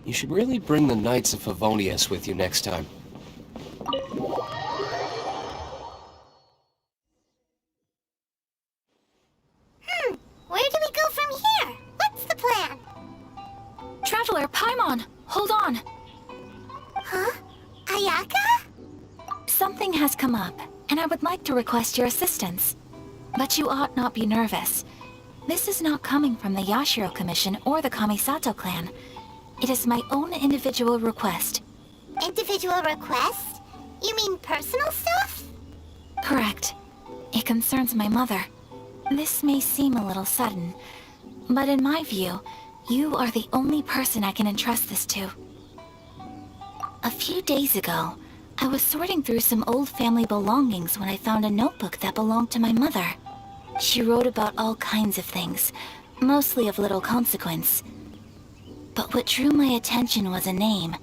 You should really bring the Knights of Favonius with you next time. Where do we go from here? What's the plan? Traveler, Paimon, hold on. Huh? Ayaka? Something has come up, and I would like to request your assistance. But you ought not be nervous. This is not coming from the Yashiro Commission or the Kamisato clan. It is my own individual request. Individual request? You mean personal stuff? Correct. It concerns my mother. This may seem a little sudden, but in my view, you are the only person I can entrust this to. A few days ago, I was sorting through some old family belongings when I found a notebook that belonged to my mother. She wrote about all kinds of things, mostly of little consequence. But what drew my attention was a name.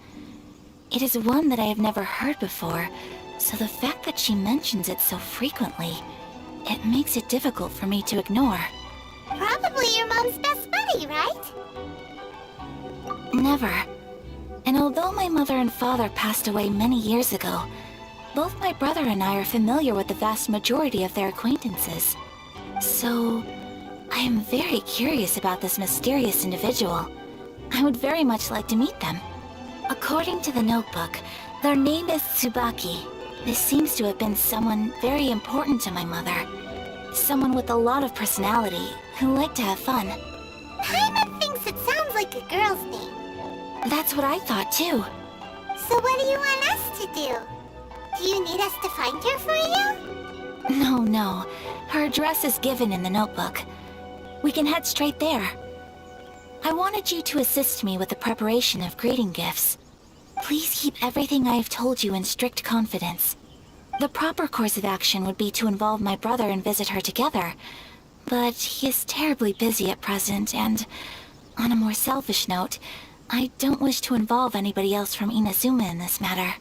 It is one that I have never heard before, so the fact that she mentions it so frequently, it makes it difficult for me to ignore. Probably your mom's best buddy, right? Never. And although my mother and father passed away many years ago, both my brother and I are familiar with the vast majority of their acquaintances. So, I am very curious about this mysterious individual. I would very much like to meet them. According to the notebook, their name is Tsubaki. This seems to have been someone very important to my mother. Someone with a lot of personality, who liked to have fun. Paimon thinks it sounds like a girl's name. That's what I thought too. So what do you want us to do? Do you need us to find her for you? No. Her address is given in the notebook. We can head straight there. I wanted you to assist me with the preparation of greeting gifts. Please keep everything I have told you in strict confidence. The proper course of action would be to involve my brother and visit her together, but he is terribly busy at present, and on a more selfish note, I don't wish to involve anybody else from Inazuma in this matter.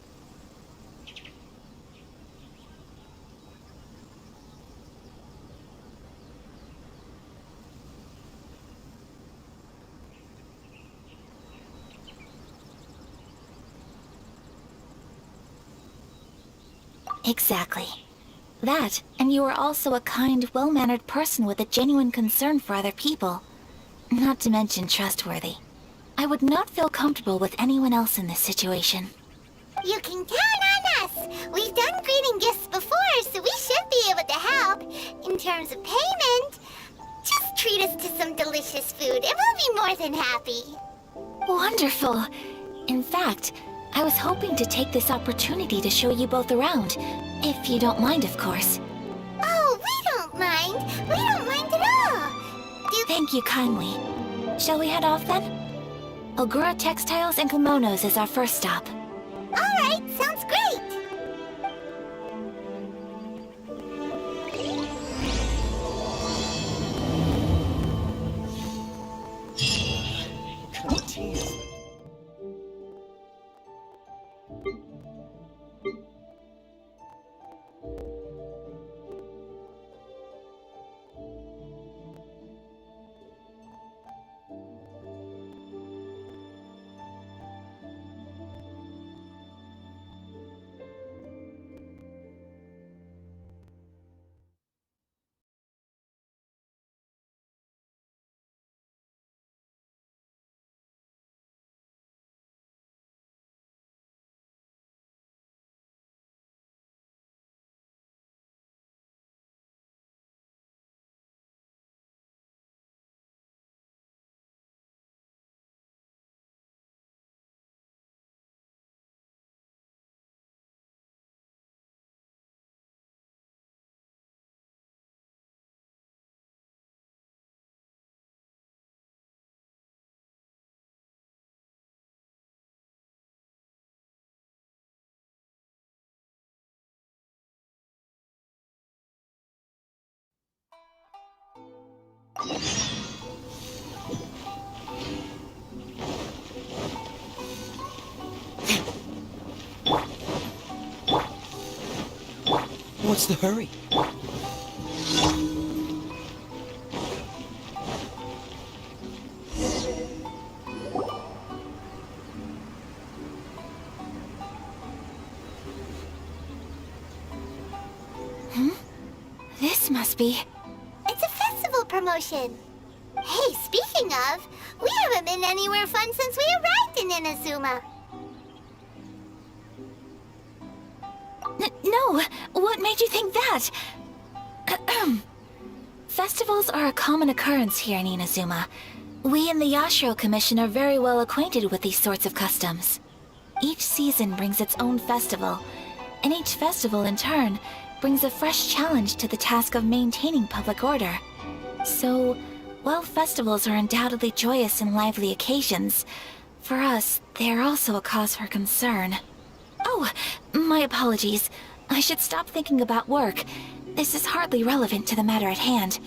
Exactly. That, and you are also a kind, well-mannered person with a genuine concern for other people. Not to mention trustworthy. I would not feel comfortable with anyone else in this situation. You can count on us! We've done greeting gifts before, so we should be able to help. In terms of payment, just treat us to some delicious food and we'll be more than happy. Wonderful! In fact, I was hoping to take this opportunity to show you both around. If you don't mind, of course. Oh, we don't mind! We don't mind at all! Thank you kindly. Shall we head off then? Ogura Textiles and Kimonos is our first stop. Alright, sounds great! What's the hurry? be? It's a festival promotion. Hey, speaking of, we haven't been anywhere fun since we arrived in Inazuma. No! What made you think that? Festivals are a common occurrence here in Inazuma. We in the Yashiro Commission are very well acquainted with these sorts of customs. Each season brings its own festival, and each festival in turn brings a fresh challenge to the task of maintaining public order. So, while festivals are undoubtedly joyous and lively occasions, for us, they are also a cause for concern. Oh, my apologies. I should stop thinking about work. This is hardly relevant to the matter at hand.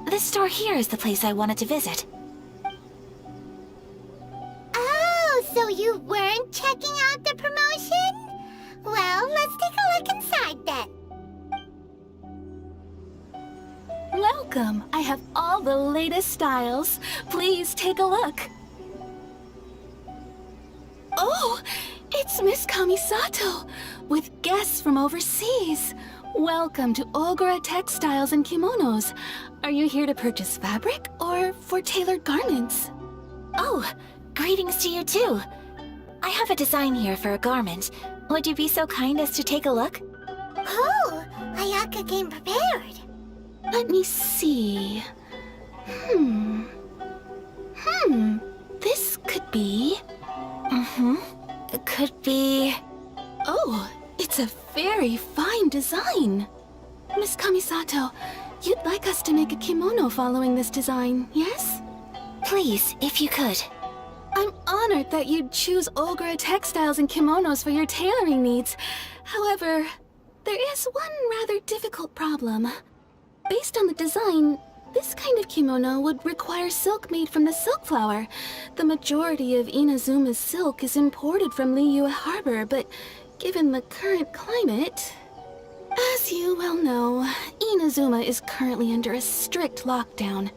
This store here is the place I wanted to visit. Oh, so you weren't checking out the promotion? Well, let's take a look inside then. Welcome! I have all the latest styles. Please take a look. Oh, it's Miss Kamisato, with guests from overseas. Welcome to Ogura Textiles and Kimonos. Are you here to purchase fabric or for tailored garments? Oh, greetings to you too. I have a design here for a garment. Would you be so kind as to take a look? Oh, Ayaka came prepared. Let me see. This could be... It could be... Oh, it's a very fine design. Miss Kamisato, you'd like us to make a kimono following this design, yes? Please, if you could. I'm honored that you'd choose Ogura Textiles and Kimonos for your tailoring needs. However, there is one rather difficult problem. Based on the design, this kind of kimono would require silk made from the silk flower. The majority of Inazuma's silk is imported from Liyue Harbor, but given the current climate... As you well know, Inazuma is currently under a strict lockdown.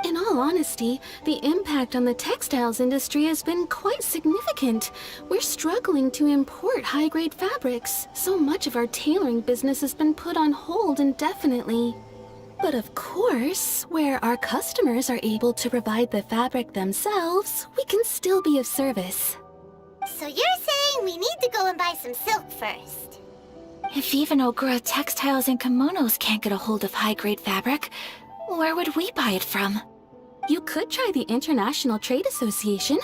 In all honesty, the impact on the textiles industry has been quite significant. We're struggling to import high-grade fabrics. So much of our tailoring business has been put on hold indefinitely. But of course, where our customers are able to provide the fabric themselves, we can still be of service. So you're saying we need to go and buy some silk first? If even Ogura Textiles and Kimonos can't get a hold of high-grade fabric, where would we buy it from? You could try the International Trade Association.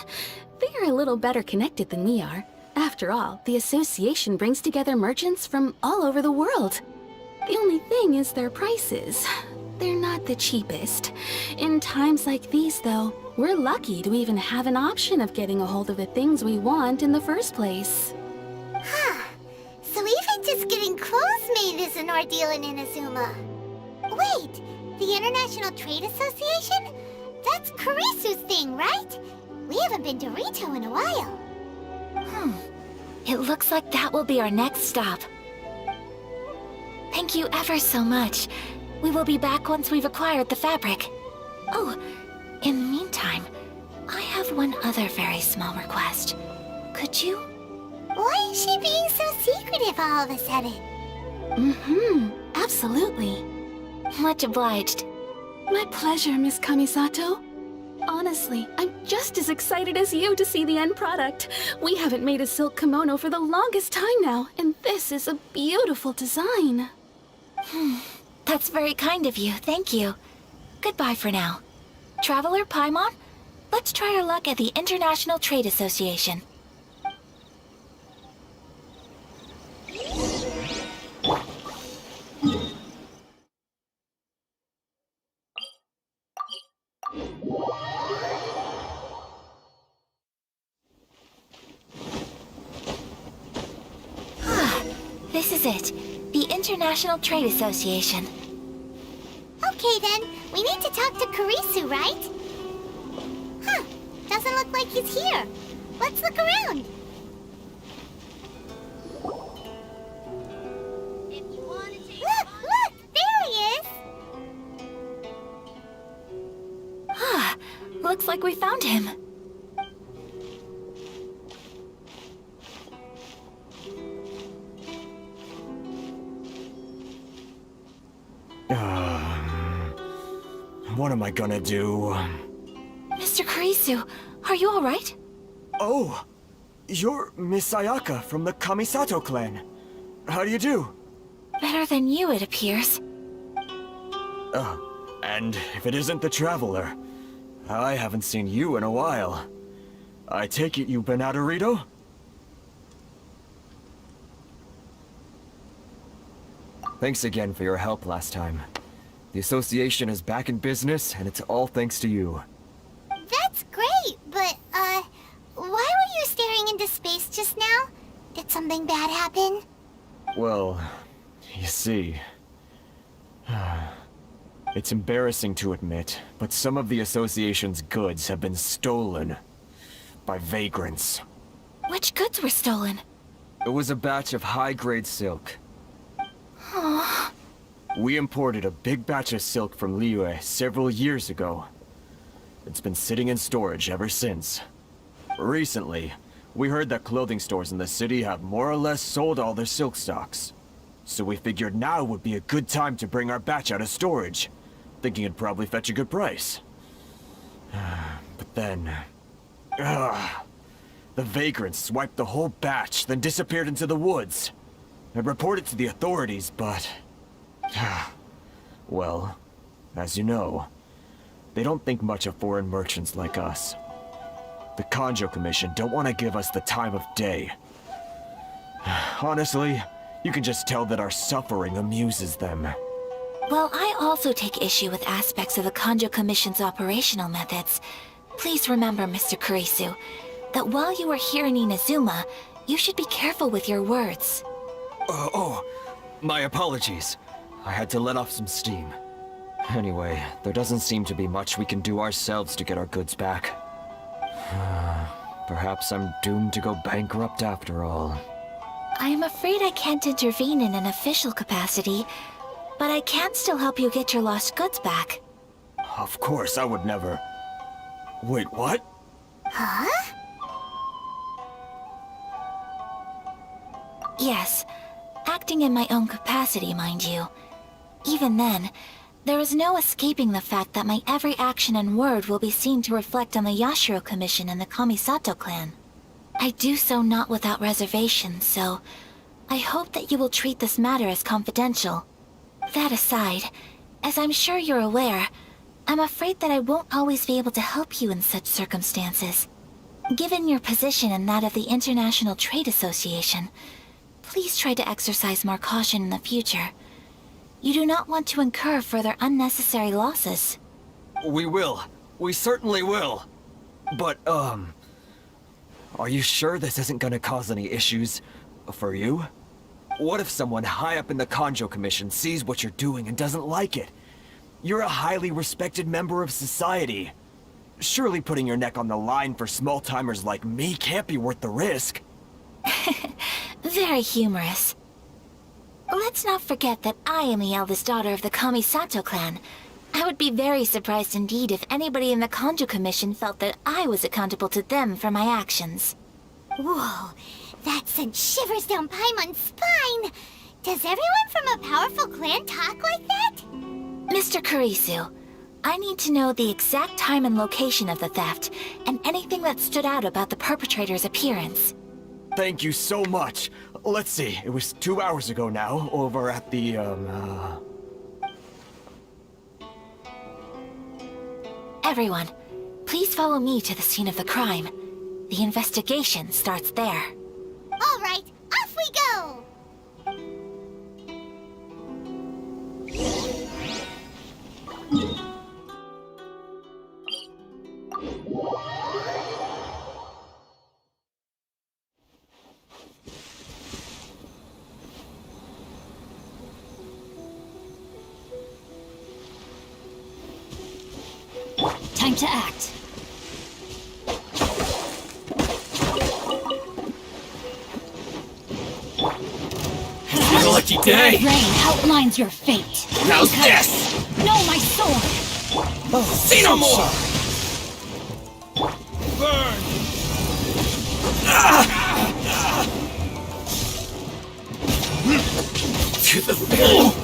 They are a little better connected than we are. After all, the association brings together merchants from all over the world. The only thing is their prices. They're not the cheapest. In times like these, though, we're lucky to even have an option of getting a hold of the things we want in the first place. Huh. So even just getting clothes made is an ordeal in Inazuma. Wait, the International Trade Association? That's Kurisu's thing, right? We haven't been to Rito in a while. It looks like that will be our next stop. Thank you ever so much. We will be back once we've acquired the fabric. Oh, in the meantime, I have one other very small request. Could you? Why is she being so secretive all of a sudden? Absolutely. Much obliged. My pleasure, Miss Kamisato. Honestly, I'm just as excited as you to see the end product. We haven't made a silk kimono for the longest time now, and this is a beautiful design. That's very kind of you, thank you. Goodbye for now. Traveler Paimon, let's try our luck at the International Trade Association. This is it. The International Trade Association. Okay then, we need to talk to Kurisu, right? Huh, doesn't look like he's here. Let's look around. Look, there he is! Looks like we found him. am I gonna do? Mr. Kurisu, are you alright? Oh, you're Miss Ayaka from the Kamisato clan. How do you do? Better than you, it appears. And if it isn't the Traveler, I haven't seen you in a while. I take it you've been out of Rito? Thanks again for your help last time. The association is back in business, and it's all thanks to you. That's great, but, why were you staring into space just now? Did something bad happen? Well, you see... It's embarrassing to admit, but some of the association's goods have been stolen by vagrants. Which goods were stolen? It was a batch of high-grade silk. Aww. We imported a big batch of silk from Liyue several years ago. It's been sitting in storage ever since. Recently, we heard that clothing stores in the city have more or less sold all their silk stocks. So we figured now would be a good time to bring our batch out of storage, thinking it'd probably fetch a good price. But then... the vagrants swiped the whole batch, then disappeared into the woods. I reported to the authorities, but... well, as you know, they don't think much of foreign merchants like us. The Kanjo Commission don't want to give us the time of day. Honestly, you can just tell that our suffering amuses them. Well, I also take issue with aspects of the Kanjo Commission's operational methods. Please remember, Mr. Kurisu, that while you are here in Inazuma, you should be careful with your words. My apologies. I had to let off some steam. Anyway, there doesn't seem to be much we can do ourselves to get our goods back. Perhaps I'm doomed to go bankrupt after all. I am afraid I can't intervene in an official capacity, but I can still help you get your lost goods back. Of course, I would never... Wait, what? Huh? Yes, acting in my own capacity, mind you. Even then, there is no escaping the fact that my every action and word will be seen to reflect on the Yashiro Commission and the Kamisato clan. I do so not without reservation, so I hope that you will treat this matter as confidential. That aside, as I'm sure you're aware, I'm afraid that I won't always be able to help you in such circumstances. Given your position and that of the International Trade Association, please try to exercise more caution in the future. You do not want to incur further unnecessary losses. We will. We certainly will. But, are you sure this isn't gonna cause any issues for you? What if someone high up in the Kanjo Commission sees what you're doing and doesn't like it? You're a highly respected member of society. Surely putting your neck on the line for small-timers like me can't be worth the risk. Very humorous. Let's not forget that I am the eldest daughter of the Kamisato clan. I would be very surprised indeed if anybody in the Kanjo Commission felt that I was accountable to them for my actions. Whoa, that sent shivers down Paimon's spine! Does everyone from a powerful clan talk like that? Mr. Kurisu, I need to know the exact time and location of the theft, and anything that stood out about the perpetrator's appearance. Thank you so much. Let's see, it was 2 hours ago now, over at the, Everyone, please follow me to the scene of the crime. The investigation starts there. All right, off we go! Time to act. It's a lucky day! Rain outlines your fate. How's this? No, my sword! See no more! Burn! To the middle!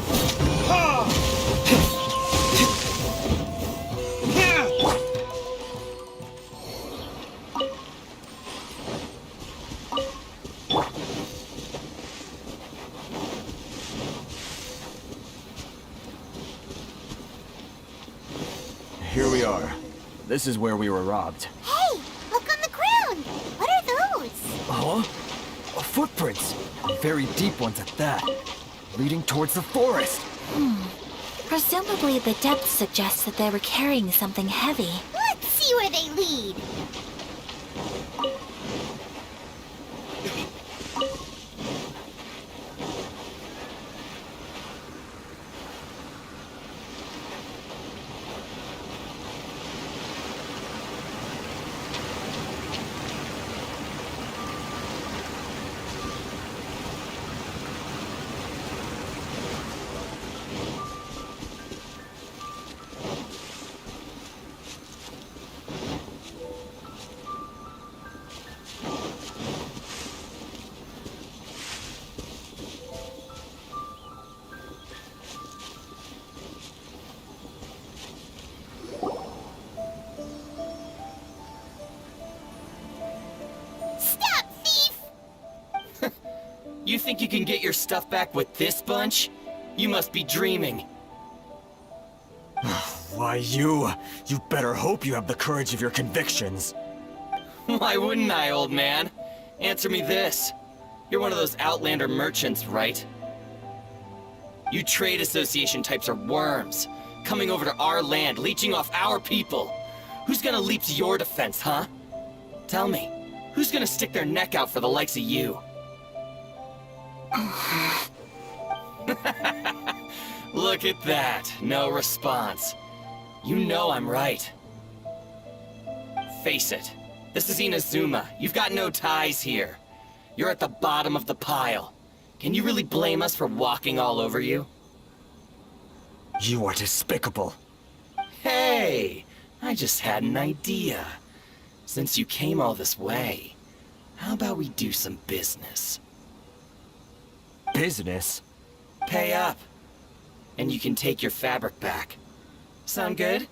This is where we were robbed. Hey, look on the ground. What are those? Huh? Footprints. Very deep ones at that. Leading towards the forest. Presumably the depth suggests that they were carrying something heavy. Let's see where they lead. Stop, thief! You think you can get your stuff back with this bunch? You must be dreaming. Why, you better hope you have the courage of your convictions. Why wouldn't I, old man? Answer me this. You're one of those Outlander merchants, right? You trade association types are worms, coming over to our land, leeching off our people. Who's gonna leap to your defense, huh? Tell me, who's gonna stick their neck out for the likes of you? Look at that, no response. You know I'm right. Face it, this is Inazuma. You've got no ties here. You're at the bottom of the pile. Can you really blame us for walking all over you? You are despicable. Hey, I just had an idea. Since you came all this way, how about we do some business? Business? Pay up, and you can take your fabric back. Sound good?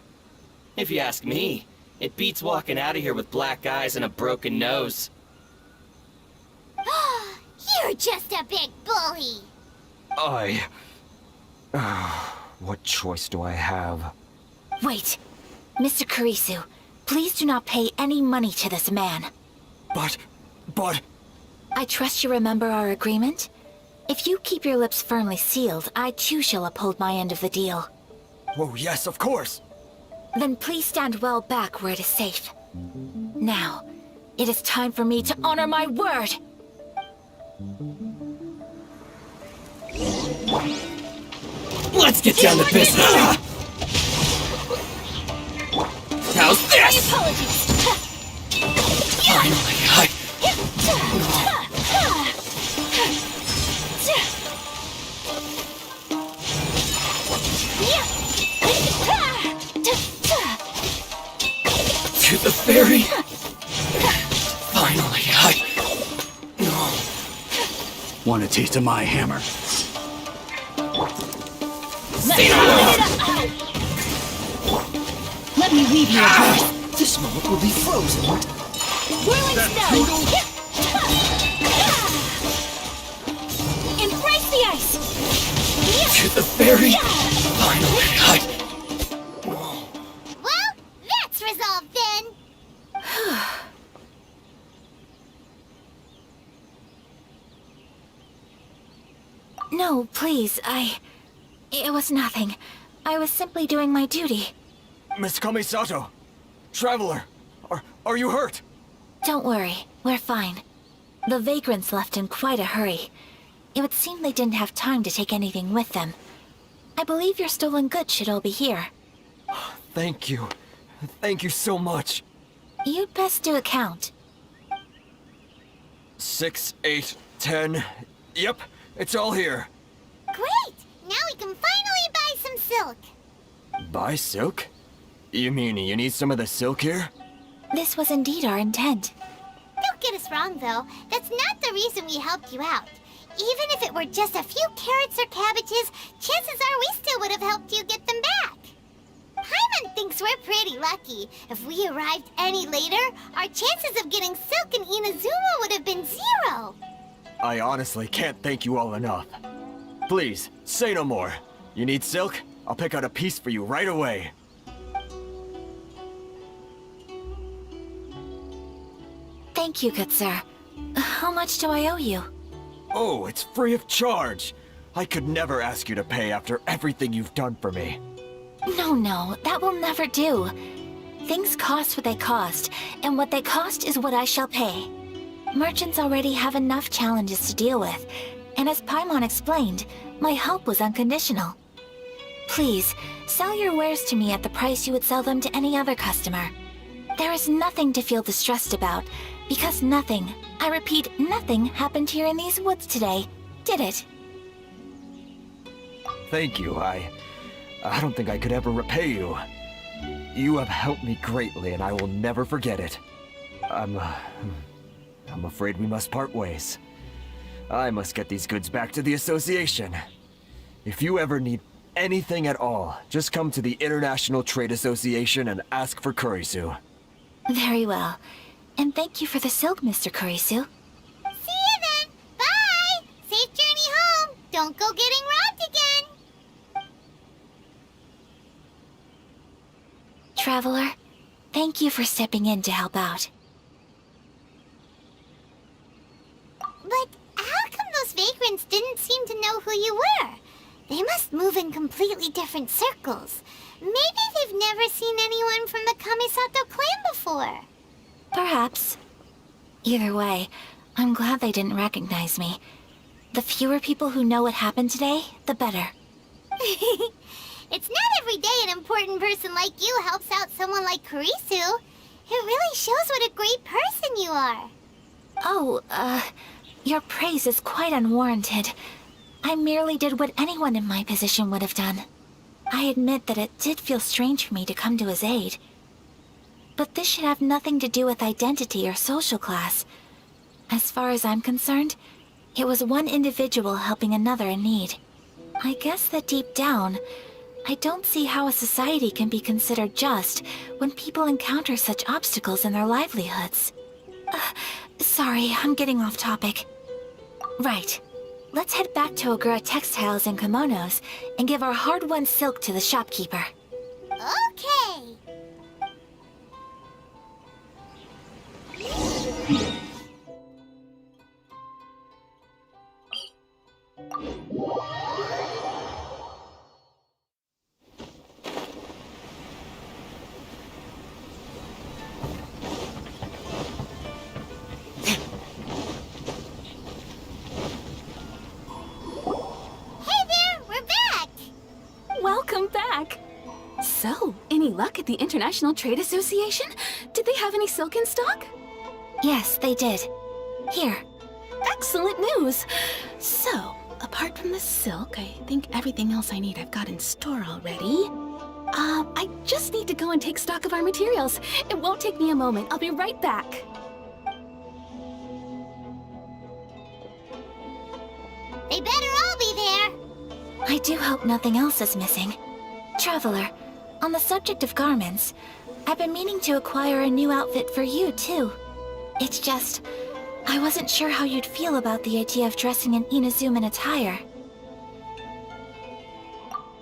If you ask me, it beats walking out of here with black eyes and a broken nose. You're just a big bully. What choice do I have? Wait. Mr. Kurisu, please do not pay any money to this man. But... I trust you remember our agreement? If you keep your lips firmly sealed, I too shall uphold my end of the deal. Oh, yes, of course. Then please stand well back where it is safe. Now, it is time for me to honor my word! Let's get down to business! How's this? Apologies. Finally, to the ferry? Finally, Want a taste of my hammer? Let me leave you a verse. This moment will be frozen. Whirling snow. Embrace the ice. To the ferry? Finally, Well, that's resolved then. No, please, It was nothing. I was simply doing my duty. Miss Kamisato! Traveler! Are you hurt? Don't worry, we're fine. The vagrants left in quite a hurry. It would seem they didn't have time to take anything with them. I believe your stolen goods should all be here. Thank you. Thank you so much. You'd best do a count. 6, 8, 10... Yep, it's all here. Great! Now we can finally buy some silk. Buy silk? You mean you need some of the silk here? This was indeed our intent. Don't get us wrong, though. That's not the reason we helped you out. Even if it were just a few carrots or cabbages, chances are we still would have helped you get them back. Paimon thinks we're pretty lucky. If we arrived any later, our chances of getting silk in Inazuma would have been 0. I honestly can't thank you all enough. Please, say no more. You need silk? I'll pick out a piece for you right away. Thank you, good sir. How much do I owe you? Oh, it's free of charge. I could never ask you to pay after everything you've done for me. No, that will never do. Things cost what they cost, and what they cost is what I shall pay. Merchants already have enough challenges to deal with, and as Paimon explained, my help was unconditional. Please, sell your wares to me at the price you would sell them to any other customer. There is nothing to feel distressed about, because nothing, I repeat, nothing happened here in these woods today, did it? Thank you. I don't think I could ever repay you. You have helped me greatly, and I will never forget it. I'm afraid we must part ways. I must get these goods back to the association. If you ever need anything at all, just come to the International Trade Association and ask for Kurisu. Very well. And thank you for the silk, Mr. Kurisu. See you then. Bye. Safe journey home. Don't go getting robbed again. Traveler, thank you for stepping in to help out. But how come those vagrants didn't seem to know who you were? They must move in completely different circles. Maybe they've never seen anyone from the Kamisato clan before. Perhaps. Either way, I'm glad they didn't recognize me. The fewer people who know what happened today, the better. It's not every day an important person like you helps out someone like Kurisu. It really shows what a great person you are. Oh, your praise is quite unwarranted. I merely did what anyone in my position would have done. I admit that it did feel strange for me to come to his aid. But this should have nothing to do with identity or social class. As far as I'm concerned, it was one individual helping another in need. I guess that deep down, I don't see how a society can be considered just when people encounter such obstacles in their livelihoods. Sorry, I'm getting off topic. Right. Let's head back to Ogura Textiles and Kimonos and give our hard-won silk to the shopkeeper. Okay. Welcome back! So, any luck at the International Trade Association? Did they have any silk in stock? Yes, they did. Here. Excellent news! So, apart from the silk, I think everything else I need I've got in store already. I just need to go and take stock of our materials. It won't take me a moment. I'll be right back. They better all be there. I do hope nothing else is missing. Traveler, on the subject of garments, I've been meaning to acquire a new outfit for you, too. It's just, I wasn't sure how you'd feel about the idea of dressing in Inazuman attire.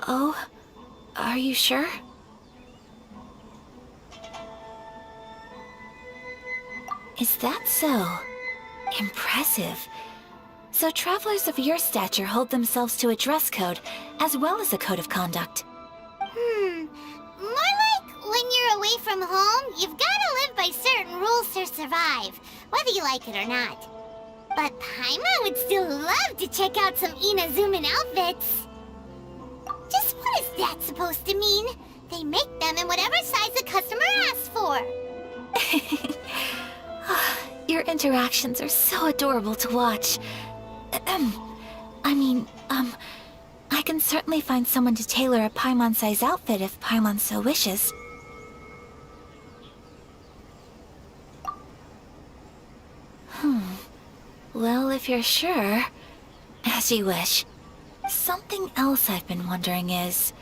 Oh, are you sure? Is that so? Impressive. So travelers of your stature hold themselves to a dress code, as well as a code of conduct. More like when you're away from home, you've gotta live by certain rules to survive, whether you like it or not. But Paimon would still love to check out some Inazuman outfits. Just what is that supposed to mean? They make them in whatever size the customer asks for. Your interactions are so adorable to watch. I can certainly find someone to tailor a Paimon-size outfit if Paimon so wishes. Well, if you're sure, as you wish. Something else I've been wondering is,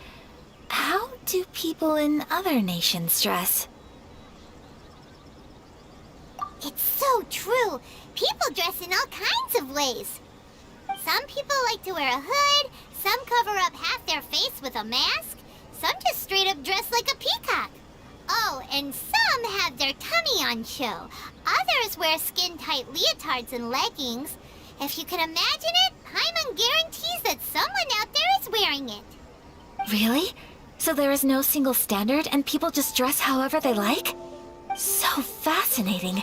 how do people in other nations dress? It's so true. People dress in all kinds of ways. Some people like to wear a hood, some cover up half their face with a mask, some just straight up dress like a peacock. Oh, and some have their tummy on show. Others wear skin-tight leotards and leggings. If you can imagine it, Paimon guarantees that someone out there is wearing it. Really? So there is no single standard and people just dress however they like? So fascinating.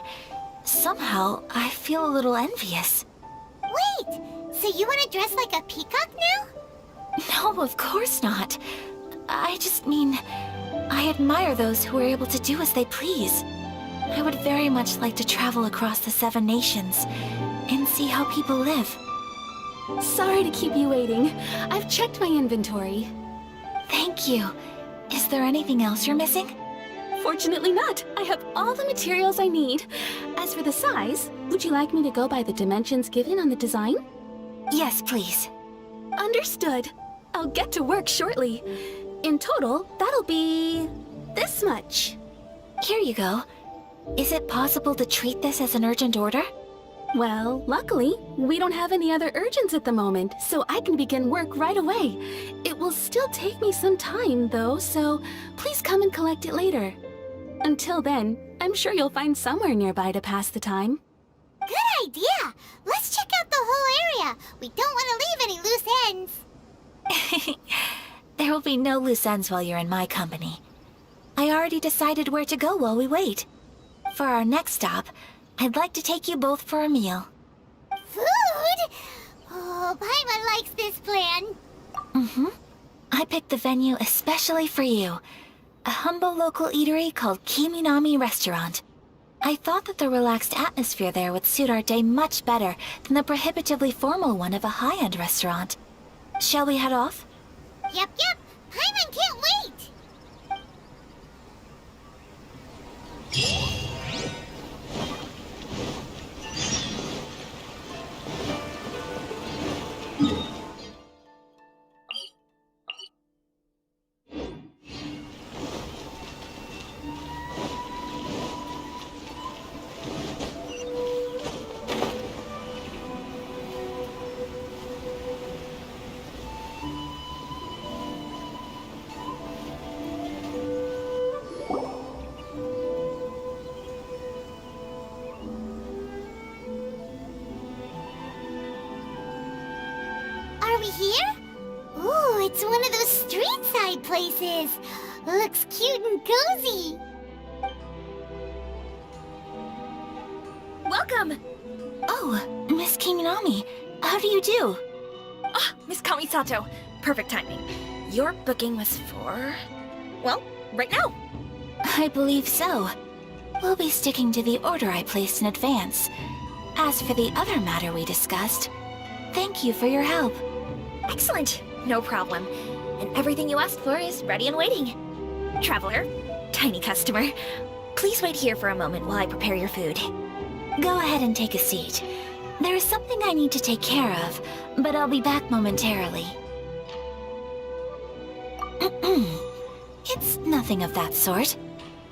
Somehow, I feel a little envious. Wait, so you want to dress like a peacock now? No, of course not. I just mean, I admire those who are able to do as they please. I would very much like to travel across the 7 nations and see how people live. Sorry to keep you waiting. I've checked my inventory. Thank you. Is there anything else you're missing? Fortunately not. I have all the materials I need. As for the size, would you like me to go by the dimensions given on the design? Yes, please. Understood. I'll get to work shortly. In total, that'll be this much. Here you go. Is it possible to treat this as an urgent order? Well, luckily, we don't have any other urgents at the moment, so I can begin work right away. It will still take me some time, though, so please come and collect it later. Until then, I'm sure you'll find somewhere nearby to pass the time. Good idea! Let's check out the whole area. We don't want to leave any loose ends. There will be no loose ends while you're in my company. I already decided where to go while we wait. For our next stop, I'd like to take you both for a meal. Food? Oh, Paimon likes this plan. Mm-hmm. I picked the venue especially for you. A humble local eatery called Kiminami Restaurant. I thought that the relaxed atmosphere there would suit our day much better than the prohibitively formal one of a high-end restaurant. Shall we head off? Yep. Paimon can't wait. Are we here? Ooh, it's one of those street-side places. Looks cute and cozy. Welcome! Oh, Miss Kiminami, how do you do? Ah, Miss Kamisato. Perfect timing. Your booking was for... well, right now. I believe so. We'll be sticking to the order I placed in advance. As for the other matter we discussed, thank you for your help. Excellent. No problem. And everything you asked for is ready and waiting. Traveler, tiny customer, please wait here for a moment while I prepare your food. Go ahead and take a seat. There is something I need to take care of, but I'll be back momentarily. It's nothing of that sort.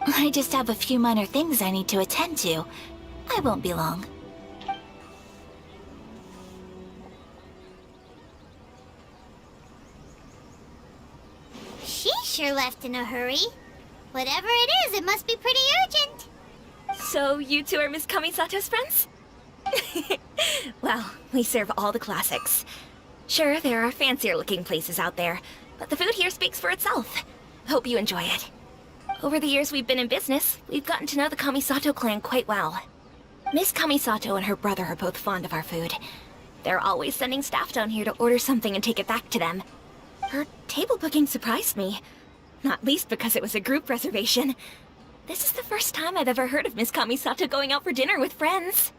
I just have a few minor things I need to attend to. I won't be long. She sure left in a hurry. Whatever it is, it must be pretty urgent. So you two are Miss Kamisato's friends? Well, we serve all the classics. Sure, there are fancier looking places out there, but the food here speaks for itself. Hope you enjoy it. Over the years we've been in business, we've gotten to know the Kamisato clan quite well. Miss Kamisato and her brother are both fond of our food. They're always sending staff down here to order something and take it back to them. Her table booking surprised me, not least because it was a group reservation. This is the first time I've ever heard of Miss Kamisato going out for dinner with friends.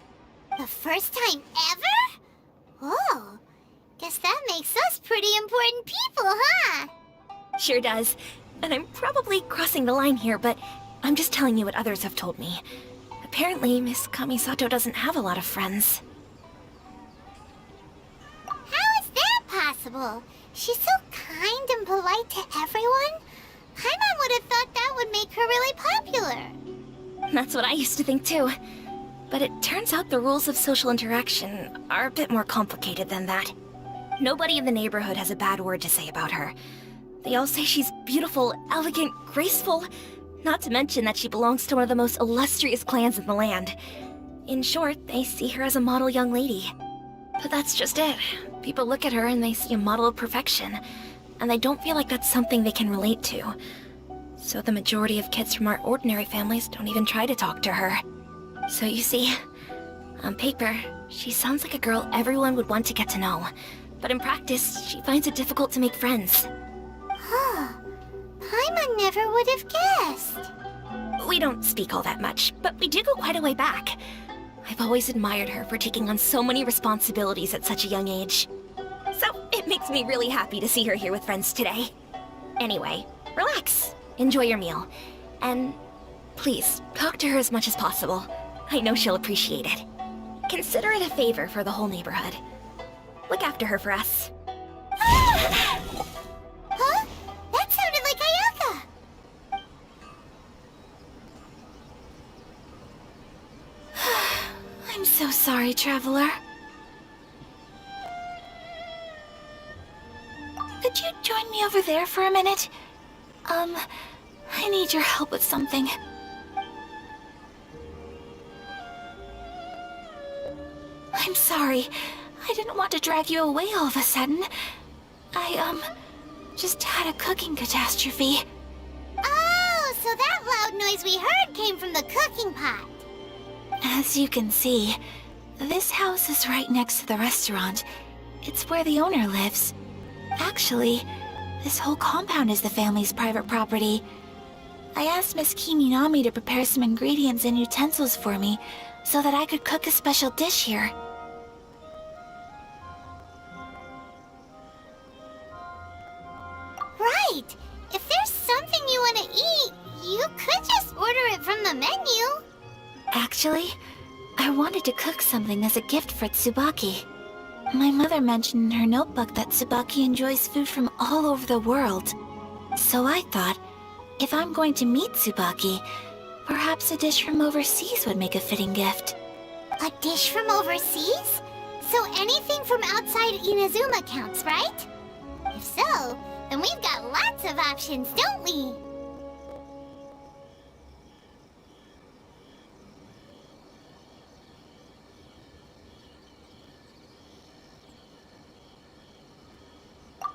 The first time ever? Oh, guess that makes us pretty important people, huh? Sure does. And I'm probably crossing the line here, but I'm just telling you what others have told me. Apparently, Miss Kamisato doesn't have a lot of friends. How is that possible? She's so kind and polite to everyone. Paimon would have thought that would make her really popular. That's what I used to think too. But it turns out the rules of social interaction are a bit more complicated than that. Nobody in the neighborhood has a bad word to say about her. They all say she's beautiful, elegant, graceful, Not to mention that she belongs to one of the most illustrious clans in the land. In short, they see her as a model young lady. But that's just it. People look at her and they see a model of perfection, and they don't feel like that's something they can relate to. So the majority of kids from our ordinary families don't even try to talk to her. So you see, on paper, she sounds like a girl everyone would want to get to know. But in practice, she finds it difficult to make friends. Huh. Paimon never would have guessed. We don't speak all that much, but we do go quite a way back. I've always admired her for taking on so many responsibilities at such a young age. So it makes me really happy to see her here with friends today. Anyway, relax, enjoy your meal, and please, talk to her as much as possible. I know she'll appreciate it. Consider it a favor for the whole neighborhood. Look after her for us. Huh? That sounded like Ayaka! I'm so sorry, Traveler. Could you join me over there for a minute? I need your help with something. I'm sorry. I didn't want to drag you away all of a sudden. I, just had a cooking catastrophe. Oh, so that loud noise we heard came from the cooking pot. As you can see, this house is right next to the restaurant. It's where the owner lives. Actually, this whole compound is the family's private property. I asked Miss Kiminami to prepare some ingredients and utensils for me so that I could cook a special dish here. Right. If there's something you want to eat, you could just order it from the menu. Actually, I wanted to cook something as a gift for Tsubaki. My mother mentioned in her notebook that Tsubaki enjoys food from all over the world. So I thought, if I'm going to meet Tsubaki, perhaps a dish from overseas would make a fitting gift. A dish from overseas? So anything from outside Inazuma counts, right? If so, then we've got lots of options, don't we?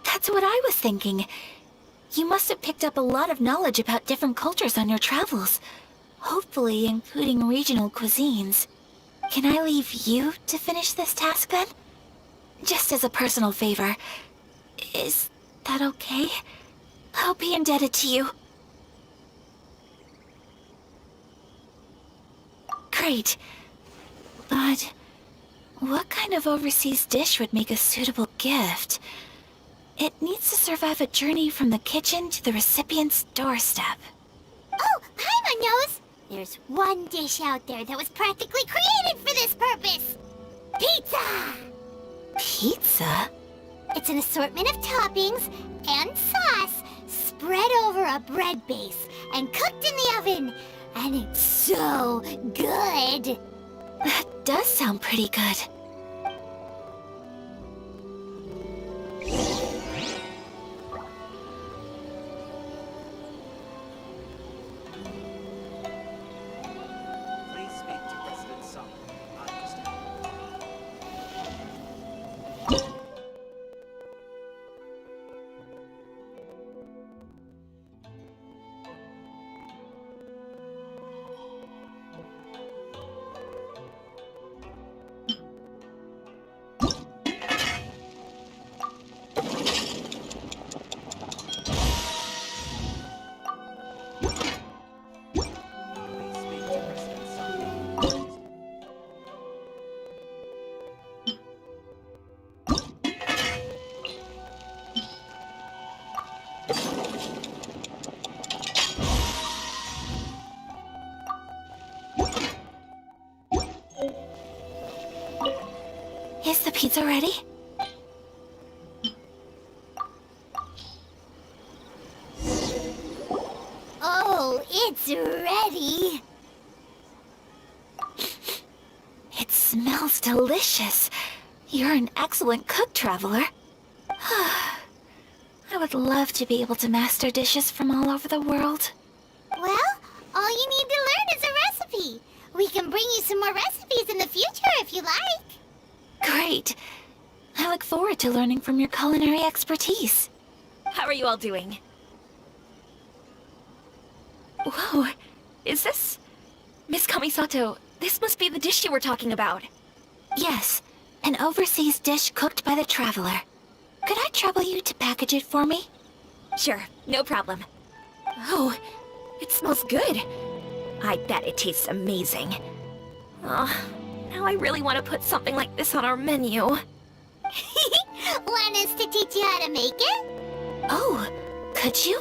That's what I was thinking. You must have picked up a lot of knowledge about different cultures on your travels. Hopefully including regional cuisines. Can I leave you to finish this task then? Just as a personal favor. Is that okay? I'll be indebted to you. Great. But what kind of overseas dish would make a suitable gift? It needs to survive a journey from the kitchen to the recipient's doorstep. Oh, Paimon knows! There's one dish out there that was practically created for this purpose! Pizza! Pizza? It's an assortment of toppings and sauce spread over a bread base and cooked in the oven. And it's so good! That does sound pretty good. Please speak to President Sung. I understand. Please speak to President Sung. Is the pizza ready? Oh, it's ready! It smells delicious. You're an excellent cook, Traveler. I would love to be able to master dishes from all over the world. Well, We can bring you some more recipes in the future if you like. Great. I look forward to learning from your culinary expertise. How are you all doing? Whoa, is this... Miss Kamisato, this must be the dish you were talking about. Yes, an overseas dish cooked by the Traveler. Could I trouble you to package it for me? Sure, no problem. Oh, it smells good. I bet it tastes amazing. Oh, now I really want to put something like this on our menu. Want us to teach you how to make it? Oh, could you?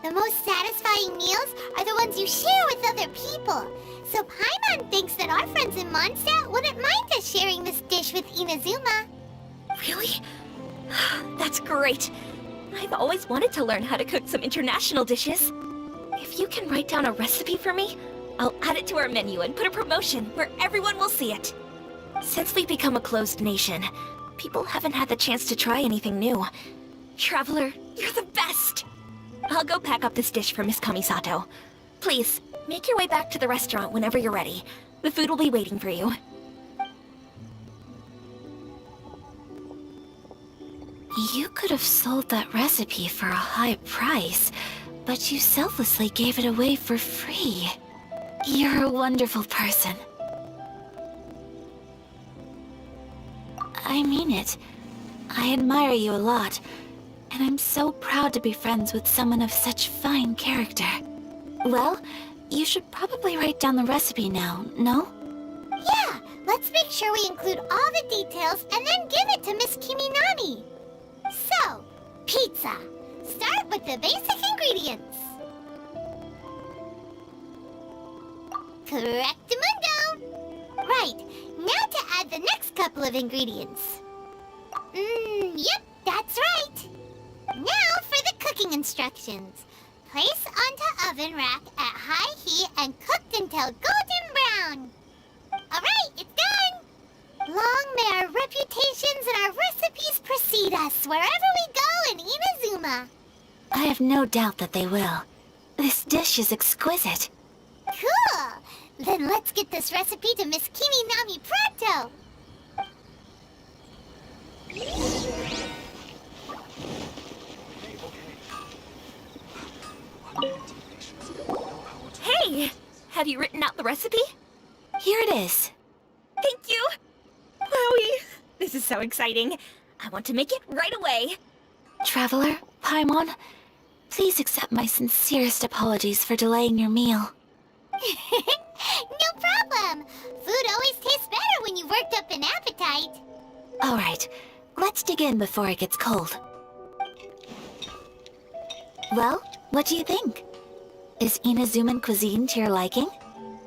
The most satisfying meals are the ones you share with other people. So Paimon thinks that our friends in Mondstadt wouldn't mind us sharing this dish with Inazuma. Really? That's great. I've always wanted to learn how to cook some international dishes. If you can write down a recipe for me, I'll add it to our menu and put a promotion where everyone will see it. Since we've become a closed nation, people haven't had the chance to try anything new. Traveler, you're the best! I'll go pack up this dish for Miss Kamisato. Please, make your way back to the restaurant whenever you're ready. The food will be waiting for you. You could have sold that recipe for a high price, but you selflessly gave it away for free. You're a wonderful person. I mean it. I admire you a lot, and I'm so proud to be friends with someone of such fine character. Well, you should probably write down the recipe now, no? Yeah, let's make sure we include all the details and then give it to Miss Kiminami. So, pizza. Start with the basic ingredients. Correctamundo. Right, now to add the next couple of ingredients. Yep, that's right. Now for the cooking instructions. Place onto oven rack at high heat and cooked until golden brown. Alright, it's done! Long may our reputations and our recipes precede us wherever we go in Inazuma. I have no doubt that they will. This dish is exquisite. Cool! Then let's get this recipe to Miss Kiminami pronto! Hey! Have you written out the recipe? Here it is. Thank you! Wowie! This is so exciting. I want to make it right away. Traveler, Paimon, please accept my sincerest apologies for delaying your meal. No problem! Food always tastes better when you've worked up an appetite. All right, let's dig in before it gets cold. Well, what do you think? Is Inazuman cuisine to your liking?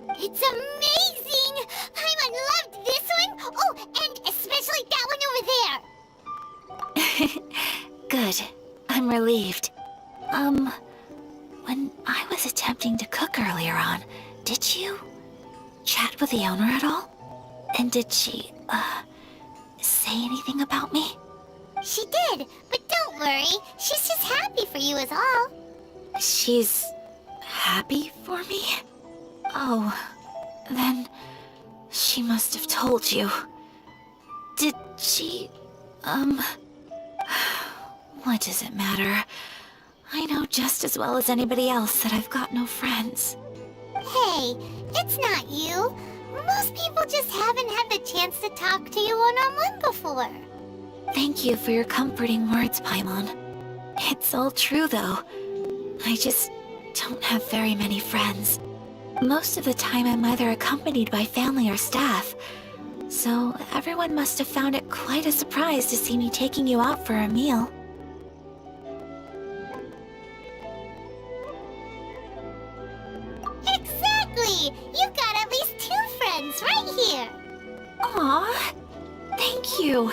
It's amazing! Paimon loved this one! Oh, and especially that one over there! Good. I'm relieved. When I was attempting to cook earlier on, did you chat with the owner at all? And did she, say anything about me? She did, but don't worry. She's just happy for you is all. She's happy for me? Oh, then she must have told you. Did she, what does it matter? I know just as well as anybody else that I've got no friends. Hey, it's not you. Most people just haven't had the chance to talk to you one-on-one before. Thank you for your comforting words, Paimon. It's all true, though. I just don't have very many friends. Most of the time I'm either accompanied by family or staff, so everyone must have found it quite a surprise to see me taking you out for a meal. Exactly! You've got at least 2 friends right here. Aw, thank you.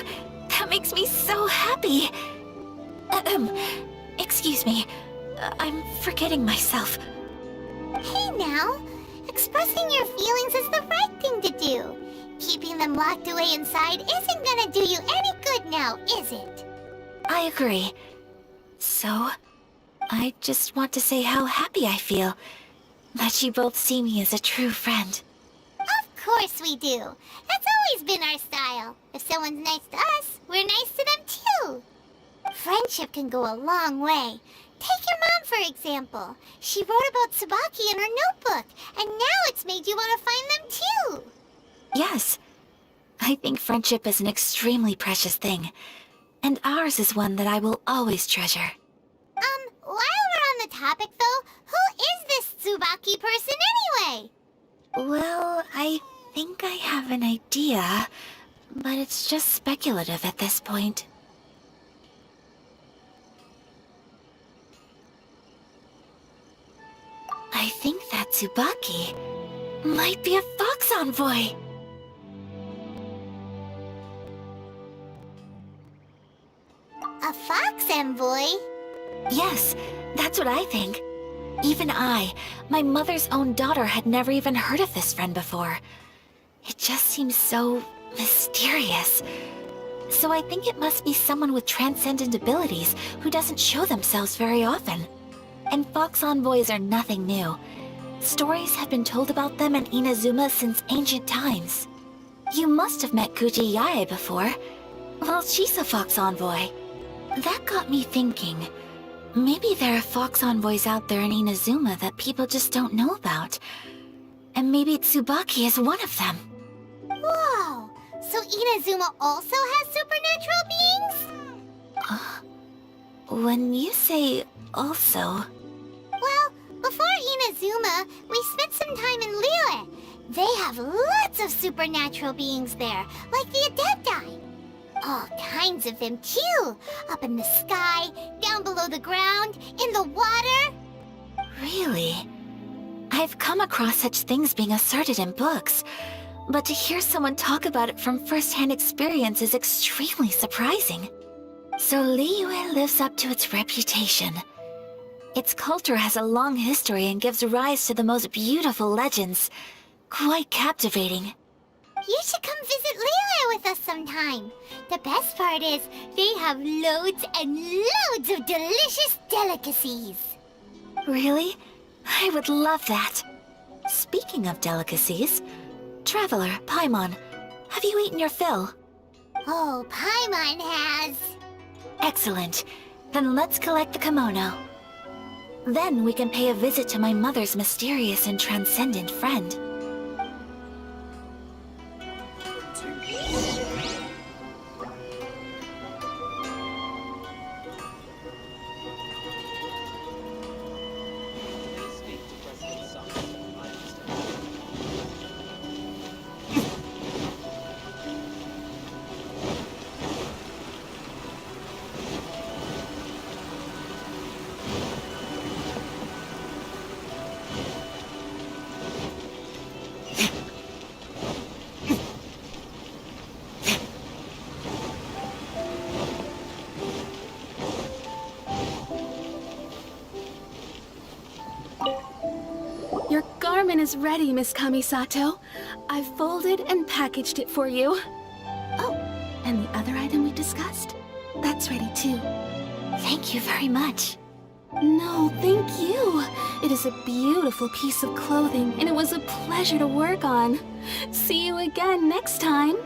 That makes me so happy. Excuse me. I'm forgetting myself. Hey now, expressing your feelings is the right thing to do. Keeping them locked away inside isn't gonna do you any good now, is it? I agree. So, I just want to say how happy I feel that you both see me as a true friend. Of course we do. That's always been our style. If someone's nice to us, we're nice to them too. Friendship can go a long way. Take your mom, for example. She wrote about Tsubaki in her notebook, and now it's made you want to find them too. Yes, I think friendship is an extremely precious thing, and ours is one that I will always treasure. While we're on the topic though, who is this Tsubaki person anyway? Well, I think I have an idea, but it's just speculative at this point. I think that Tsubaki might be a fox envoy. A fox envoy? Yes, that's what I think. Even I, my mother's own daughter, had never even heard of this friend before. It just seems so mysterious. So I think it must be someone with transcendent abilities who doesn't show themselves very often. And fox envoys are nothing new. Stories have been told about them in Inazuma since ancient times. You must have met Kuji Yae before. Well, she's a fox envoy. That got me thinking. Maybe there are fox envoys out there in Inazuma that people just don't know about. And maybe Tsubaki is one of them. Whoa! So Inazuma also has supernatural beings? When you say also... Well, before Inazuma, we spent some time in Liyue. They have lots of supernatural beings there, like the Adepti. All kinds of them too. Up in the sky, down below the ground, in the water. Really? I've come across such things being asserted in books, but to hear someone talk about it from first-hand experience is extremely surprising. So Liyue lives up to its reputation. Its culture has a long history and gives rise to the most beautiful legends. Quite captivating. You should come visit Liyue with us sometime. The best part is, they have loads and loads of delicious delicacies. Really? I would love that. Speaking of delicacies, Traveler, Paimon, have you eaten your fill? Oh, Paimon has. Excellent. Then let's collect the kimono. Then we can pay a visit to my mother's mysterious and transcendent friend. Speak to President Sung. I understand. Your garment is ready, Miss Kamisato. I've folded and packaged it for you. Oh, and the other item we discussed? That's ready too. Thank you very much. No, thank you. It is a beautiful piece of clothing, and it was a pleasure to work on. See you again next time.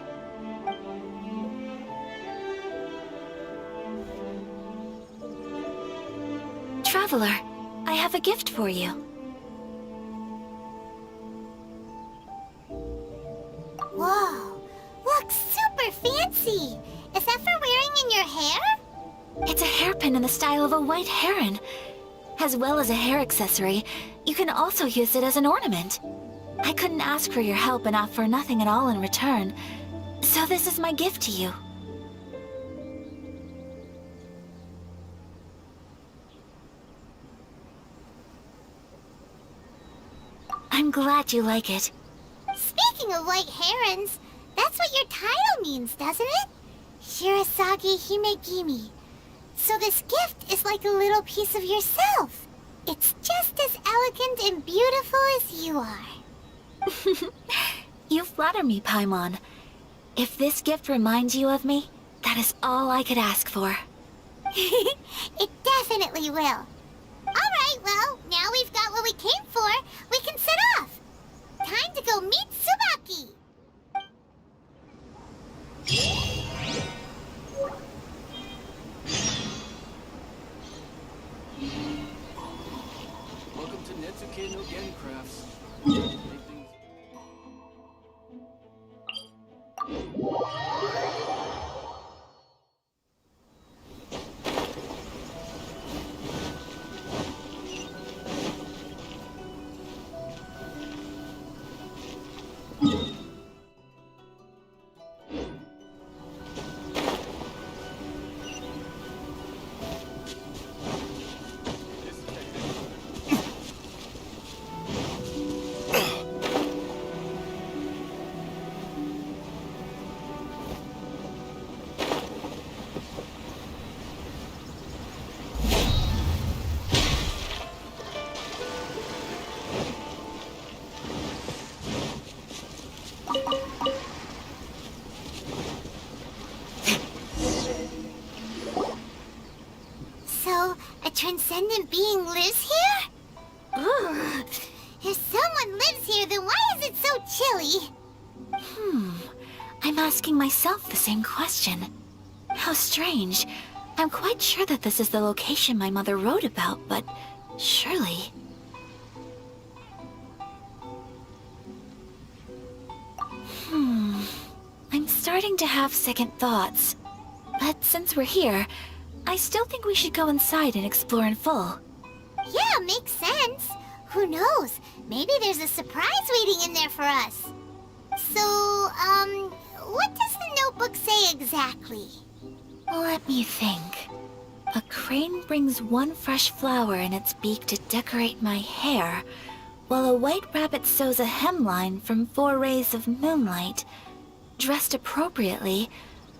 Traveler, I have a gift for you. Whoa, looks super fancy. Is that for wearing in your hair? It's a hairpin in the style of a white heron. As well as a hair accessory, you can also use it as an ornament. I couldn't ask for your help and offer nothing at all in return, so this is my gift to you. I'm glad you like it. Speaking of white herons, that's what your title means, doesn't it? Shirasagi Himegimi. So this gift is like a little piece of yourself. It's just as elegant and beautiful as you are. You flatter me, Paimon. If this gift reminds you of me, that is all I could ask for. It definitely will. well, now we've got what we came for. We can set off. Time to go meet Tsubaki. Welcome to Netsuke no Gen Crafts. So, a transcendent being lives here? Ugh. If someone lives here, then why is it so chilly? I'm asking myself the same question. How strange. I'm quite sure that this is the location my mother wrote about, but surely... I'm starting to have second thoughts. But since we're here, I still think we should go inside and explore in full. Yeah, makes sense. Who knows? Maybe there's a surprise waiting in there for us. So, what does the notebook say exactly? Let me think. A crane brings one fresh flower in its beak to decorate my hair, while a white rabbit sews a hemline from 4 rays of moonlight. Dressed appropriately,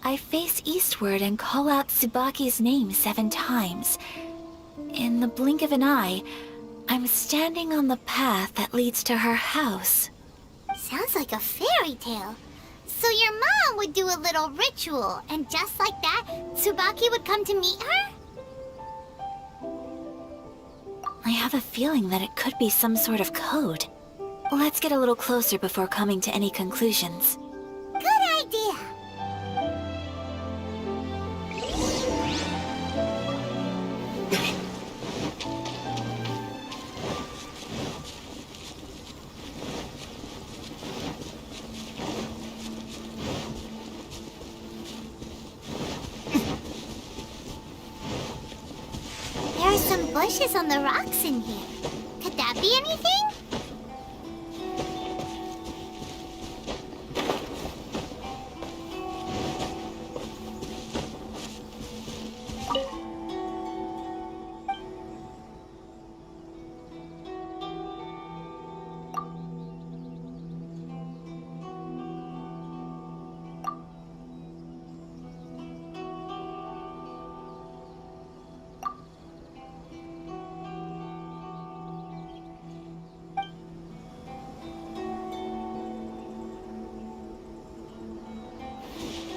I face eastward and call out Tsubaki's name 7 times. In the blink of an eye, I'm standing on the path that leads to her house. Sounds like a fairy tale. So your mom would do a little ritual, and just like that, Tsubaki would come to meet her? I have a feeling that it could be some sort of code. Let's get a little closer before coming to any conclusions. Good idea. There are some bushes on the rocks in here. Could that be anything?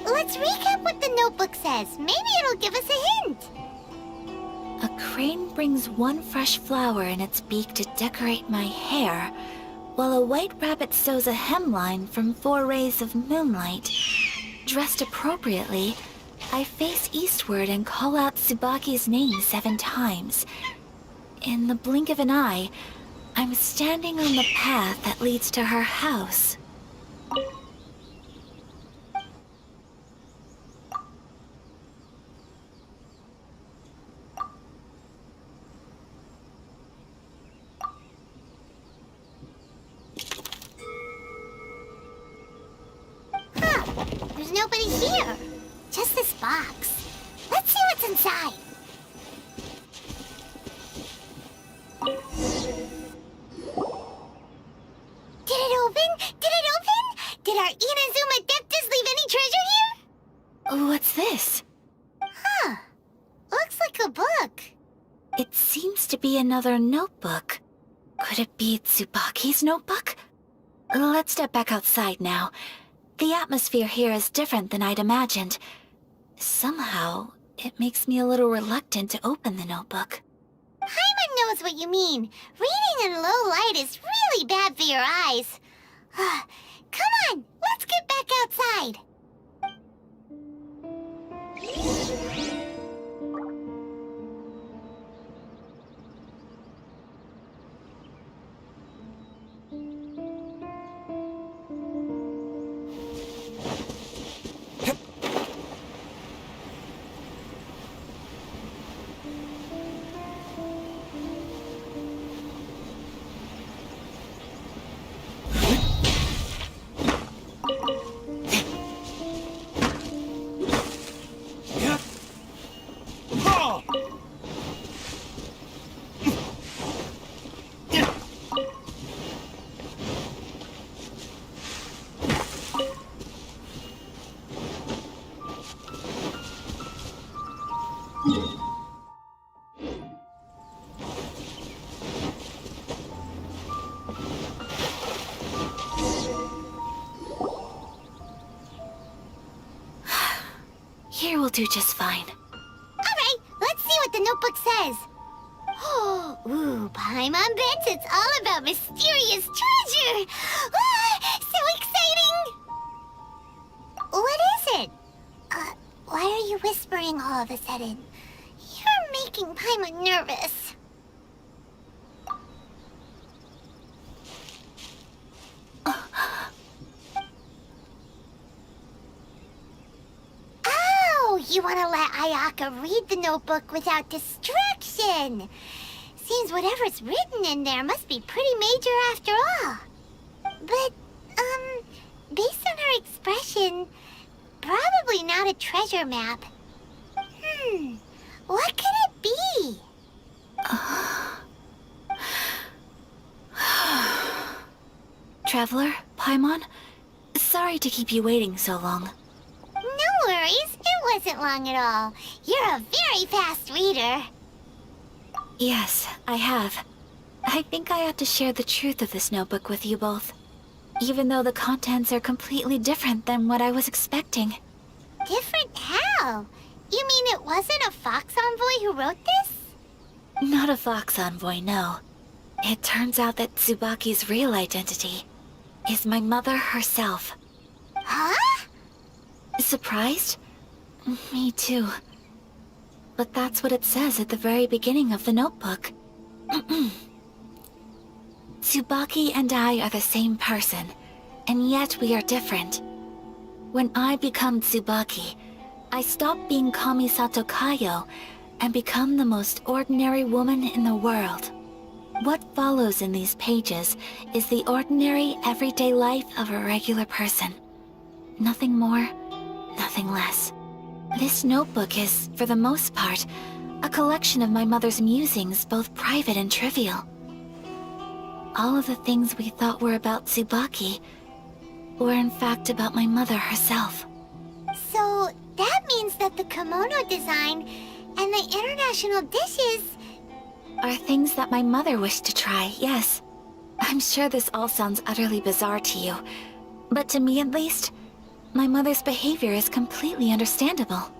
Let's recap what the notebook says. Maybe it'll give us a hint. A crane brings one fresh flower in its beak to decorate my hair, while a white rabbit sews a hemline from 4 rays of moonlight. Dressed appropriately, I face eastward and call out Tsubaki's name 7 times. In the blink of an eye, I'm standing on the path that leads to her house. There's nobody here. Just this box. Let's see what's inside. Did it open? Did it open? Did our Inazuma Adeptus leave any treasure here? What's this? Huh. Looks like a book. It seems to be another notebook. Could it be Tsubaki's notebook? Let's step back outside now. The atmosphere here is different than I'd imagined. Somehow, it makes me a little reluctant to open the notebook. Paimon knows what you mean. Reading in low light is really bad for your eyes. Come on, let's get back outside. Here will do just fine. Alright, let's see what the notebook says. Ooh, Paimon bets it's all about mysterious treasure! So exciting! What is it? Why are you whispering all of a sudden? You're making Paimon nervous. You want to let Ayaka read the notebook without distraction. Seems whatever's written in there must be pretty major after all. But, based on her expression, probably not a treasure map. What could it be? Traveler, Paimon, sorry to keep you waiting so long. No worries, it wasn't long at all. You're a very fast reader. Yes, I have. I think I ought to share the truth of this notebook with you both. Even though the contents are completely different than what I was expecting. Different how? You mean it wasn't a Fox Envoy who wrote this? Not a Fox Envoy, no. It turns out that Tsubaki's real identity is my mother herself. Huh? Surprised? Me too. But that's what it says at the very beginning of the notebook. Tsubaki and I are the same person, and yet we are different. When I become Tsubaki, I stop being Kamisato Kayo and become the most ordinary woman in the world. What follows in these pages is the ordinary, everyday life of a regular person. Nothing more, nothing less. This notebook is, for the most part, a collection of my mother's musings, both private and trivial. All of the things we thought were about Tsubaki were in fact about my mother herself. So that means that the kimono design and the international dishes are things that my mother wished to try, yes. I'm sure this all sounds utterly bizarre to you, but to me at least, my mother's behavior is completely understandable.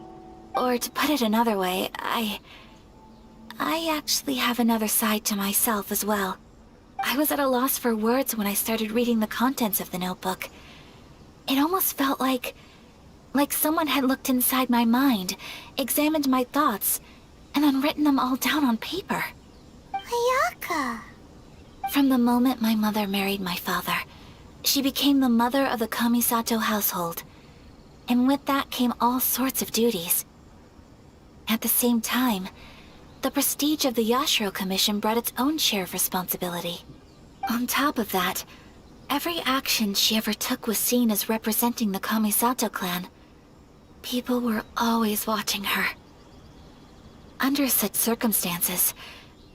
Or to put it another way, I actually have another side to myself as well. I was at a loss for words when I started reading the contents of the notebook. It almost felt like someone had looked inside my mind, examined my thoughts, and then written them all down on paper. Ayaka. From the moment my mother married my father, she became the mother of the Kamisato household. And with that came all sorts of duties. At the same time, the prestige of the Yashiro Commission brought its own share of responsibility. On top of that, every action she ever took was seen as representing the Kamisato clan. People were always watching her. Under such circumstances,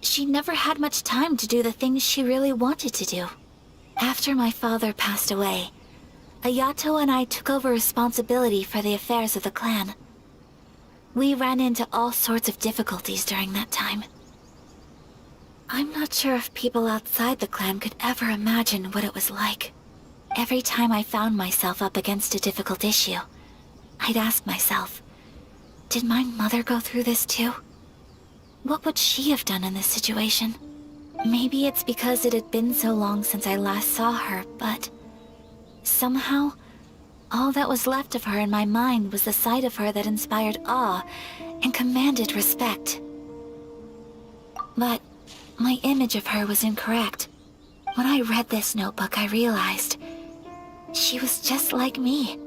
she never had much time to do the things she really wanted to do. After my father passed away, Ayato and I took over responsibility for the affairs of the clan. We ran into all sorts of difficulties during that time. I'm not sure if people outside the clan could ever imagine what it was like. Every time I found myself up against a difficult issue, I'd ask myself, did my mother go through this too? What would she have done in this situation? Maybe it's because it had been so long since I last saw her, but somehow, all that was left of her in my mind was the sight of her that inspired awe and commanded respect. But my image of her was incorrect. When I read this notebook, I realized she was just like me.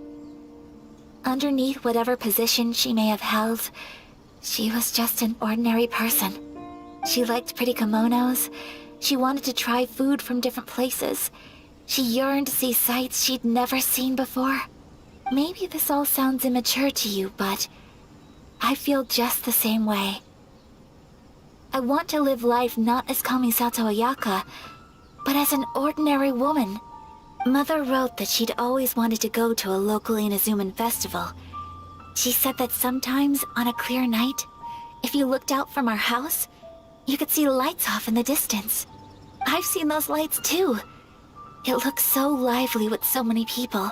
Underneath whatever position she may have held, she was just an ordinary person. She liked pretty kimonos. She wanted to try food from different places. She yearned to see sights she'd never seen before. Maybe this all sounds immature to you, but I feel just the same way. I want to live life not as Kamisato Ayaka, but as an ordinary woman. Mother wrote that she'd always wanted to go to a local Inazuman festival. She said that sometimes, on a clear night, if you looked out from our house, you could see lights off in the distance. I've seen those lights too. It looks so lively with so many people.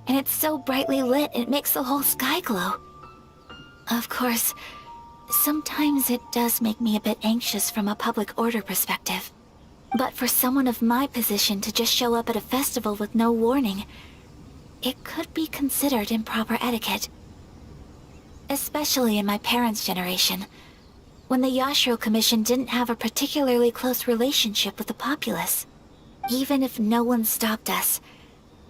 And it's so brightly lit, it makes the whole sky glow. Of course, sometimes it does make me a bit anxious from a public order perspective. But for someone of my position to just show up at a festival with no warning, it could be considered improper etiquette. Especially in my parents' generation, when the Yashiro Commission didn't have a particularly close relationship with the populace. Even if no one stopped us,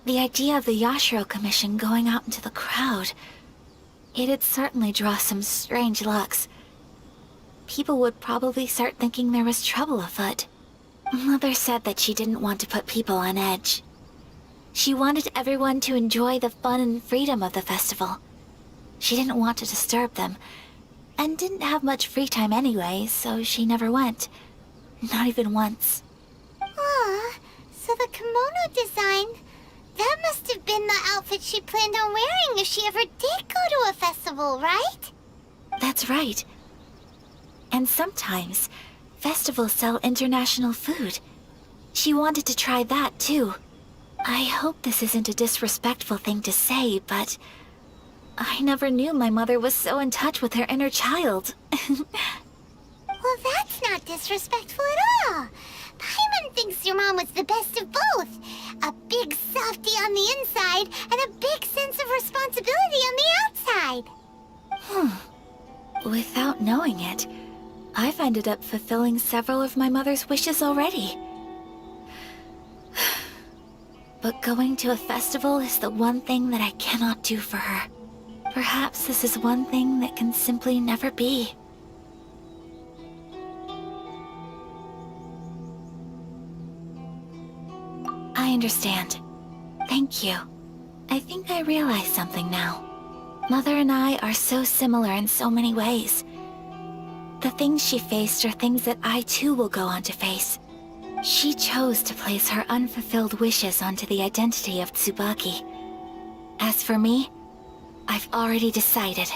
the idea of the Yashiro Commission going out into the crowd, it'd certainly draw some strange looks. People would probably start thinking there was trouble afoot. Mother said that she didn't want to put people on edge. She wanted everyone to enjoy the fun and freedom of the festival. She didn't want to disturb them, and didn't have much free time anyway, so she never went. Not even once. Aw, so the kimono design, that must have been the outfit she planned on wearing if she ever did go to a festival, right? That's right. And sometimes, festivals sell international food. She wanted to try that too. I hope this isn't a disrespectful thing to say, but I never knew my mother was so in touch with her inner child. Well, that's not disrespectful at all. Paimon thinks your mom was the best of both. A big softie on the inside and a big sense of responsibility on the outside. Without knowing it, I've ended up fulfilling several of my mother's wishes already. But going to a festival is the one thing that I cannot do for her. Perhaps this is one thing that can simply never be. I understand. Thank you. I think I realize something now. Mother and I are so similar in so many ways. The things she faced are things that I too will go on to face. She chose to place her unfulfilled wishes onto the identity of Tsubaki. As for me, I've already decided.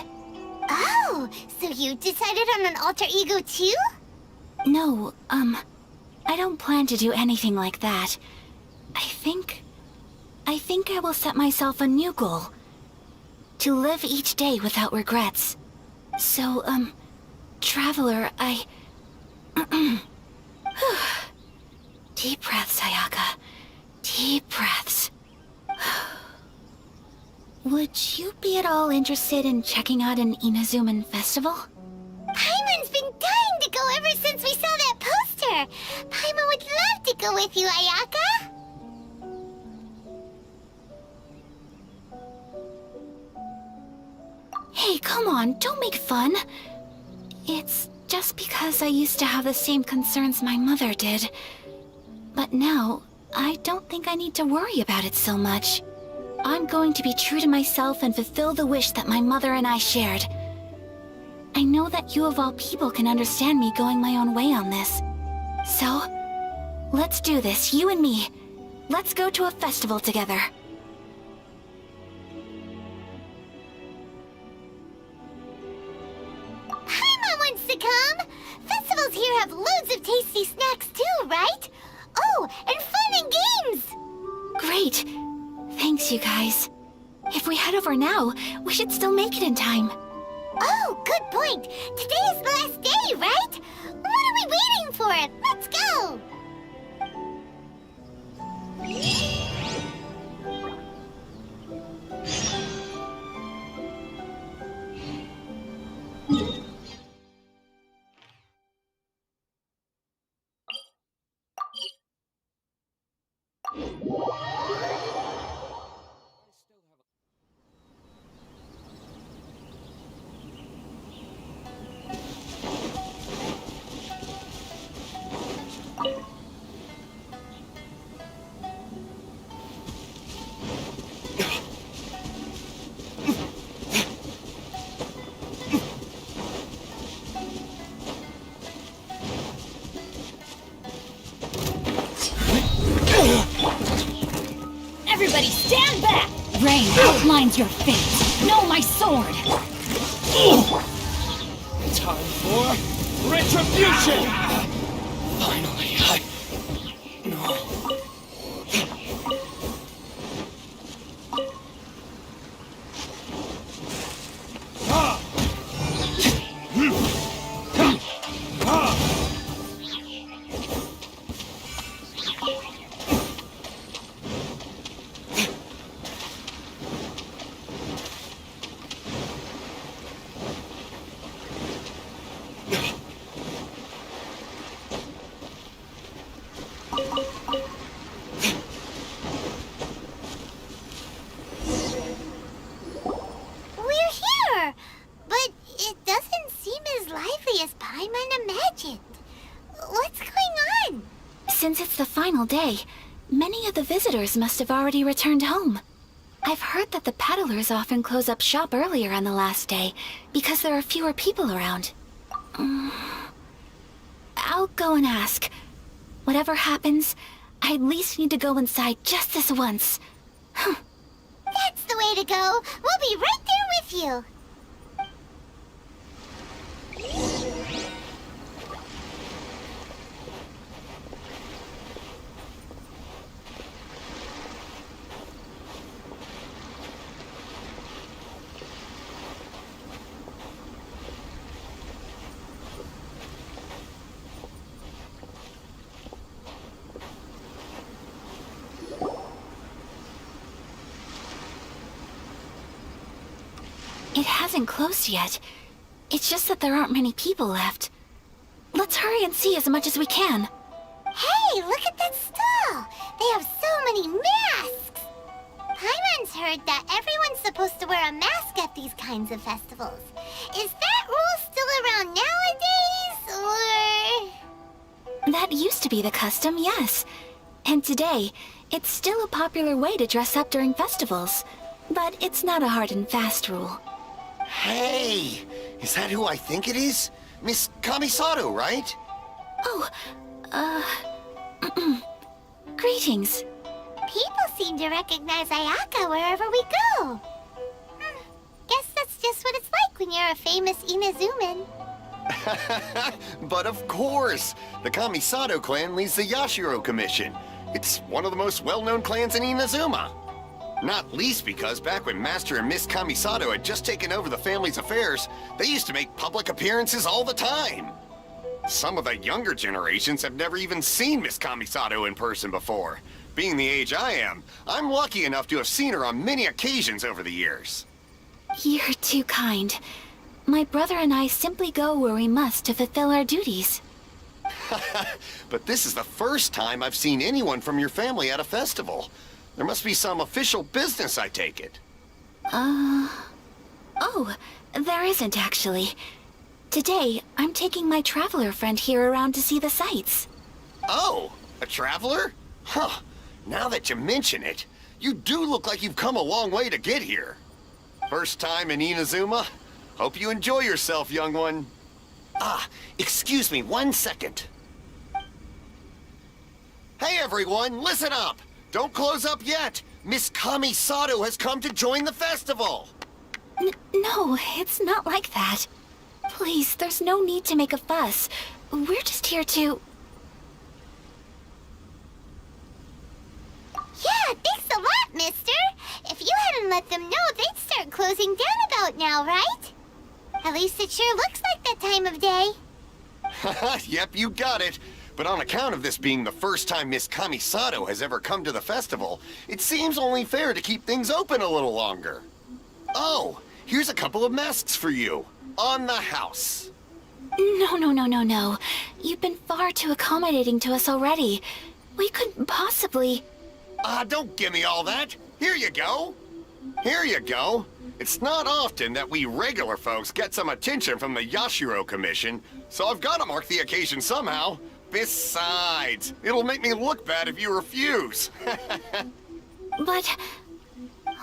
Oh, so you decided on an alter ego too? No, I don't plan to do anything like that. I think I will set myself a new goal. To live each day without regrets. So, Traveler, Deep breaths, Ayaka. Deep breaths. Would you be at all interested in checking out an Inazuman festival? Paimon's been dying to go ever since we saw that poster. Paimon would love to go with you, Ayaka. Hey, come on, don't make fun. It's just because I used to have the same concerns my mother did. But now, I don't think I need to worry about it so much. I'm going to be true to myself and fulfill the wish that my mother and I shared. I know that you of all people can understand me going my own way on this. So, let's do this, you and me. Let's go to a festival together. Paimon wants to come! Festivals here have loads of tasty snacks too, right? Oh, and fun and games! Great. Thanks, you guys. If we head over now, we should still make it in time. Oh, good point. Today is the last day, right? What are we waiting for? Let's go! Everybody stand back! Rain outlines your fate. Know my sword! Time for retribution! Finally, No. We're here! But it doesn't seem as lively as Paimon imagined. What's going on? Since it's the final day, many of the visitors must have already returned home. I've heard that the peddlers often close up shop earlier on the last day because there are fewer people around. I'll go and ask. Whatever happens, I at least need to go inside just this once. That's the way to go. We'll be right there with you. It hasn't closed yet. It's just that there aren't many people left. Let's hurry and see as much as we can. Hey, look at that stall! They have so many masks! Paimon's heard that everyone's supposed to wear a mask at these kinds of festivals. Is that rule still around nowadays, or...? That used to be the custom, yes. And today, it's still a popular way to dress up during festivals. But it's not a hard and fast rule. Hey! Is that who I think it is? Miss Kamisato, right? Oh, greetings. People seem to recognize Ayaka wherever we go. Guess that's just what it's like when you're a famous Inazuman. But of course! The Kamisato clan leads the Yashiro Commission. It's one of the most well-known clans in Inazuma. Not least because back when Master and Miss Kamisato had just taken over the family's affairs, they used to make public appearances all the time. Some of the younger generations have never even seen Miss Kamisato in person before. Being the age I am, I'm lucky enough to have seen her on many occasions over the years. You're too kind. My brother and I simply go where we must to fulfill our duties. But this is the first time I've seen anyone from your family at a festival. There must be some official business, I take it. Oh, there isn't actually. Today, I'm taking my traveler friend here around to see the sights. Oh, a traveler? Huh. Now that you mention it, you do look like you've come a long way to get here. First time in Inazuma? Hope you enjoy yourself, young one. Excuse me 1 second. Hey everyone, listen up! Don't close up yet! Miss Kamisato has come to join the festival! No, it's not like that. Please, there's no need to make a fuss. We're just here to... Yeah, thanks a lot, mister. If you hadn't let them know, they'd start closing down about now, right? At least it sure looks like that time of day. Yep, you got it. But on account of this being the first time Miss Kamisato has ever come to the festival, it seems only fair to keep things open a little longer. Oh, here's a couple of masks for you. On the house. No. You've been far too accommodating to us already. We couldn't possibly... Don't give me all that. Here you go. Here you go. It's not often that we regular folks get some attention from the Yashiro Commission, so I've got to mark the occasion somehow. Besides, it'll make me look bad if you refuse. But...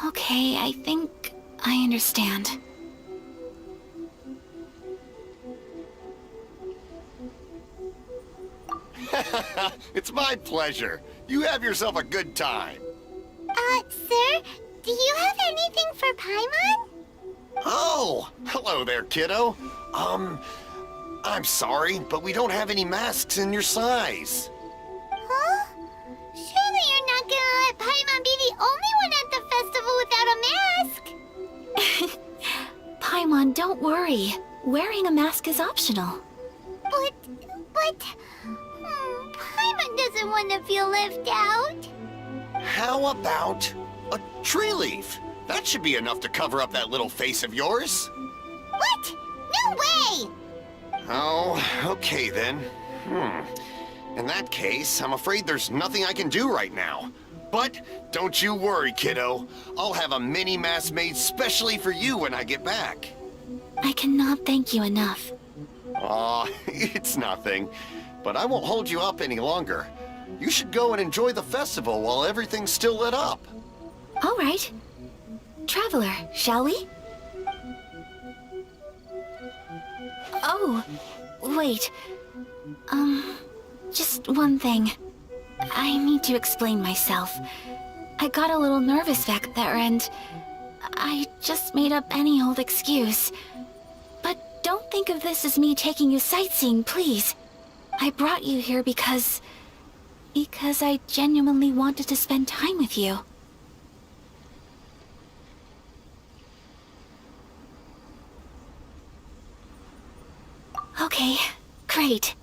Okay, I think I understand. It's my pleasure. You have yourself a good time. Sir, do you have anything for Paimon? Oh, hello there, kiddo. I'm sorry, but we don't have any masks in your size. Huh? Surely you're not gonna let Paimon be the only one at the festival without a mask? Paimon, don't worry. Wearing a mask is optional. But... Paimon doesn't want to feel left out. How about a tree leaf? That should be enough to cover up that little face of yours. What? No way! Oh, okay then. In that case, I'm afraid there's nothing I can do right now. But don't you worry, kiddo. I'll have a mini mask made specially for you when I get back. I cannot thank you enough. Aw, it's nothing. But I won't hold you up any longer. You should go and enjoy the festival while everything's still lit up. All right. Traveler, shall we? Oh, wait. Just one thing. I need to explain myself. I got a little nervous back there and I just made up any old excuse. But don't think of this as me taking you sightseeing, please. I brought you here because I genuinely wanted to spend time with you. Okay, great.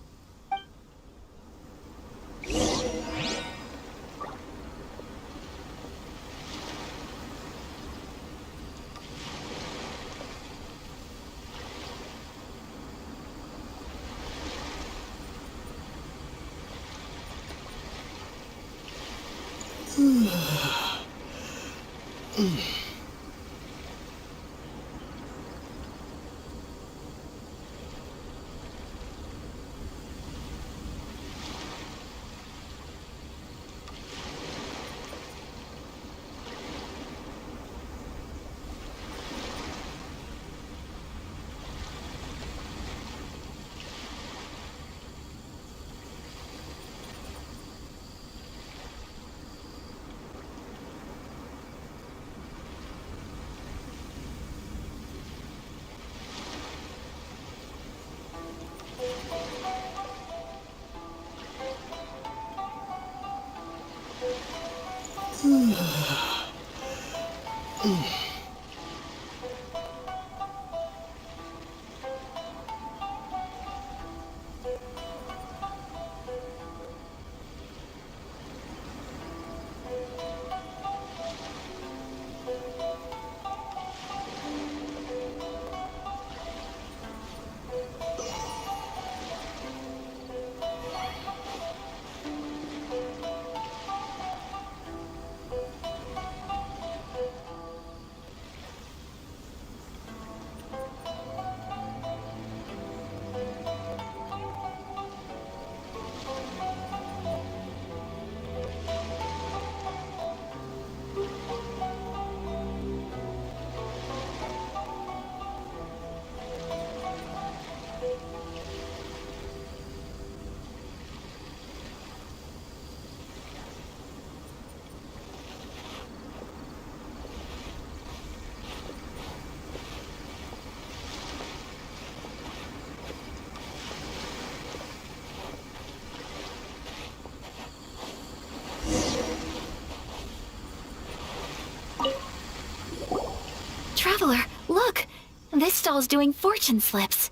stalls doing fortune slips.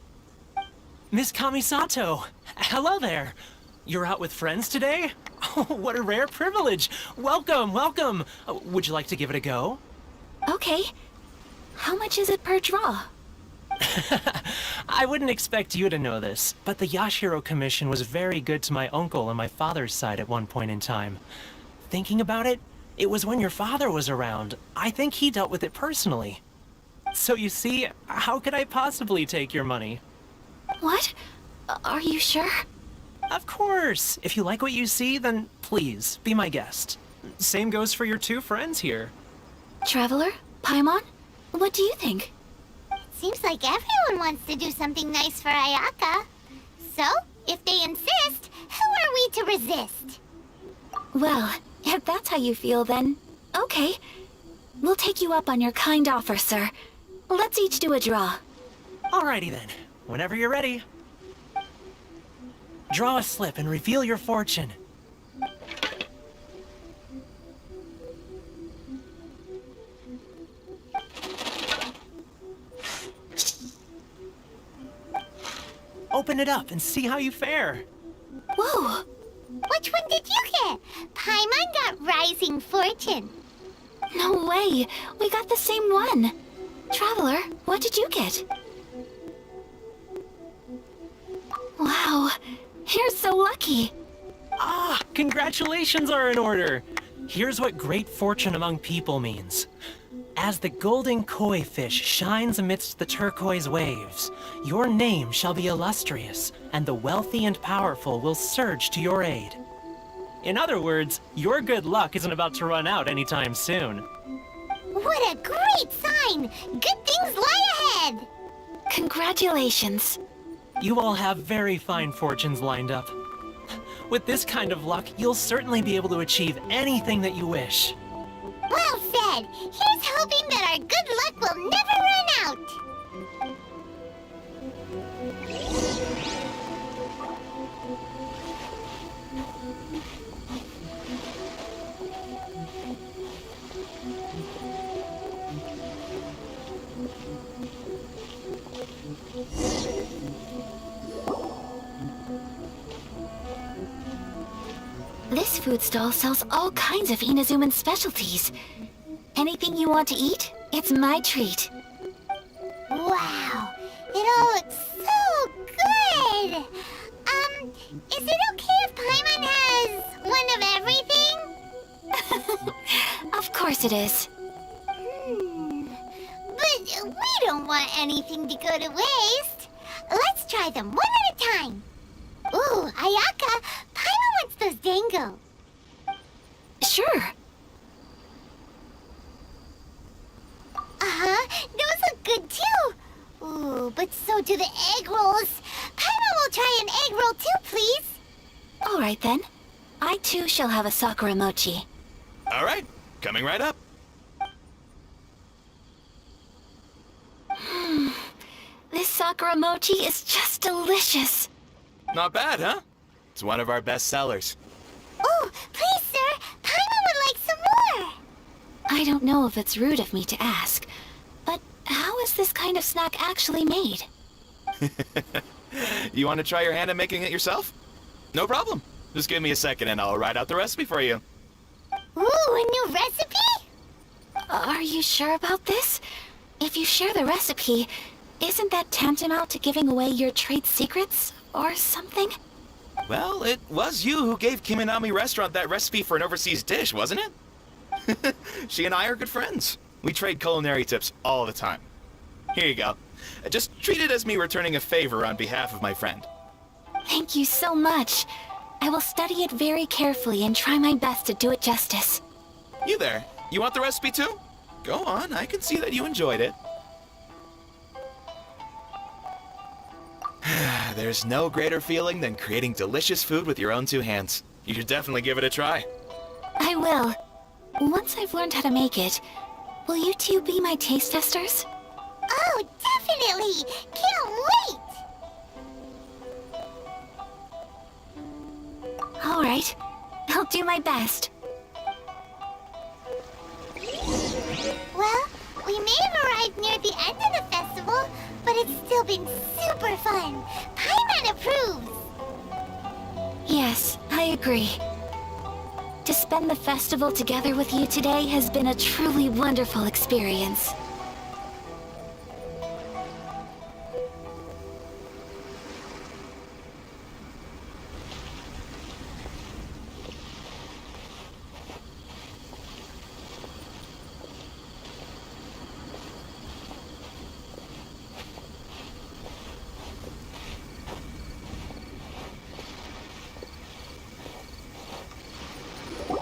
Miss Kamisato, hello there. You're out with friends today? Oh, what a rare privilege. Welcome, welcome. Would you like to give it a go? Okay. How much is it per draw? I wouldn't expect you to know this, but the Yashiro Commission was very good to my uncle on my father's side at one point in time. Thinking about it, it was when your father was around. I think he dealt with it personally. So you see, how could I possibly take your money? What? Are you sure? Of course! If you like what you see, then please, be my guest. Same goes for your two friends here. Traveler? Paimon? What do you think? Seems like everyone wants to do something nice for Ayaka. So, if they insist, who are we to resist? Well, if that's how you feel, then okay. We'll take you up on your kind offer, sir. Let's each do a draw. Alrighty then, whenever you're ready. Draw a slip and reveal your fortune. Open it up and see how you fare. Whoa! Which one did you get? Paimon got Rising Fortune. No way! We got the same one! Traveler, what did you get? Wow, you're so lucky! Ah, congratulations are in order! Here's what great fortune among people means. As the golden koi fish shines amidst the turquoise waves, your name shall be illustrious, and the wealthy and powerful will surge to your aid. In other words, your good luck isn't about to run out anytime soon. What a great sign! Good things lie ahead! Congratulations. You all have very fine fortunes lined up. With this kind of luck, you'll certainly be able to achieve anything that you wish. Well said! Here's hoping that our good luck will never run out! This food stall sells all kinds of Inazuman specialties. Anything you want to eat, it's my treat. Wow! It all looks so good! Is it okay if Paimon has one of everything? Of course it is. But we don't want anything to go to waste. Let's try them one at a time. Ooh, Ayaka, Paimon wants those dango. Sure. Those look good too. Ooh, but so do the egg rolls. Paimon will try an egg roll too, please. All right then. I too shall have a sakura mochi. All right, coming right up. This sakura mochi is just delicious. Not bad, huh? It's one of our best sellers. Oh, please, sir. Paimon would like some more. I don't know if it's rude of me to ask, but how is this kind of snack actually made? You want to try your hand at making it yourself? No problem. Just give me a second and I'll write out the recipe for you. Ooh, a new recipe? Are you sure about this? If you share the recipe, isn't that tantamount to giving away your trade secrets or something? Well, it was you who gave Kiminami Restaurant that recipe for an overseas dish, wasn't it? She and I are good friends. We trade culinary tips all the time. Here you go. Just treat it as me returning a favor on behalf of my friend. Thank you so much. I will study it very carefully and try my best to do it justice. You there. You want the recipe too? Go on, I can see that you enjoyed it. There's no greater feeling than creating delicious food with your own two hands. You should definitely give it a try. I will. Once I've learned how to make it, will you two be my taste testers? Oh, definitely! Can't wait! All right. I'll do my best. Well, we may have arrived near the end of the festival, but it's still been super fun. Paimon approves. Yes, I agree. To spend the festival together with you today has been a truly wonderful experience.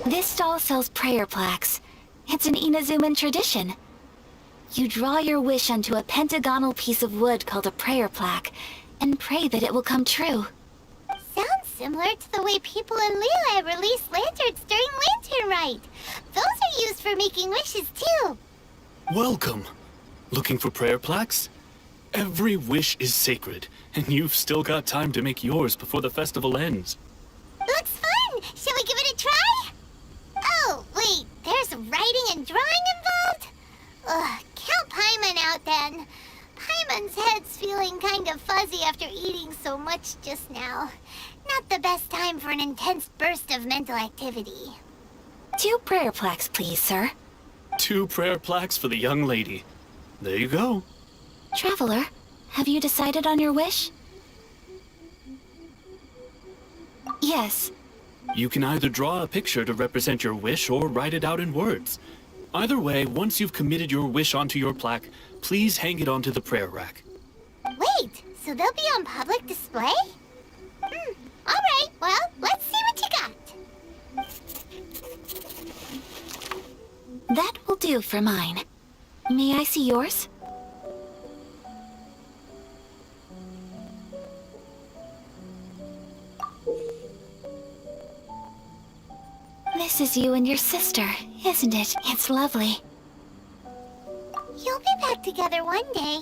This stall sells prayer plaques. It's an Inazuman tradition. You draw your wish onto a pentagonal piece of wood called a prayer plaque, and pray that it will come true. Sounds similar to the way people in Liyue release lanterns during Lantern Rite. Those are used for making wishes too. Welcome. Looking for prayer plaques? Every wish is sacred, and you've still got time to make yours before the festival ends. Looks fun! Shall we give it a try? Oh, wait, there's writing and drawing involved? Ugh, count Paimon out then. Paimon's head's feeling kind of fuzzy after eating so much just now. Not the best time for an intense burst of mental activity. 2 prayer plaques, please, sir. 2 prayer plaques for the young lady. There you go. Traveler, have you decided on your wish? Yes. You can either draw a picture to represent your wish or write it out in words. Either way, once you've committed your wish onto your plaque, please hang it onto the prayer rack. Wait, so they'll be on public display? Alright, well, let's see what you got. That will do for mine. May I see yours? This is you and your sister, isn't it? It's lovely. You'll be back together one day.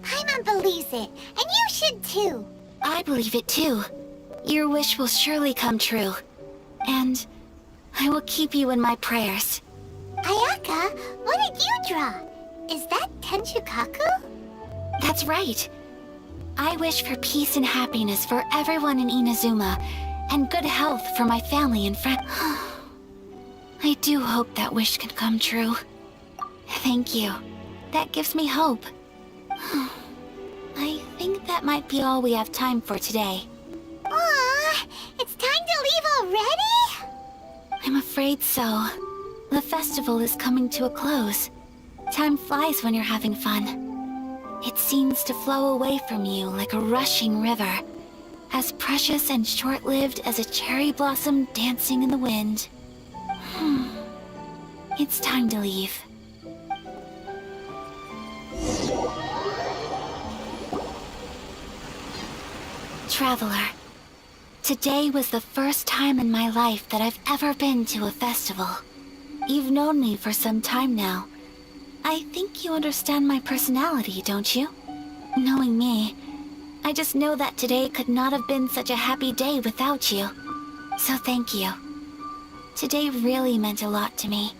Paimon believes it, and you should too. I believe it too. Your wish will surely come true. And I will keep you in my prayers. Ayaka, what did you draw? Is that Tenchukaku? That's right. I wish for peace and happiness for everyone in Inazuma, and good health for my family and friends. I do hope that wish can come true. Thank you. That gives me hope. I think that might be all we have time for today. Aw, it's time to leave already? I'm afraid so. The festival is coming to a close. Time flies when you're having fun. It seems to flow away from you like a rushing river, as precious and short-lived as a cherry blossom dancing in the wind. It's time to leave. Traveler, today was the first time in my life that I've ever been to a festival. You've known me for some time now. I think you understand my personality, don't you? Knowing me, I just know that today could not have been such a happy day without you. So thank you. Today really meant a lot to me.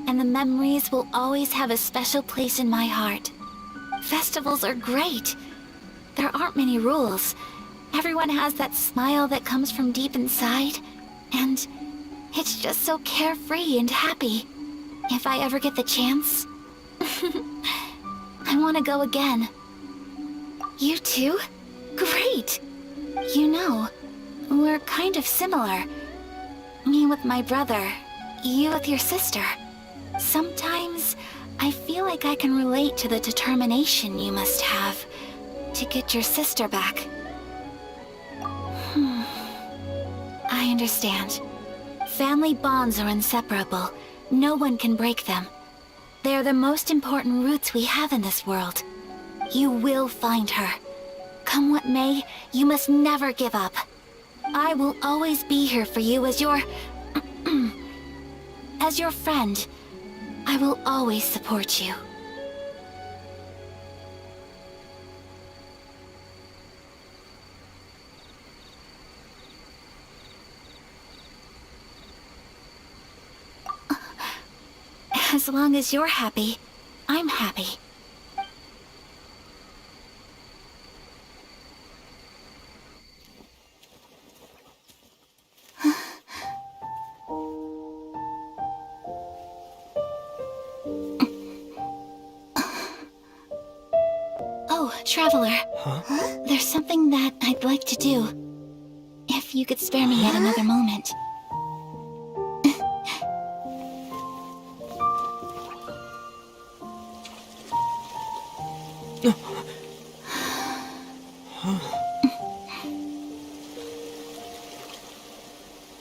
And the memories will always have a special place in my heart. Festivals are great. There aren't many rules. Everyone has that smile that comes from deep inside. And it's just so carefree and happy. If I ever get the chance, I want to go again. You too? Great! You know, we're kind of similar. Me with my brother, you with your sister. Sometimes, I feel like I can relate to the determination you must have to get your sister back. I understand. Family bonds are inseparable. No one can break them. They are the most important roots we have in this world. You will find her. Come what may, you must never give up. I will always be here for you as your... as your friend. I will always support you. As long as you're happy, I'm happy. Traveler. There's something that I'd like to do. If you could spare me yet another moment.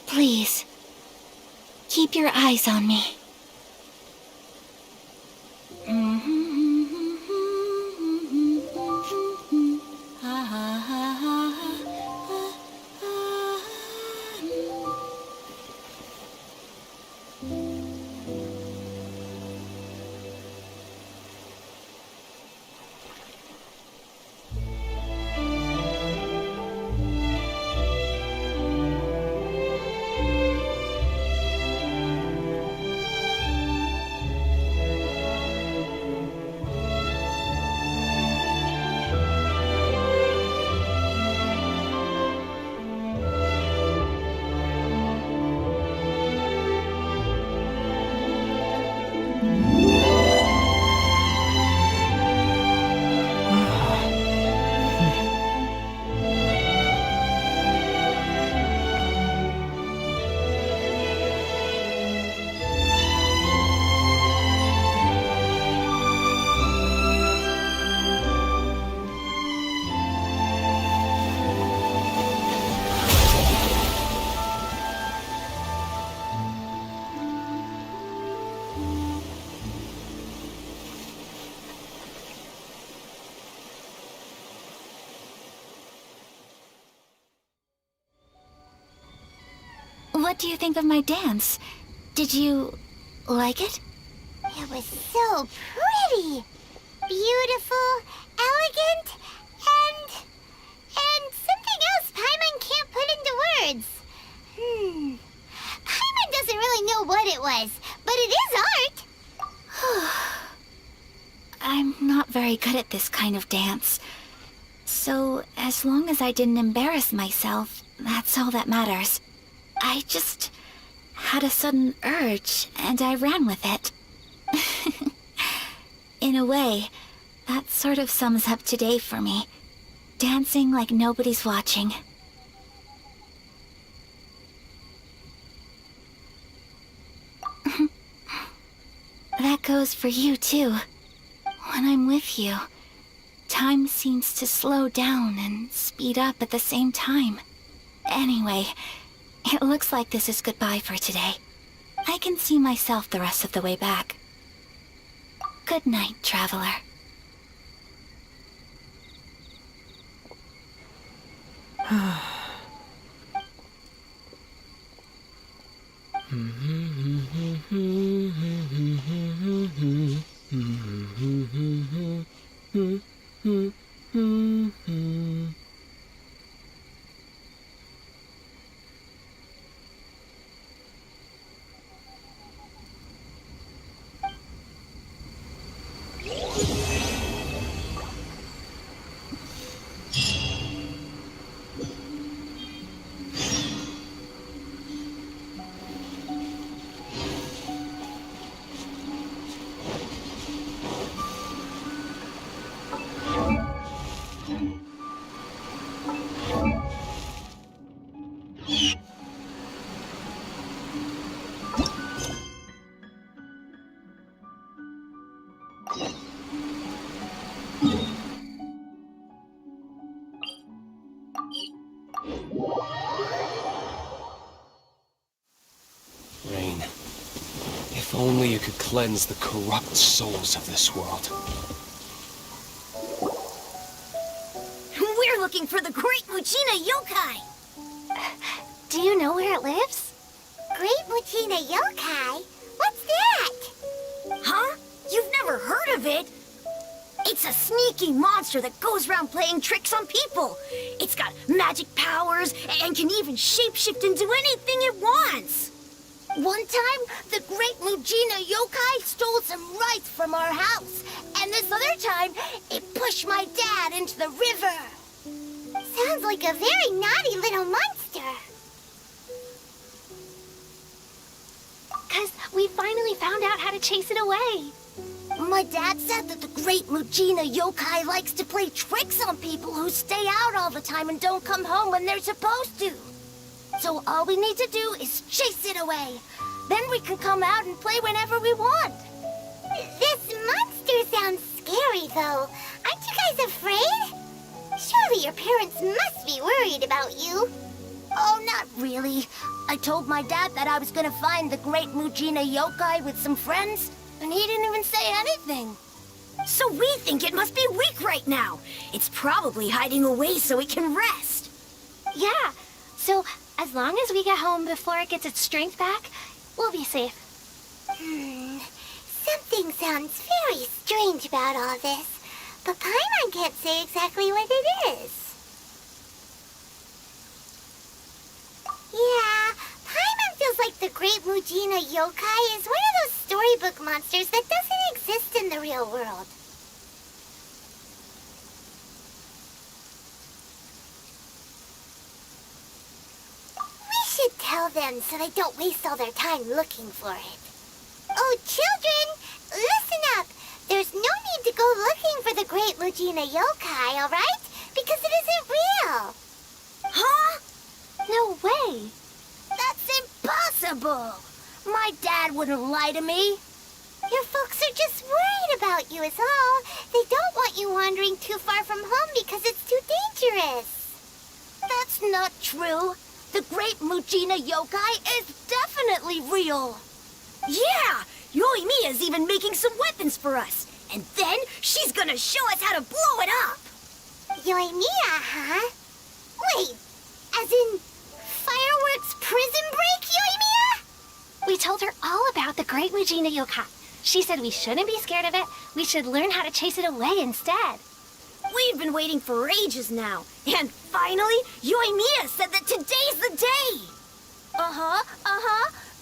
Please, keep your eyes on me. What do you think of my dance? Did you like it? It was so pretty, beautiful, elegant, and something else Paimon can't put into words. Paimon doesn't really know what it was, but it is art. I'm not very good at this kind of dance. So, as long as I didn't embarrass myself, that's all that matters. I just had a sudden urge, and I ran with it. In a way, that sort of sums up today for me. Dancing like nobody's watching. That goes for you, too. When I'm with you, time seems to slow down and speed up at the same time. Anyway, it looks like this is goodbye for today. I can see myself the rest of the way back. Good night, traveler. Rain, if only you could cleanse the corrupt souls of this world. We're looking for the Great Muchina Yokai. Do you know where it lives? Great Muchina Yokai? What's that? Huh? You've never heard of it? It's a sneaky monster that goes around playing tricks on people. It's got magic powers and can even shapeshift into anything it wants. One time, the Great Mujina Yokai stole some rice from our house. And this other time, it pushed my dad into the river. Sounds like a very naughty little monster. 'Cause we finally found out how to chase it away. My dad said that the great Mujina yokai likes to play tricks on people who stay out all the time and don't come home when they're supposed to. So all we need to do is chase it away. Then we can come out and play whenever we want. This monster sounds scary, though. Aren't you guys afraid? Surely your parents must be worried about you. Oh, not really. I told my dad that I was gonna find the great Mujina yokai with some friends, and he didn't even say anything. So we think it must be weak right now. It's probably hiding away so it can rest. Yeah, so as long as we get home before it gets its strength back, we'll be safe. Something sounds very strange about all this, but Paimon can't say exactly what it is. Yeah, Paimon feels like the great Mujina yokai is one of those storybook monsters that doesn't exist in the real world. We should tell them so they don't waste all their time looking for it. Oh, children, listen up. There's no need to go looking for the great Mujina yokai, all right? Because it isn't real. Huh? No way. That's impossible. My dad wouldn't lie to me. Your folks are just worried about you is all. They don't want you wandering too far from home because it's too dangerous. That's not true. The great Mujina yokai is definitely real. Yeah! Yoimiya's even making some weapons for us. And then she's gonna show us how to blow it up. Yoimiya, huh? Wait, as in fireworks prison break, Yoimiya? We told her all about the great Mujina yokai. She said we shouldn't be scared of it. We should learn how to chase it away instead. We've been waiting for ages now. And finally, Yoimiya said that today's the day.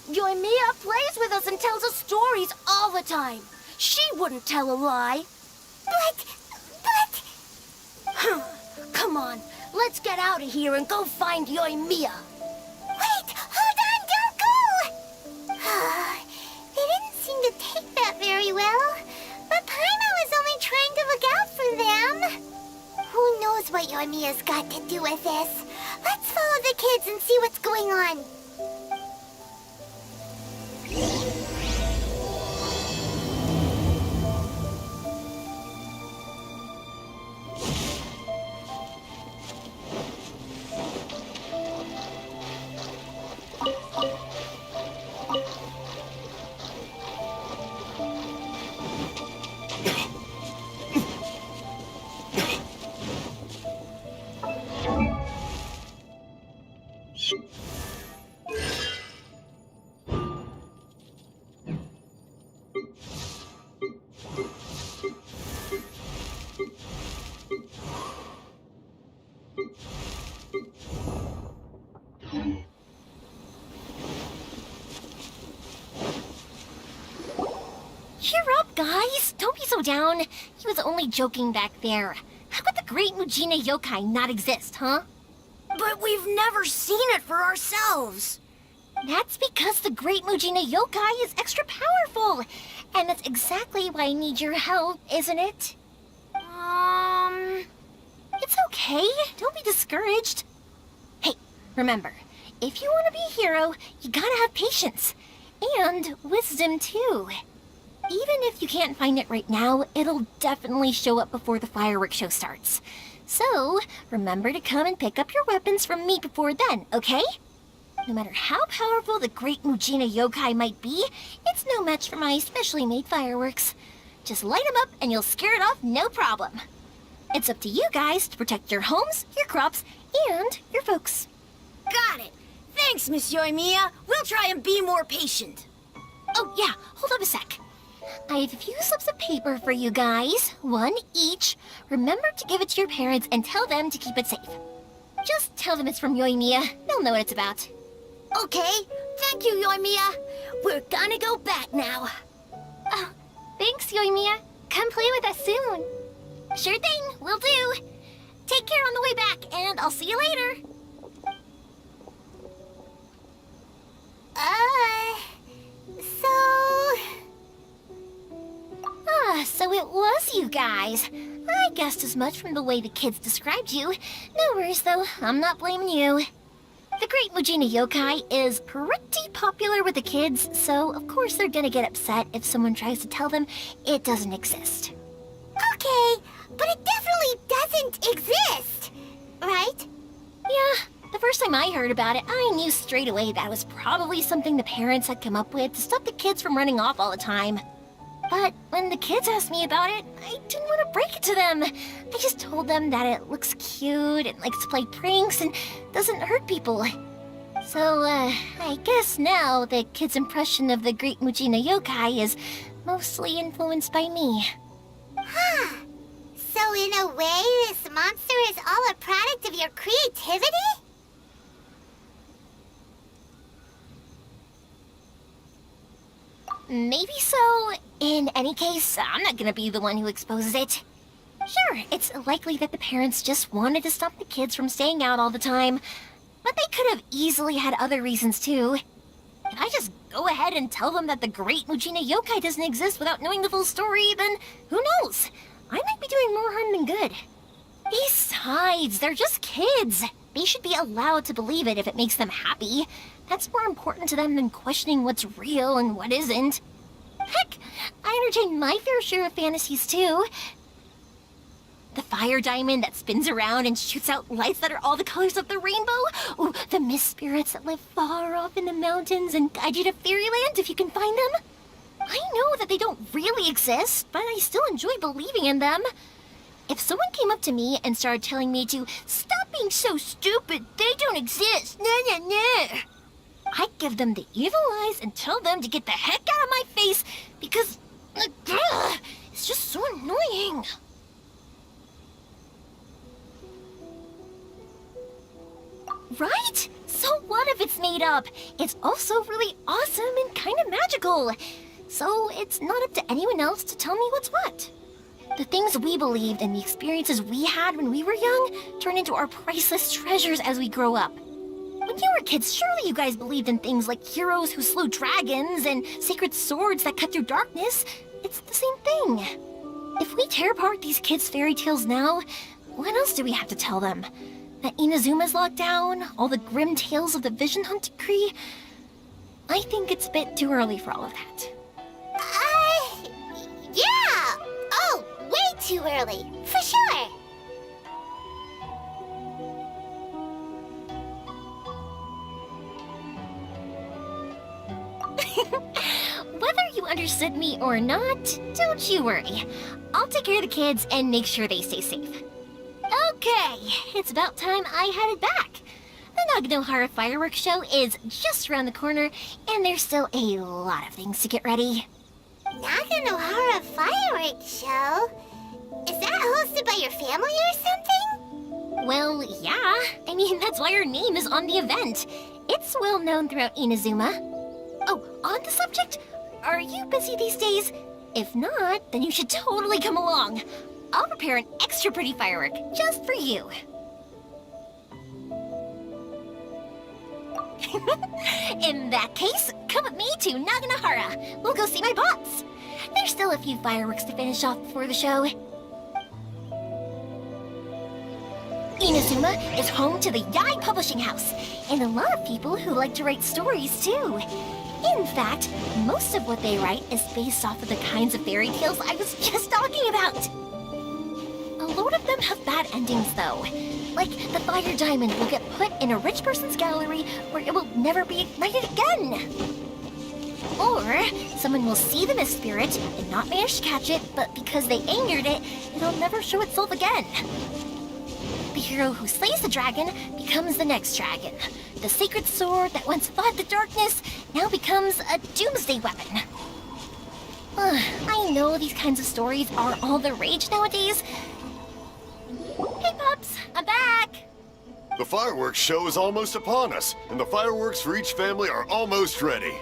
Yoimiya plays with us and tells us stories all the time. She wouldn't tell a lie. But... Come on, let's get out of here and go find Yoimiya. Wait, hold on, don't go! They didn't seem to take that very well. But Paimon was only trying to look out for them. Who knows what Yoimiya's got to do with this? Let's follow the kids and see what's going on. Cheer up, guys! Don't be so down. He was only joking back there. How could the great Mujina yokai not exist, huh? But we've never seen it for ourselves. That's because the great Mujina yokai is extra powerful. And that's exactly why I need your help, isn't it? It's okay. Don't be discouraged. Hey, remember, if you want to be a hero, you gotta have patience. And wisdom, too. Even if you can't find it right now, it'll definitely show up before the fireworks show starts. So, remember to come and pick up your weapons from me before then, okay? No matter how powerful the great Mujina yokai might be, it's no match for my specially made fireworks. Just light them up and you'll scare it off no problem. It's up to you guys to protect your homes, your crops, and your folks. Got it. Thanks, Miss Yoimiya. We'll try and be more patient. Oh, yeah, hold up a sec. I have a few slips of paper for you guys, one each. Remember to give it to your parents and tell them to keep it safe. Just tell them it's from Yoimiya. They'll know what it's about. Okay, thank you, Yoimiya. We're gonna go back now. Oh, thanks, Yoimiya. Come play with us soon. Sure thing, will do. Take care on the way back, and I'll see you later. you guys. I guessed as much from the way the kids described you. No worries, though. I'm not blaming you. The Great Mujina Yokai is pretty popular with the kids, so of course they're gonna get upset if someone tries to tell them it doesn't exist. Okay, but it definitely doesn't exist, right? Yeah, the first time I heard about it, I knew straight away that was probably something the parents had come up with to stop the kids from running off all the time. But when the kids asked me about it, I didn't want to break it to them. I just told them that it looks cute and likes to play pranks and doesn't hurt people. So, I guess now the kids' impression of the Great Mujina Yokai is mostly influenced by me. Huh. So in a way, this monster is all a product of your creativity? Maybe so. In any case, I'm not gonna be the one who exposes it. Sure, it's likely that the parents just wanted to stop the kids from staying out all the time, but they could have easily had other reasons too. If I just go ahead and tell them that the Great Mujina Yokai doesn't exist without knowing the full story, then who knows? I might be doing more harm than good. Besides, they're just kids. They should be allowed to believe it if it makes them happy. That's more important to them than questioning what's real and what isn't. Heck, I entertain my fair share of fantasies too. The fire diamond that spins around and shoots out lights that are all the colors of the rainbow. Ooh, the mist spirits that live far off in the mountains and guide you to fairyland if you can find them. I know that they don't really exist, but I still enjoy believing in them. If someone came up to me and started telling me to stop being so stupid, they don't exist, nah. I'd give them the evil eyes and tell them to get the heck out of my face because it's just so annoying. Right? So what if it's made up? It's also really awesome and kind of magical. So it's not up to anyone else to tell me what's what. The things we believed and the experiences we had when we were young turn into our priceless treasures as we grow up. When you were kids, surely you guys believed in things like heroes who slew dragons and sacred swords that cut through darkness. It's the same thing. If we tear apart these kids' fairy tales now, what else do we have to tell them? That Inazuma's locked down? All the grim tales of the Vision Hunt decree? I think it's a bit too early for all of that. Yeah! Oh, way too early, for sure. Whether you understood me or not, don't you worry. I'll take care of the kids and make sure they stay safe. Okay, it's about time I headed back. The Naganohara fireworks show is just around the corner, and there's still a lot of things to get ready. Naganohara fireworks show? Is that hosted by your family or something? Well, yeah. I mean, that's why your name is on the event. It's well known throughout Inazuma. Oh, on the subject, are you busy these days? If not, then you should totally come along. I'll prepare an extra pretty firework just for you. In that case, come with me to Naganohara. We'll go see my bots. There's still a few fireworks to finish off before the show. Inazuma is home to the Yai Publishing House, and a lot of people who like to write stories too. In fact, most of what they write is based off of the kinds of fairy tales I was just talking about. A lot of them have bad endings though. Like the fire diamond will get put in a rich person's gallery where it will never be ignited again. Or someone will see the mist spirit and not manage to catch it, but because they angered it, it'll never show itself again. The hero who slays the dragon becomes the next dragon. The sacred sword that once fought the darkness now becomes a doomsday weapon. I know these kinds of stories are all the rage nowadays. Hey, Pups, I'm back! The fireworks show is almost upon us, and the fireworks for each family are almost ready.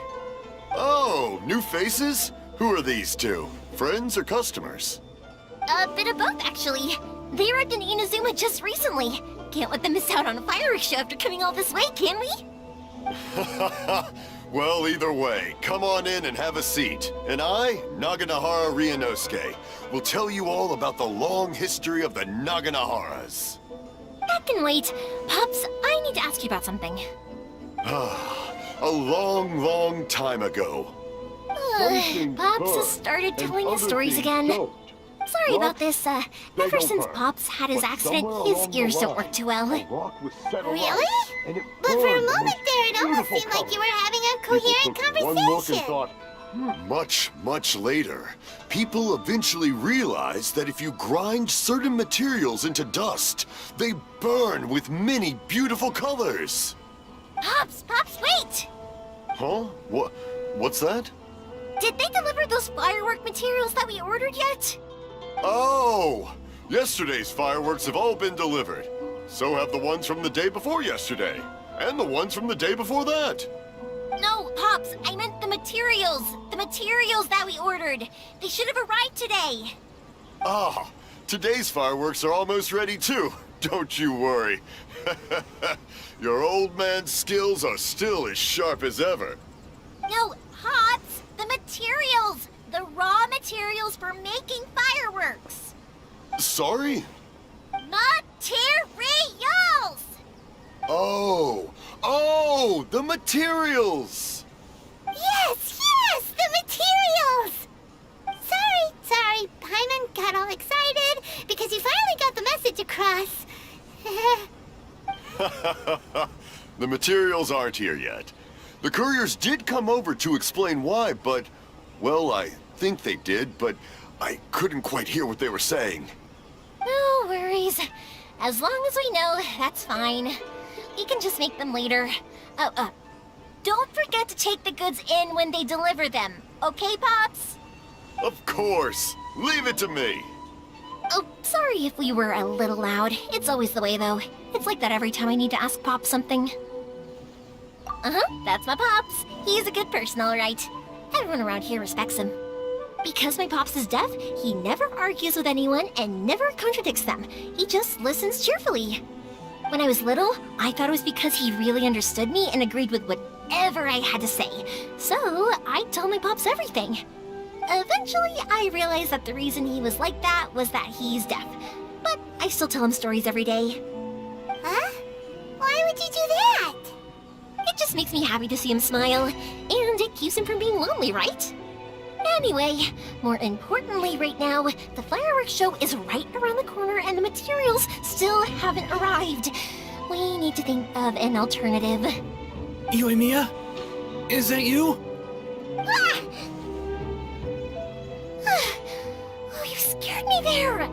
Oh, new faces? Who are these two? Friends or customers? A bit of both, actually. They arrived in Inazuma just recently. Can't let them miss out on a fireworks show after coming all this way, can we? Well, either way, come on in and have a seat. And I, Naganahara Ryunosuke, will tell you all about the long history of the Naganaharas. That can wait. Pops, I need to ask you about something. A long, long time ago. Pops has started telling his stories again. Sorry about this. Ever since Pops had his accident, his ears don't work too well. Really? But for a moment there, it almost seemed like you were having a coherent conversation. Much, much later, people eventually realized that if you grind certain materials into dust, they burn with many beautiful colors. Pops, wait! Huh? What's that? Did they deliver those firework materials that we ordered yet? Oh! Yesterday's fireworks have all been delivered. So have the ones from the day before yesterday. And the ones from the day before that. No, Pops, I meant the materials. The materials that we ordered. They should have arrived today. Ah, today's fireworks are almost ready too. Don't you worry. Your old man's skills are still as sharp as ever. No, Pops, the materials. The raw materials for making fireworks. Sorry? Materials! Oh, the materials! Yes, the materials! Sorry, Paimon got all excited because you finally got the message across. The materials aren't here yet. The couriers did come over to explain why, but, well, I think they did, but I couldn't quite hear what they were saying. No worries. As long as we know, that's fine. We can just make them later. Don't forget to take the goods in when they deliver them. Okay, Pops? Of course. Leave it to me. Oh, sorry if we were a little loud. It's always the way, though. It's like that every time I need to ask Pop something. That's my Pops. He's a good person, all right. Everyone around here respects him. Because my Pops is deaf, he never argues with anyone and never contradicts them. He just listens cheerfully. When I was little, I thought it was because he really understood me and agreed with whatever I had to say. So, I told my Pops everything. Eventually, I realized that the reason he was like that was that he's deaf. But I still tell him stories every day. Huh? Why would you do that? It just makes me happy to see him smile, and it keeps him from being lonely, right? Anyway, more importantly right now, the fireworks show is right around the corner and the materials still haven't arrived. We need to think of an alternative. Yoimiya? Is that you? Ah! Oh, you scared me there!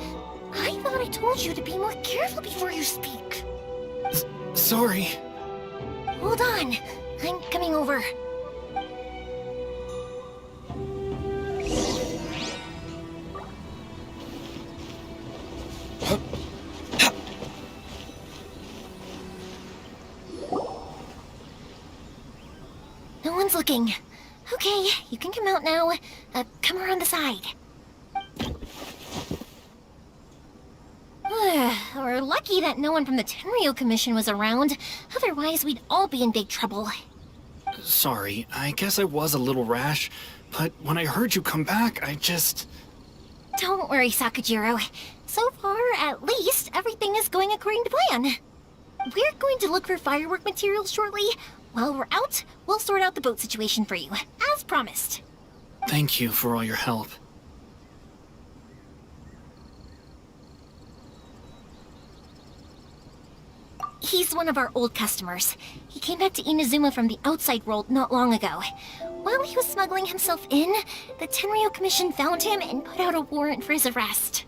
I thought I told you to be more careful before you speak. Sorry. Hold on, I'm coming over. No one's looking. Okay, you can come out now. Come around the side. We're lucky that no one from the Tenryo Commission was around. Otherwise, we'd all be in big trouble. Sorry, I guess I was a little rash, but when I heard you come back, I just... Don't worry, Sakajiro. So far, at least, everything is going according to plan. We're going to look for firework materials shortly. While we're out, we'll sort out the boat situation for you, as promised. Thank you for all your help. He's one of our old customers. He came back to Inazuma from the outside world not long ago. While he was smuggling himself in, the Tenryo Commission found him and put out a warrant for his arrest.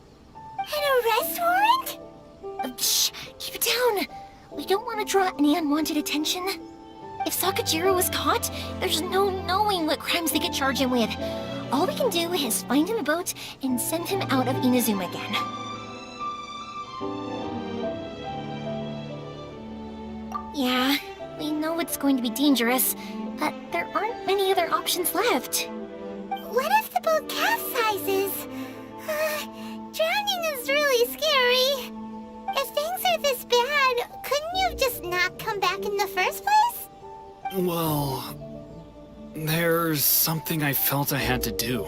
An arrest warrant? Shh! Keep it down! We don't want to draw any unwanted attention. If Sakajiro was caught, there's no knowing what crimes they could charge him with. All we can do is find him a boat and send him out of Inazuma again. Yeah, we know it's going to be dangerous, but there aren't many other options left. What if the boat capsizes? Drowning is really scary. If things are this bad, couldn't you have just not come back in the first place? Well... There's something I felt I had to do.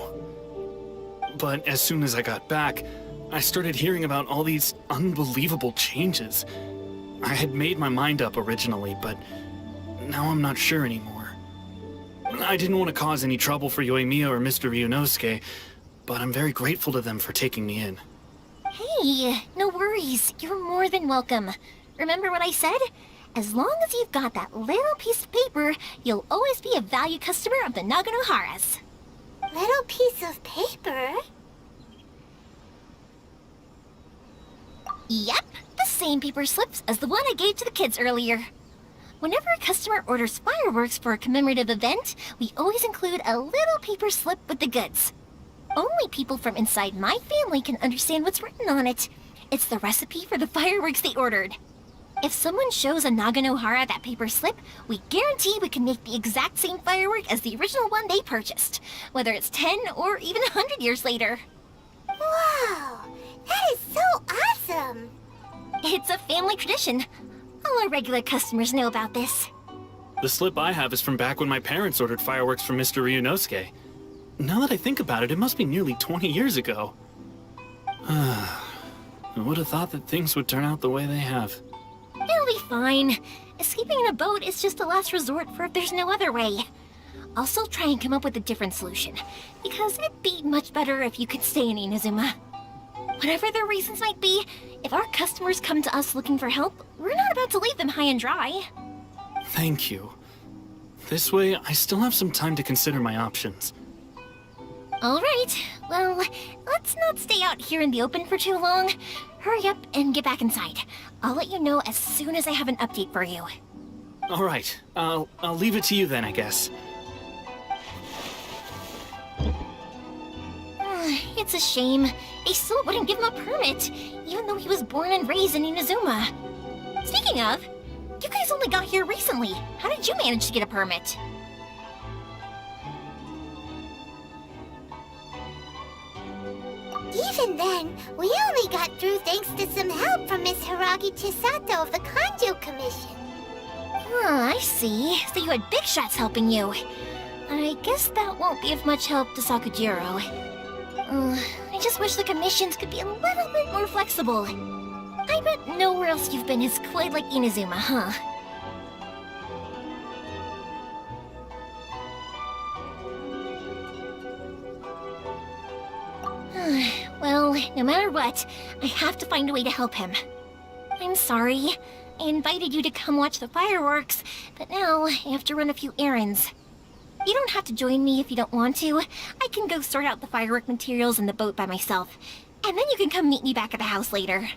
But as soon as I got back, I started hearing about all these unbelievable changes. I had made my mind up originally, but now I'm not sure anymore. I didn't want to cause any trouble for Yoimiya or Mr. Ryunosuke, but I'm very grateful to them for taking me in. Hey, no worries. You're more than welcome. Remember what I said? As long as you've got that little piece of paper, you'll always be a valued customer of the Naganoharas. Little piece of paper? Yep, the same paper slips as the one I gave to the kids earlier. Whenever a customer orders fireworks for a commemorative event, we always include a little paper slip with the goods. Only people from inside my family can understand what's written on it. It's the recipe for the fireworks they ordered. If someone shows a Naganohara that paper slip, we guarantee we can make the exact same firework as the original one they purchased, whether it's 10 or even 100 years later. Wow, that is so awesome! It's a family tradition. All our regular customers know about this. The slip I have is from back when my parents ordered fireworks from Mr. Ryunosuke. Now that I think about it, it must be nearly 20 years ago. I would have thought that things would turn out the way they have. It'll be fine. Escaping in a boat is just a last resort for if there's no other way. I'll still try and come up with a different solution, because it'd be much better if you could stay in Inazuma. Whatever their reasons might be, if our customers come to us looking for help, we're not about to leave them high and dry. Thank you. This way, I still have some time to consider my options. All right, well, let's not stay out here in the open for too long. Hurry up and get back inside. I'll let you know as soon as I have an update for you. All right, I'll leave it to you then, I guess. It's a shame. They still wouldn't give him a permit, even though he was born and raised in Inazuma. Speaking of, you guys only got here recently. How did you manage to get a permit? Even then, we only got through thanks to some help from Miss Hiragi Chisato of the Kanjo Commission. I see. So you had big shots helping you. I guess that won't be of much help to Sakujiro. I just wish the commissions could be a little bit more flexible. I bet nowhere else you've been is quite like Inazuma, huh? Well, no matter what, I have to find a way to help him. I'm sorry. I invited you to come watch the fireworks, but now I have to run a few errands. You don't have to join me if you don't want to. I can go sort out the firework materials in the boat by myself, and then you can come meet me back at the house later.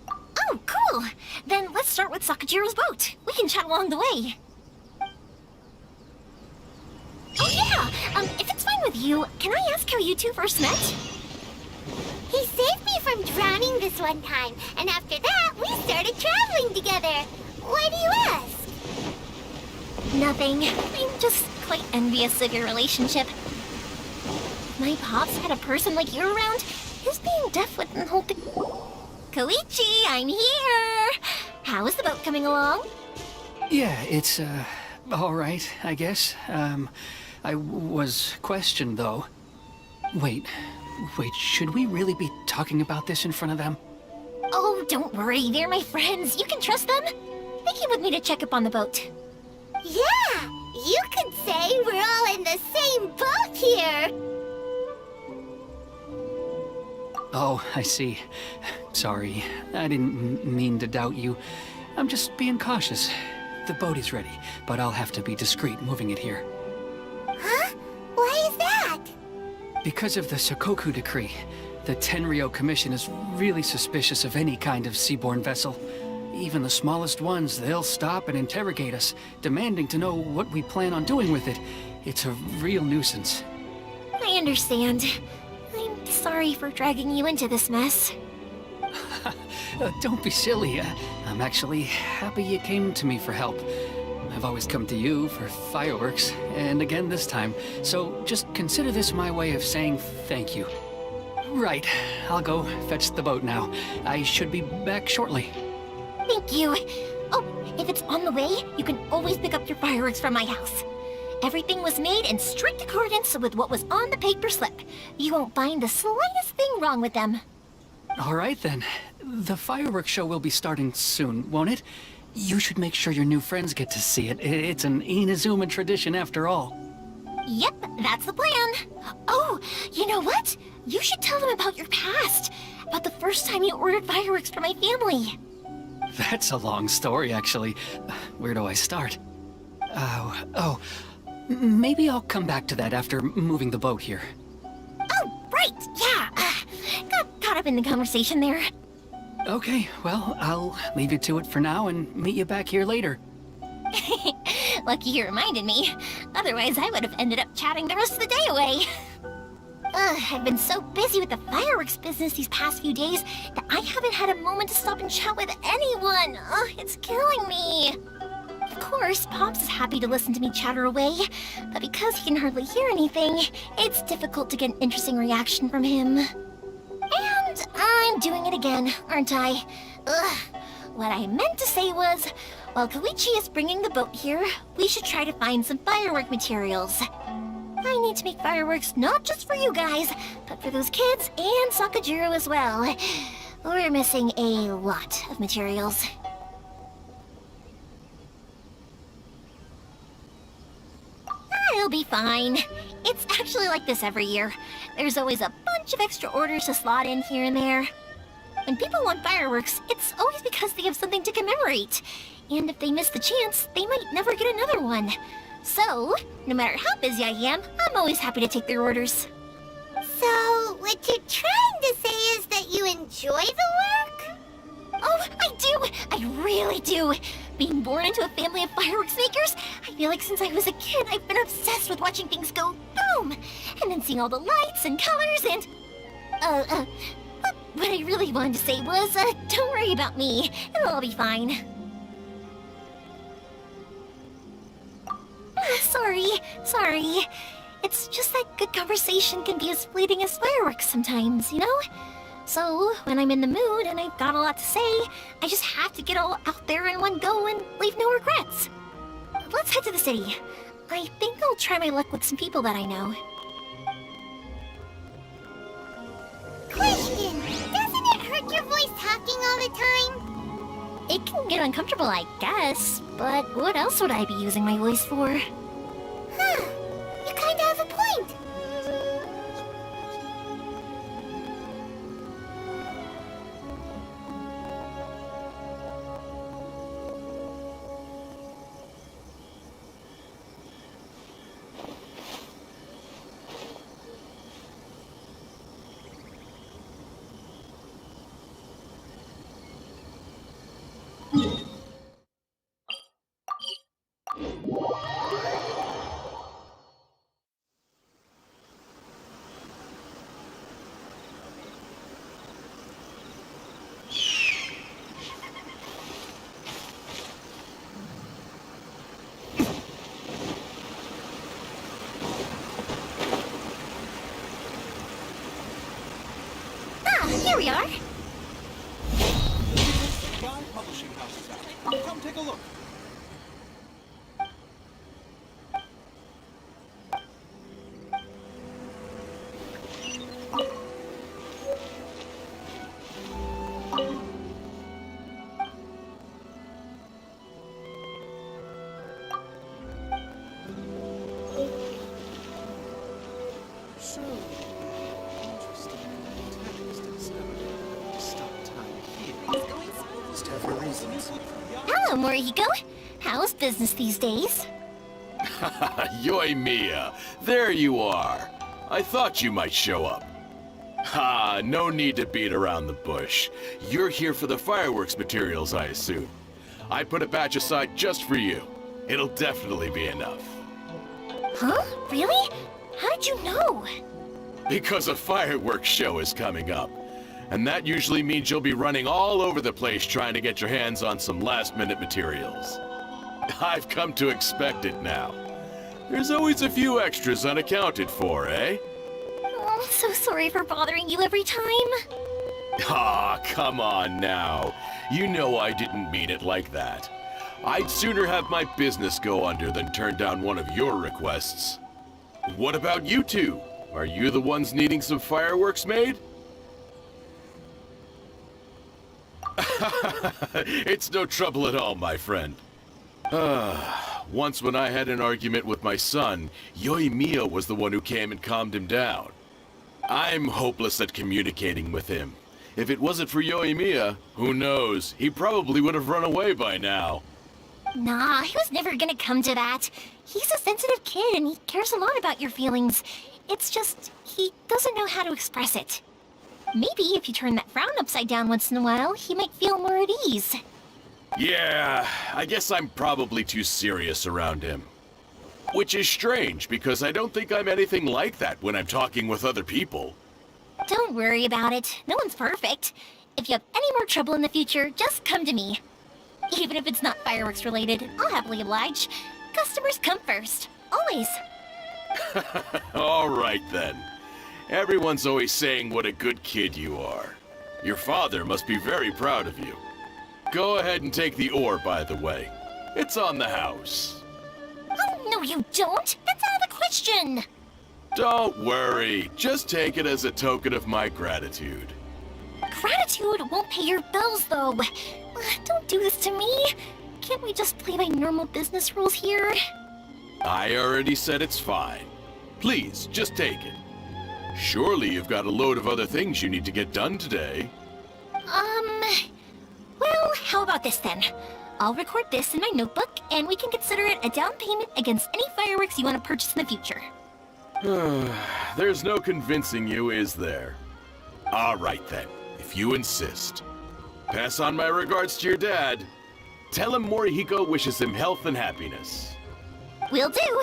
Oh, cool! Then let's start with Sakujiro's boat. We can chat along the way. Oh yeah! If it's fine with you, can I ask how you two first met? He saved me from drowning this one time, and after that, we started traveling together. Why do you ask? Nothing. I'm just quite envious of your relationship. If my pops had a person like you around, his being deaf wouldn't hold the... Koichi, I'm here! How is the boat coming along? Yeah, it's, all right, I guess. I was questioned, though. Wait, should we really be talking about this in front of them? Oh, don't worry, they're my friends. You can trust them. They came with me to check up on the boat. Yeah, you could say we're all in the same boat here. Oh, I see. Sorry, I didn't mean to doubt you. I'm just being cautious. The boat is ready, but I'll have to be discreet moving it here. Huh? Why is that? Because of the Sokoku decree, the Tenryo Commission is really suspicious of any kind of seaborne vessel. Even the smallest ones, they'll stop and interrogate us, demanding to know what we plan on doing with it. It's a real nuisance. I understand. I'm sorry for dragging you into this mess. Don't be silly. I'm actually happy you came to me for help. I've always come to you for fireworks, and again this time, so just consider this my way of saying thank you. Right, I'll go fetch the boat now. I should be back shortly. Thank you. Oh, if it's on the way, you can always pick up your fireworks from my house. Everything was made in strict accordance with what was on the paper slip. You won't find the slightest thing wrong with them. All right then. The fireworks show will be starting soon, won't it? You should make sure your new friends get to see it. It's an Inazuma tradition after all. Yep, that's the plan. Oh, you know what? You should tell them about your past. About the first time you ordered fireworks for my family. That's a long story, actually. Where do I start? Maybe I'll come back to that after moving the boat here. Oh, right, yeah. Got caught up in the conversation there. Okay, well, I'll leave you to it for now and meet you back here later. Lucky you reminded me. Otherwise, I would have ended up chatting the rest of the day away. I've been so busy with the fireworks business these past few days that I haven't had a moment to stop and chat with anyone. It's killing me. Of course, Pops is happy to listen to me chatter away, but because he can hardly hear anything, it's difficult to get an interesting reaction from him. And I'm doing it again, aren't I? What I meant to say was, while Koichi is bringing the boat here, we should try to find some firework materials. I need to make fireworks not just for you guys, but for those kids and Sakajiro as well. We're missing a lot of materials. It'll be fine. It's actually like this every year. There's always a bunch of extra orders to slot in here and there. When people want fireworks, it's always because they have something to commemorate. And if they miss the chance, they might never get another one. So, no matter how busy I am, I'm always happy to take their orders. So, what you're trying to say is that you enjoy the work? Oh, I do! I really do! Being born into a family of fireworks makers, I feel like since I was a kid, I've been obsessed with watching things go boom! And then seeing all the lights and colors and... What I really wanted to say was, don't worry about me. It'll all be fine. Sorry. It's just that good conversation can be as fleeting as fireworks sometimes, you know? So, when I'm in the mood and I've got a lot to say, I just have to get all out there in one go and leave no regrets. Let's head to the city. I think I'll try my luck with some people that I know. Question! Doesn't it hurt your voice talking all the time? It can get uncomfortable, I guess, but what else would I be using my voice for? Huh. You kinda have a point. Here we are. Publishing houses out. Come take a look. So, interesting. Stop time here. Must have her reasons. Hello, Morihiko. How's business these days? Yoimiya, there you are. I thought you might show up. Ha, no need to beat around the bush. You're here for the fireworks materials, I assume. I put a batch aside just for you. It'll definitely be enough. Huh? Really? How did you know? Because a fireworks show is coming up. And that usually means you'll be running all over the place trying to get your hands on some last-minute materials. I've come to expect it now. There's always a few extras unaccounted for, eh? Oh, I'm so sorry for bothering you every time. Ah, come on now. You know I didn't mean it like that. I'd sooner have my business go under than turn down one of your requests. What about you two? Are you the ones needing some fireworks made? It's no trouble at all, my friend. Once when I had an argument with my son, Yoimiya was the one who came and calmed him down. I'm hopeless at communicating with him. If it wasn't for Yoimiya, who knows, he probably would have run away by now. Nah, he was never gonna come to that. He's a sensitive kid and he cares a lot about your feelings. It's just, he doesn't know how to express it. Maybe if you turn that frown upside down once in a while, he might feel more at ease. Yeah, I guess I'm probably too serious around him. Which is strange, because I don't think I'm anything like that when I'm talking with other people. Don't worry about it. No one's perfect. If you have any more trouble in the future, just come to me. Even if it's not fireworks related, I'll happily oblige. Customers come first. Always. All right then. Everyone's always saying what a good kid you are. Your father must be very proud of you. Go ahead and take the ore, by the way. It's on the house. Oh, no you don't! That's out of the question! Don't worry. Just take it as a token of my gratitude. Gratitude won't pay your bills, though. Don't do this to me. Can't we just play by normal business rules here? I already said it's fine. Please, just take it. Surely you've got a load of other things you need to get done today. Well, how about this then? I'll record this in my notebook, and we can consider it a down payment against any fireworks you want to purchase in the future. There's no convincing you, is there? All right then, if you insist. Pass on my regards to your dad. Tell him Morihiko wishes him health and happiness. Will do.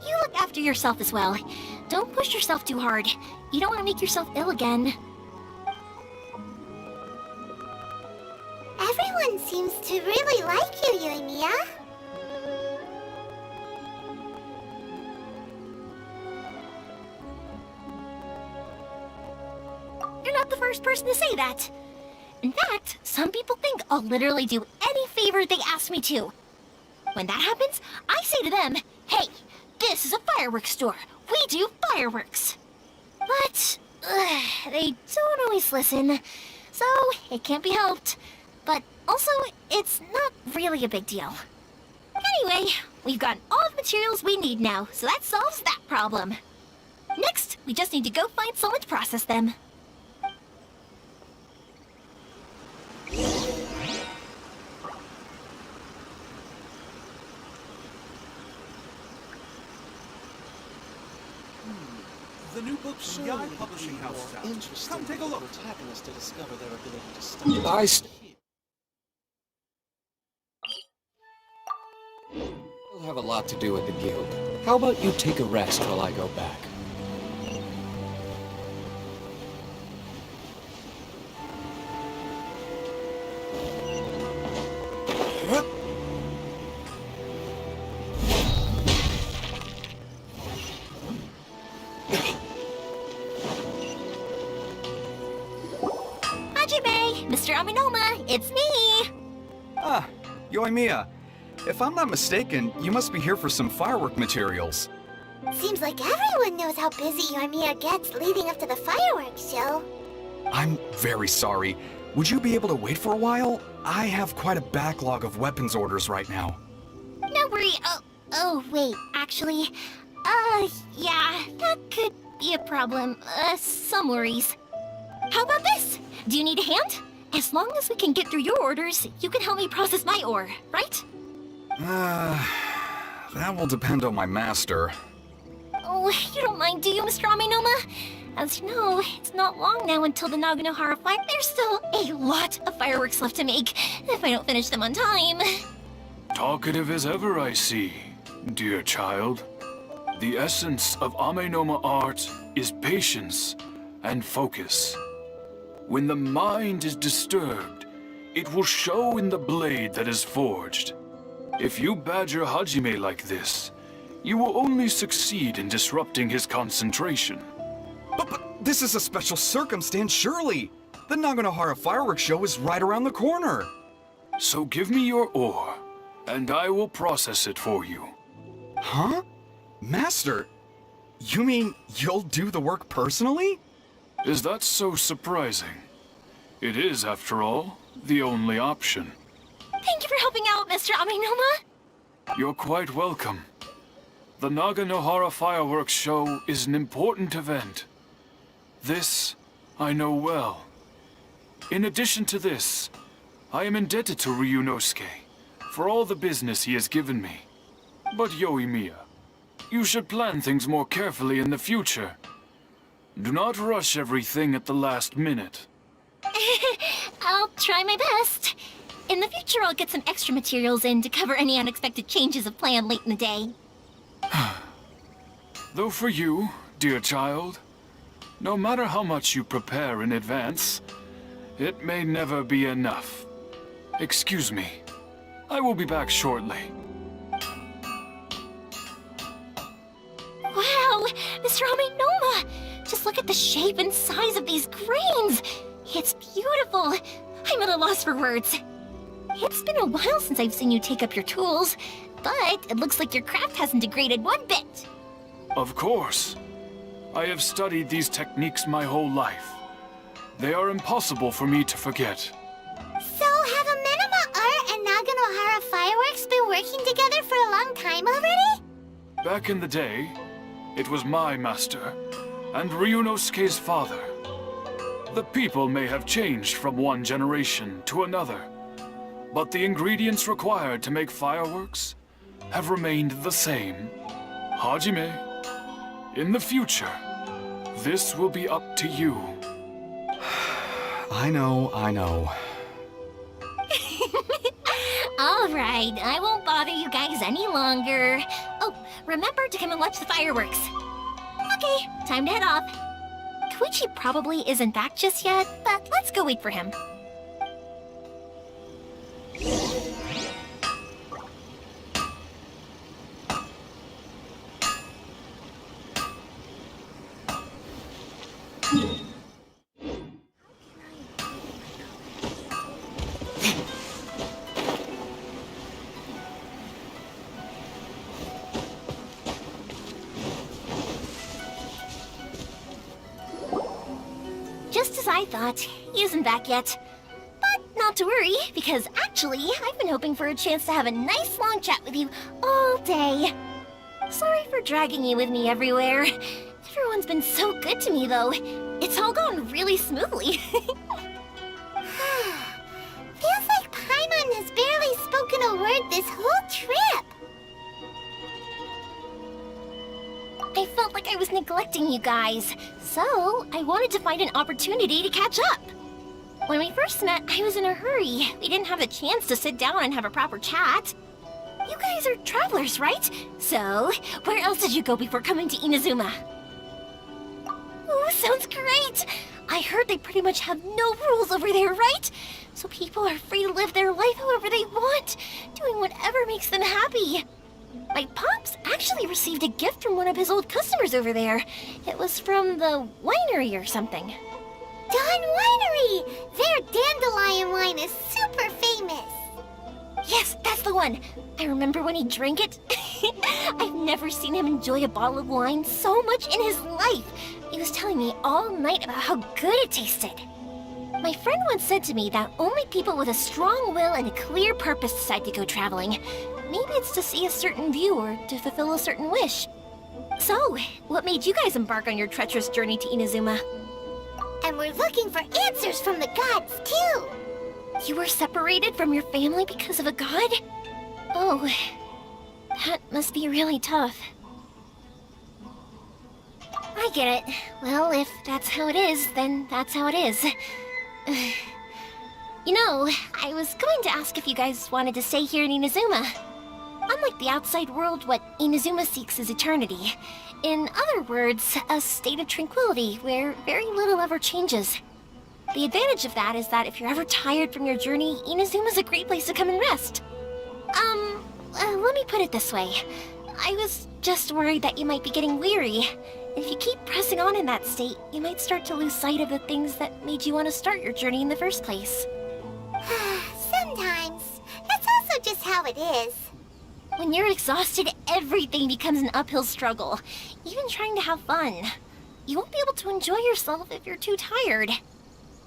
You look after yourself as well. Don't push yourself too hard. You don't want to make yourself ill again. Everyone seems to really like you, Yoimiya. You're not the first person to say that. In fact, some people think I'll literally do any favor they ask me to. When that happens, I say to them, hey, this is a fireworks store. We do fireworks. But they don't always listen, so it can't be helped. But also, it's not really a big deal. Anyway, we've got all the materials we need now, so that solves that problem. Next, we just need to go find someone to process them. The new book Sky Publishing House is out. Interesting. Come take a look. Protagonists to discover their ability to stop. We'll have a lot to do at the guild. How about you take a rest while I go back? Hajime, Mr. Aminoma, it's me! Ah, Yoimiya. If I'm not mistaken, you must be here for some firework materials. Seems like everyone knows how busy Yoimiya gets leading up to the fireworks show. I'm very sorry. Would you be able to wait for a while? I have quite a backlog of weapons orders right now. No worry. Oh, wait, actually, yeah, that could be a problem. Some worries. How about this? Do you need a hand? As long as we can get through your orders, you can help me process my ore, right? That will depend on my master. Oh, you don't mind, do you, Mr. Aminoma? As you know, it's not long now until the Naganohara fight. There's still a lot of fireworks left to make, if I don't finish them on time. Talkative as ever, I see, dear child. The essence of Amenoma art is patience and focus. When the mind is disturbed, it will show in the blade that is forged. If you badger Hajime like this, you will only succeed in disrupting his concentration. But this is a special circumstance, surely! The Naganohara fireworks show is right around the corner. So give me your ore, and I will process it for you. Huh? Master, you mean you'll do the work personally? Is that so surprising? It is, after all, the only option. Thank you for helping out, Mr. Aminoma. You're quite welcome. The Naganohara fireworks show is an important event. This I know well. In addition to this, I am indebted to Ryunosuke for all the business he has given me. But Yoimiya, you should plan things more carefully in the future. Do not rush everything at the last minute. I'll try my best. In the future, I'll get some extra materials in to cover any unexpected changes of plan late in the day. Though for you, dear child, no matter how much you prepare in advance, it may never be enough. Excuse me. I will be back shortly. Wow, Mr. Aminoma! Just look at the shape and size of these grains! It's beautiful! I'm at a loss for words. It's been a while since I've seen you take up your tools, but it looks like your craft hasn't degraded one bit. Of course. I have studied these techniques my whole life. They are impossible for me to forget. So, have Amenoma Art and Naganohara Fireworks been working together for a long time already? Back in the day, it was my master, and Ryunosuke's father. The people may have changed from one generation to another, but the ingredients required to make fireworks have remained the same. Hajime, in the future, this will be up to you. I know. All right, I won't bother you guys any longer. Oh, remember to come and watch the fireworks. Okay, time to head off. Koichi probably isn't back just yet, but let's go wait for him. Just as I thought, he isn't back yet. But not to worry, because actually, I've been hoping for a chance to have a nice long chat with you all day. Sorry for dragging you with me everywhere. Everyone's been so good to me, though. It's all gone really smoothly. Feels like Paimon has barely spoken a word this whole trip. I felt like I was neglecting you guys, so I wanted to find an opportunity to catch up. When we first met, I was in a hurry. We didn't have the chance to sit down and have a proper chat. You guys are travelers, right? So, where else did you go before coming to Inazuma? Ooh, sounds great! I heard they pretty much have no rules over there, right? So people are free to live their life however they want, doing whatever makes them happy. My pops actually received a gift from one of his old customers over there. It was from the winery or something. Dawn Winery! Their dandelion wine is super famous. Yes, that's the one. I remember when he drank it. I've never seen him enjoy a bottle of wine so much in his life. He was telling me all night about how good it tasted. My friend once said to me that only people with a strong will and a clear purpose decide to go traveling. Maybe it's to see a certain view or to fulfill a certain wish. So, what made you guys embark on your treacherous journey to Inazuma? And we're looking for answers from the gods, too. You were separated from your family because of a god? Oh, that must be really tough. I get it. Well, if that's how it is, then that's how it is. You know, I was going to ask if you guys wanted to stay here in Inazuma. Unlike the outside world, what Inazuma seeks is eternity. In other words, a state of tranquility where very little ever changes. The advantage of that is that if you're ever tired from your journey, Inazuma's a great place to come and rest. Let me put it this way. I was just worried that you might be getting weary. If you keep pressing on in that state, you might start to lose sight of the things that made you want to start your journey in the first place. Sometimes. That's also just how it is. When you're exhausted, everything becomes an uphill struggle, even trying to have fun. You won't be able to enjoy yourself if you're too tired.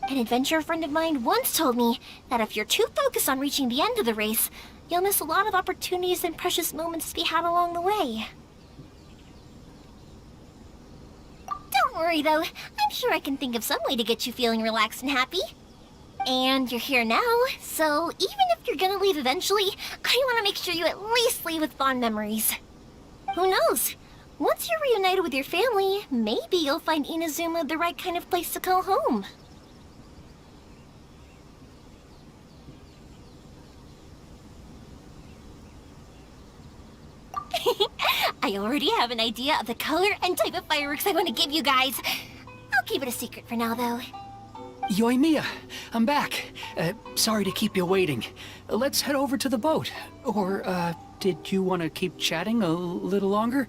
An adventurer friend of mine once told me that if you're too focused on reaching the end of the race, you'll miss a lot of opportunities and precious moments to be had along the way. Don't worry though, I'm sure I can think of some way to get you feeling relaxed and happy. And you're here now, so even if you're gonna leave eventually, I want to make sure you at least leave with fond memories. Who knows? Once you're reunited with your family, maybe you'll find Inazuma the right kind of place to call home. I already have an idea of the color and type of fireworks I want to give you guys. I'll keep it a secret for now, though. Yoimiya, I'm back. Sorry to keep you waiting. Let's head over to the boat. Or, did you want to keep chatting a little longer?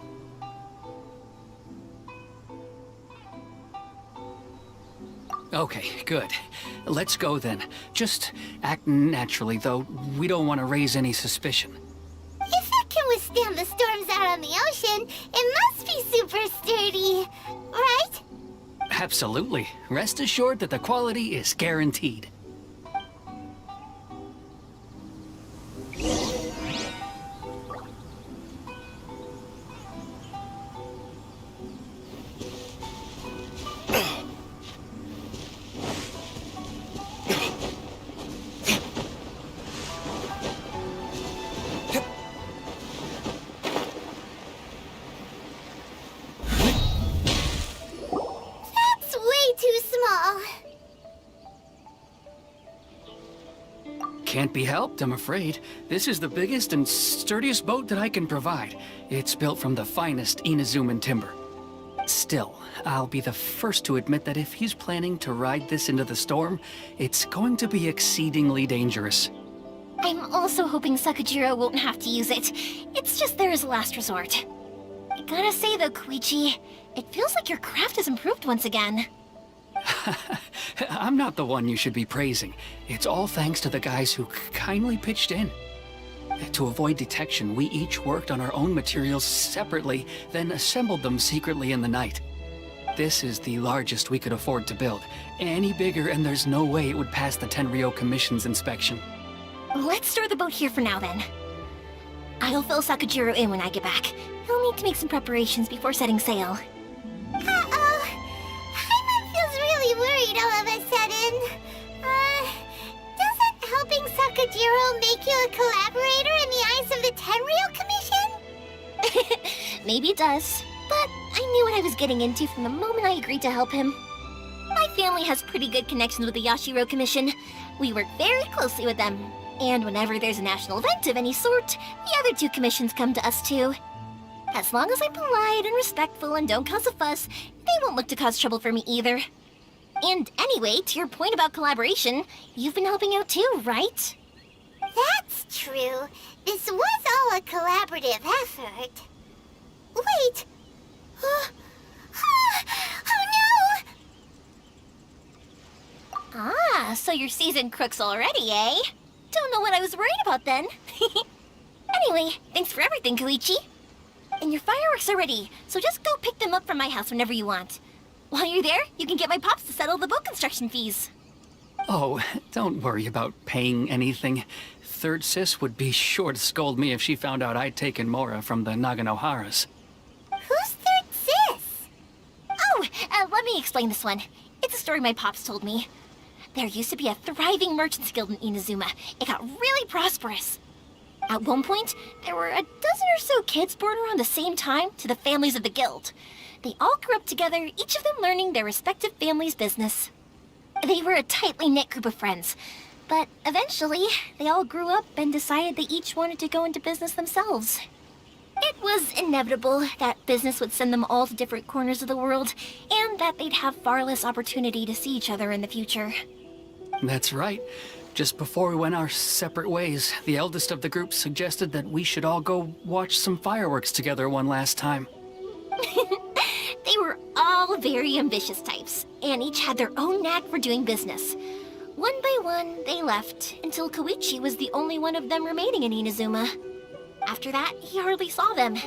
Okay, good. Let's go then. Just act naturally, though. We don't want to raise any suspicion. If it can withstand the storms out on the ocean, it must be super sturdy, right? Absolutely. Rest assured that the quality is guaranteed. Can't be helped, I'm afraid. This is the biggest and sturdiest boat that I can provide. It's built from the finest Inazuman timber. Still, I'll be the first to admit that if he's planning to ride this into the storm, it's going to be exceedingly dangerous. I'm also hoping Sakajiro won't have to use it. It's just there as a last resort. I gotta say though, Koichi, it feels like your craft has improved once again. I'm not the one you should be praising. It's all thanks to the guys who kindly pitched in. To avoid detection, we each worked on our own materials separately, then assembled them secretly in the night. This is the largest we could afford to build. Any bigger and there's no way it would pass the Tenryou Commission's inspection. Let's store the boat here for now then. I'll fill Sakajiro in when I get back. He'll need to make some preparations before setting sail. Worried all of a sudden. Doesn't helping Sakajiro make you a collaborator in the eyes of the Tenryou Commission? Maybe it does, but I knew what I was getting into from the moment I agreed to help him. My family has pretty good connections with the Yashiro Commission. We work very closely with them, and whenever there's a national event of any sort, the other two commissions come to us too. As long as I'm polite and respectful and don't cause a fuss, they won't look to cause trouble for me either. And anyway, to your point about collaboration, you've been helping out too, right? That's true. This was all a collaborative effort. Wait! Oh no! Ah, so you're seasoned crooks already, eh? Don't know what I was worried about then. Anyway, thanks for everything, Koichi. And your fireworks are ready, so just go pick them up from my house whenever you want. While you're there, you can get my pops to settle the boat construction fees. Oh, don't worry about paying anything. Third Sis would be sure to scold me if she found out I'd taken Mora from the Naganoharas. Who's Third Sis? Oh, let me explain this one. It's a story my pops told me. There used to be a thriving merchants guild in Inazuma. It got really prosperous. At one point, there were a dozen or so kids born around the same time to the families of the guild. They all grew up together, each of them learning their respective family's business. They were a tightly knit group of friends, but eventually, they all grew up and decided they each wanted to go into business themselves. It was inevitable that business would send them all to different corners of the world, and that they'd have far less opportunity to see each other in the future. That's right. Just before we went our separate ways, the eldest of the group suggested that we should all go watch some fireworks together one last time. They were all very ambitious types, and each had their own knack for doing business. One by one, they left, until Koichi was the only one of them remaining in Inazuma. After that, he hardly saw them.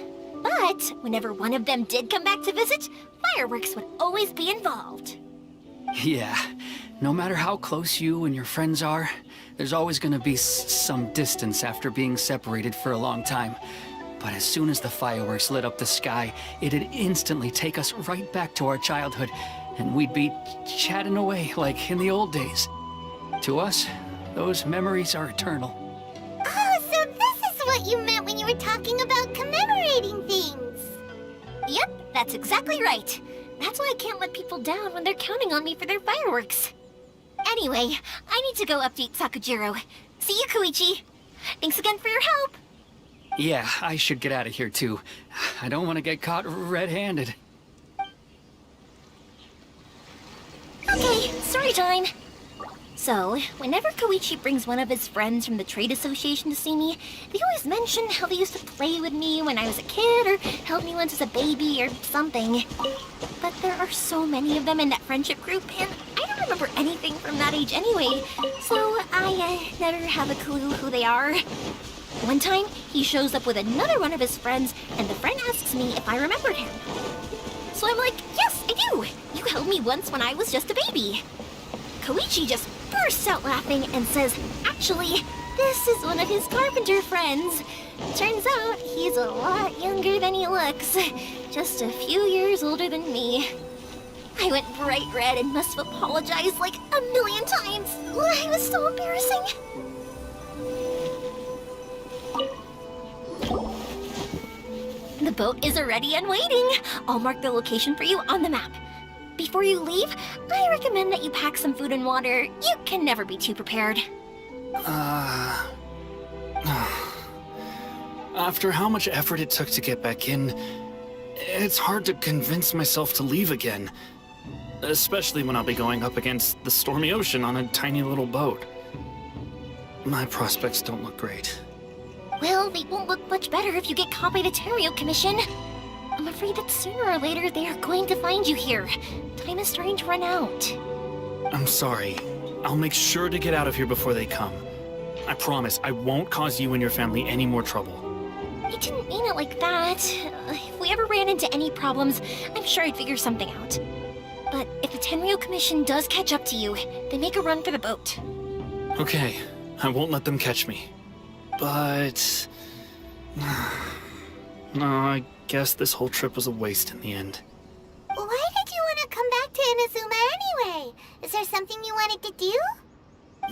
But whenever one of them did come back to visit, fireworks would always be involved. Yeah, no matter how close you and your friends are, there's always gonna be some distance after being separated for a long time. But as soon as the fireworks lit up the sky, it'd instantly take us right back to our childhood, and we'd be chatting away like in the old days. To us, those memories are eternal. Oh, so this is what you meant when you were talking about commemorating things. Yep, that's exactly right. That's why I can't let people down when they're counting on me for their fireworks. Anyway, I need to go update Sakujiro. See you, Koichi. Thanks again for your help. Yeah, I should get out of here too. I don't want to get caught red-handed. Okay, story time. So, whenever Koichi brings one of his friends from the trade association to see me, they always mention how they used to play with me when I was a kid or held me once as a baby or something. But there are so many of them in that friendship group, and I don't remember anything from that age anyway, so I never have a clue who they are. One time, he shows up with another one of his friends, and the friend asks me if I remembered him. So I'm like, yes, I do! You held me once when I was just a baby. Koichi just bursts out laughing and says, actually, this is one of his carpenter friends. Turns out he's a lot younger than he looks, just a few years older than me. I went bright red and must have apologized like a million times. It was so embarrassing. The boat is ready and waiting. I'll mark the location for you on the map. Before you leave, I recommend that you pack some food and water. You can never be too prepared. After how much effort it took to get back in, it's hard to convince myself to leave again. Especially when I'll be going up against the stormy ocean on a tiny little boat. My prospects don't look great. Well, they won't look much better if you get caught by the Tenryou Commission. I'm afraid that sooner or later they are going to find you here. Time is starting to run out. I'm sorry. I'll make sure to get out of here before they come. I promise I won't cause you and your family any more trouble. I didn't mean it like that. If we ever ran into any problems, I'm sure I'd figure something out. But if the Tenryou Commission does catch up to you, then make a run for the boat. Okay, I won't let them catch me. But... no, I guess this whole trip was a waste in the end. Why did you want to come back to Inazuma anyway? Is there something you wanted to do?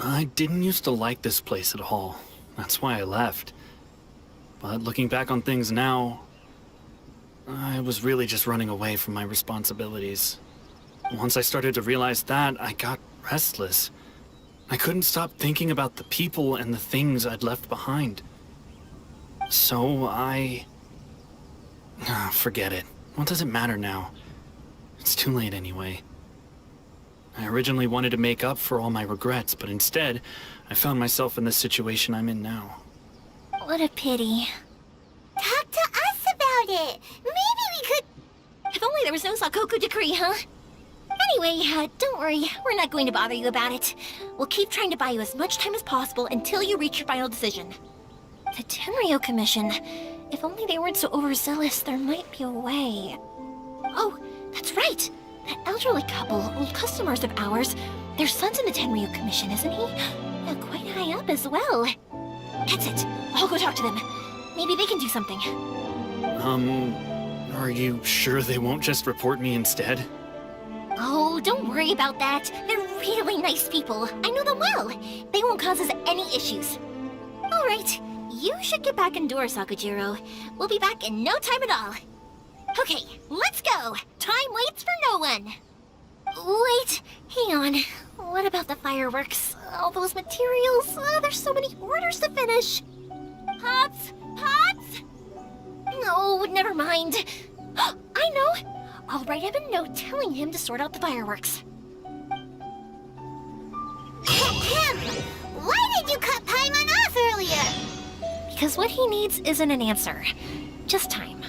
I didn't used to like this place at all. That's why I left. But looking back on things now, I was really just running away from my responsibilities. Once I started to realize that, I got restless. I couldn't stop thinking about the people and the things I'd left behind. So forget it. What does it matter now? It's too late anyway. I originally wanted to make up for all my regrets, but instead, I found myself in the situation I'm in now. What a pity. Talk to us about it. Maybe we could... If only there was no Sakoku decree, huh? Anyway, don't worry. We're not going to bother you about it. We'll keep trying to buy you as much time as possible until you reach your final decision. The Tenryou Commission. If only they weren't so overzealous, there might be a way. Oh, that's right. That elderly couple, old customers of ours, their son's in the Tenryou Commission, isn't he? Yeah, quite high up as well. That's it. I'll go talk to them. Maybe they can do something. Are you sure they won't just report me instead? Oh, don't worry about that. They're really nice people. I know them well. They won't cause us any issues. All right. You should get back indoors, Sakujiro. We'll be back in no time at all. Okay, let's go. Time waits for no one. Wait, hang on. What about the fireworks? All those materials? There's so many orders to finish. Pots? Pots? No, never mind. I know. I'll write him a note telling him to sort out the fireworks. Ahem! Why did you cut Paimon off earlier? Because what he needs isn't an answer. Just time.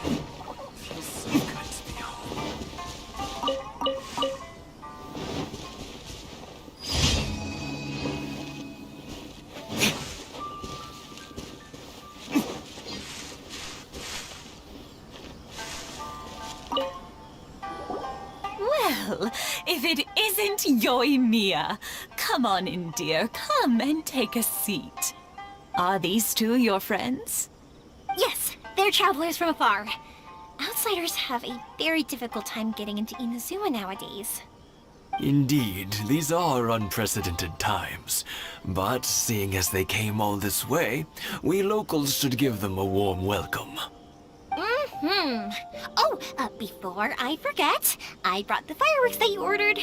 Feels so good to be home. Well, if it isn't Yoimiya. Come on in, dear. Come and take a seat. Are these two your friends? Yes, they're travelers from afar. Outsiders have a very difficult time getting into Inazuma nowadays. Indeed, these are unprecedented times. But seeing as they came all this way, we locals should give them a warm welcome. Mm-hmm. Oh, before I forget, I brought the fireworks that you ordered.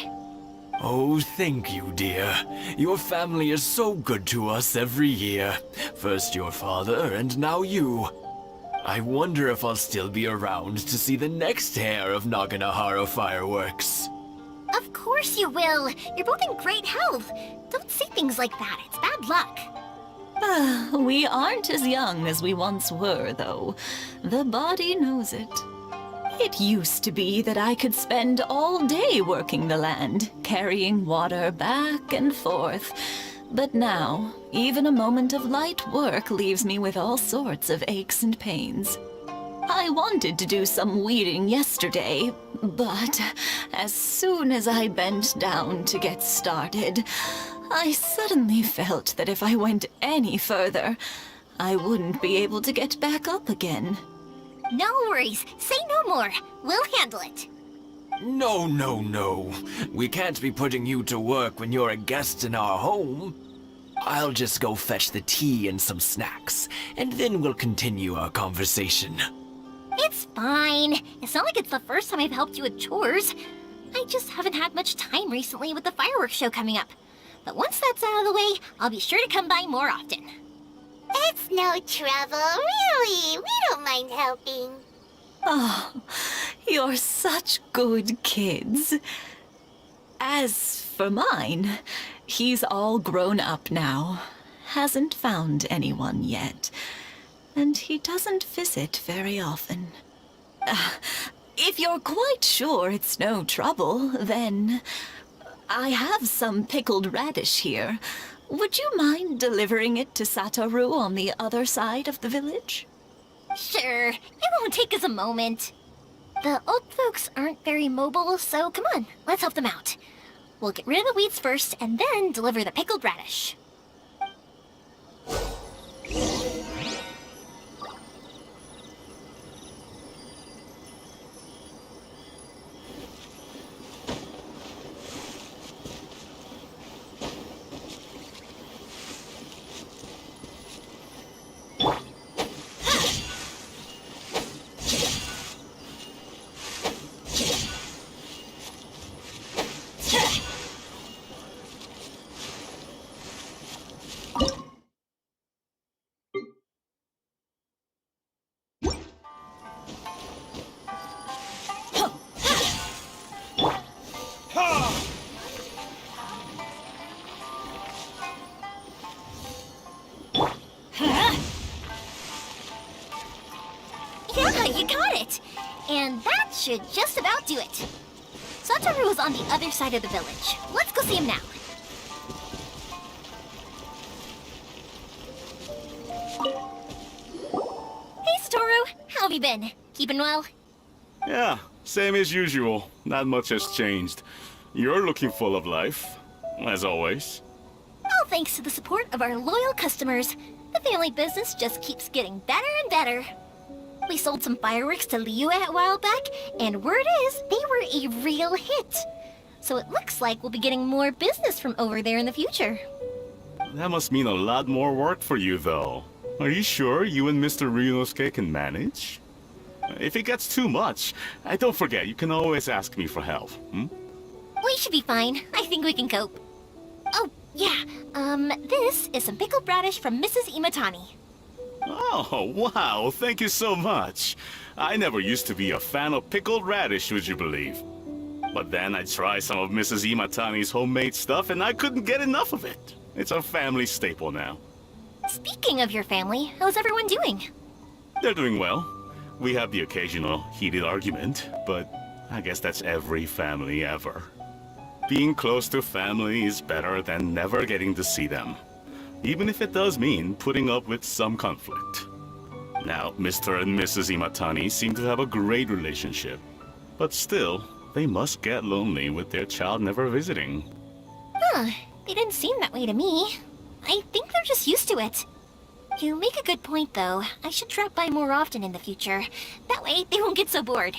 Oh, thank you, dear. Your family is so good to us every year. First your father, and now you. I wonder if I'll still be around to see the next hair of Naganahara fireworks. Of course you will. You're both in great health. Don't say things like that. It's bad luck. We aren't as young as we once were, though. The body knows it. It used to be that I could spend all day working the land, carrying water back and forth. But now, even a moment of light work leaves me with all sorts of aches and pains. I wanted to do some weeding yesterday, but as soon as I bent down to get started, I suddenly felt that if I went any further, I wouldn't be able to get back up again. No worries. Say no more. We'll handle it. No, no, no. We can't be putting you to work when you're a guest in our home. I'll just go fetch the tea and some snacks, and then we'll continue our conversation. It's fine. It's not like it's the first time I've helped you with chores. I just haven't had much time recently with the fireworks show coming up. But once that's out of the way, I'll be sure to come by more often. It's no trouble, really. We don't mind helping. Oh, you're such good kids. As for mine, he's all grown up now. Hasn't found anyone yet. And he doesn't visit very often. If you're quite sure it's no trouble, then I have some pickled radish here. Would you mind delivering it to Satoru on the other side of the village? Sure. It won't take us a moment. The old folks aren't very mobile, so come on, let's help them out. We'll get rid of the weeds first, and then deliver the pickled radish. Yeah, you got it! And that should just about do it. Satoru is on the other side of the village. Let's go see him now. Hey, Satoru! How have you been? Keeping well? Yeah, same as usual. Not much has changed. You're looking full of life, as always. All thanks to the support of our loyal customers, the family business just keeps getting better and better. We sold some fireworks to Liyue a while back, and word is they were a real hit. So it looks like we'll be getting more business from over there in the future. That must mean a lot more work for you, though. Are you sure you and Mr. Ryunosuke can manage? If it gets too much, don't forget, you can always ask me for help, hmm? We should be fine. I think we can cope. Oh, yeah. This is some pickled radish from Mrs. Imatani. Oh, wow, thank you so much. I never used to be a fan of pickled radish, would you believe? But then I tried some of Mrs. Imatani's homemade stuff and I couldn't get enough of it. It's a family staple now. Speaking of your family, how's everyone doing? They're doing well. We have the occasional heated argument, but I guess that's every family ever. Being close to family is better than never getting to see them, even if it does mean putting up with some conflict. Now, Mr. and Mrs. Imatani seem to have a great relationship, but still, they must get lonely with their child never visiting. Huh, they didn't seem that way to me. I think they're just used to it. You make a good point, though. I should drop by more often in the future. That way, they won't get so bored.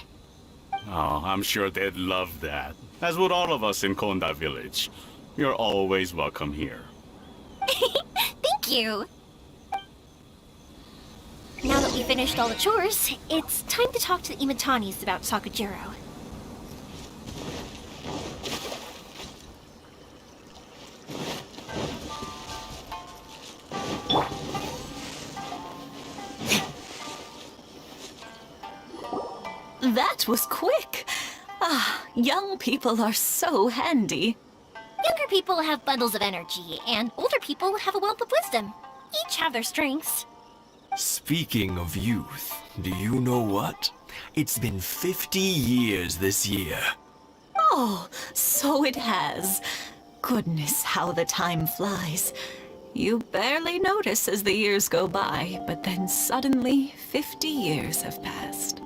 Oh, I'm sure they'd love that, as would all of us in Konda Village. You're always welcome here. Thank you! Now that we finished all the chores, it's time to talk to the Imatanis about Sakujiro. That was quick. Ah, young people are so handy. Younger people have bundles of energy, and older people have a wealth of wisdom. Each have their strengths. Speaking of youth, do you know what? It's been 50 years this year. Oh, so it has. Goodness, how the time flies. You barely notice as the years go by, but then suddenly 50 years have passed.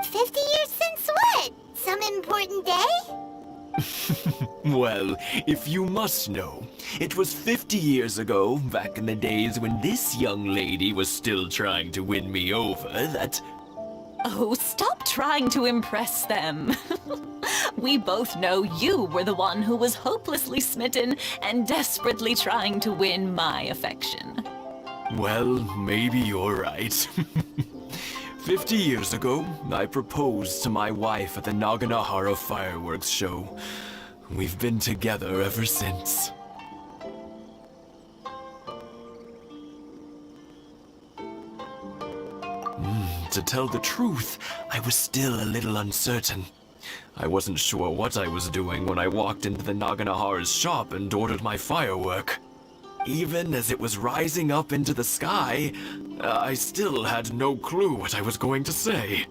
50 years since what? Some important day? Well, if you must know, it was 50 years ago, back in the days when this young lady was still trying to win me over, that... Oh, stop trying to impress them. We both know you were the one who was hopelessly smitten and desperately trying to win my affection. Well, maybe you're right. 50 years ago, I proposed to my wife at the Naganahara fireworks show. We've been together ever since. To tell the truth, I was still a little uncertain. I wasn't sure what I was doing when I walked into the Naganahara's shop and ordered my firework. Even as it was rising up into the sky, I still had no clue what I was going to say.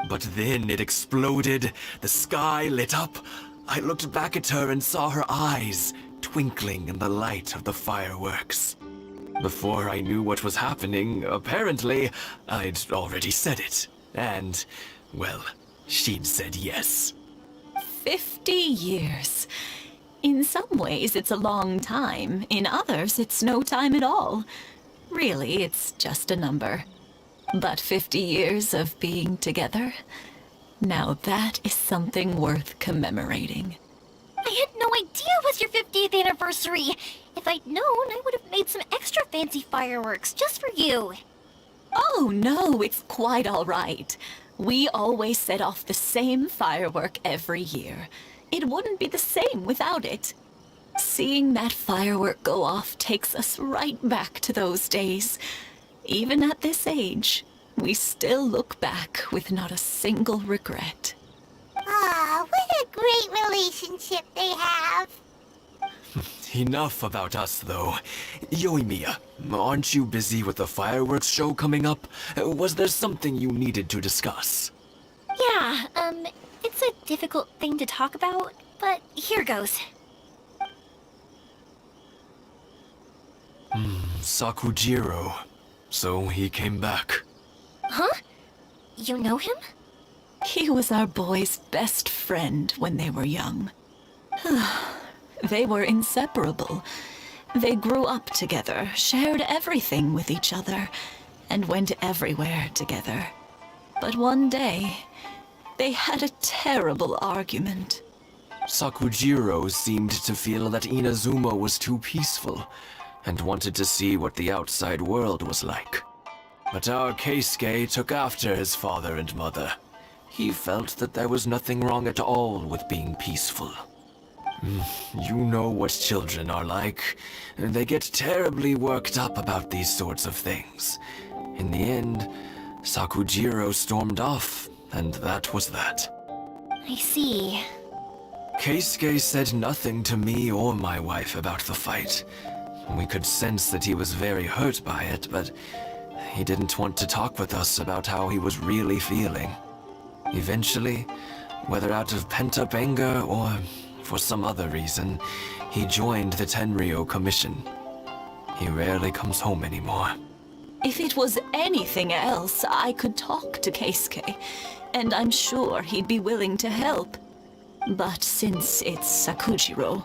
But then it exploded, the sky lit up. I looked back at her and saw her eyes twinkling in the light of the fireworks. Before I knew what was happening, apparently, I'd already said it. And, well, she'd said yes. 50 years. In some ways, it's a long time. In others, it's no time at all. Really, it's just a number. But 50 years of being together? Now that is something worth commemorating. I had no idea it was your 50th anniversary. If I'd known, I would have made some extra fancy fireworks just for you. Oh, no, it's quite all right. We always set off the same firework every year. It wouldn't be the same without it. Seeing that firework go off takes us right back to those days. Even at this age, we still look back with not a single regret. Ah, what a great relationship they have. Enough about us, though. Yoimiya, aren't you busy with the fireworks show coming up? Was there something you needed to discuss? Yeah, it's a difficult thing to talk about, but here goes. Sakujiro. So he came back. Huh? You know him? He was our boys' best friend when they were young. They were inseparable. They grew up together, shared everything with each other, and went everywhere together. But one day, they had a terrible argument. Sakujiro seemed to feel that Inazuma was too peaceful, and wanted to see what the outside world was like. But our Keisuke took after his father and mother. He felt that there was nothing wrong at all with being peaceful. You know what children are like. They get terribly worked up about these sorts of things. In the end, Sakujiro stormed off, and that was that. I see. Keisuke said nothing to me or my wife about the fight. We could sense that he was very hurt by it, but he didn't want to talk with us about how he was really feeling. Eventually, whether out of pent-up anger or for some other reason, he joined the Tenryo Commission. He rarely comes home anymore. If it was anything else, I could talk to Keisuke, and I'm sure he'd be willing to help. But since it's Sakujiro,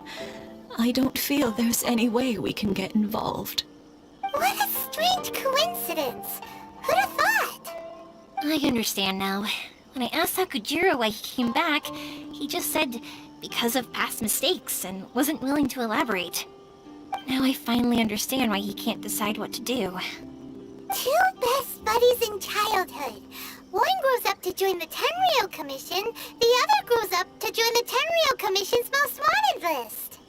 I don't feel there's any way we can get involved. What a strange coincidence. Who'd have thought? I understand now. When I asked Sakujiro why he came back, he just said because of past mistakes and wasn't willing to elaborate. Now I finally understand why he can't decide what to do. Two best buddies in childhood. One grows up to join the Tenryo Commission, the other grows up to join the Tenryo Commission's most wanted list.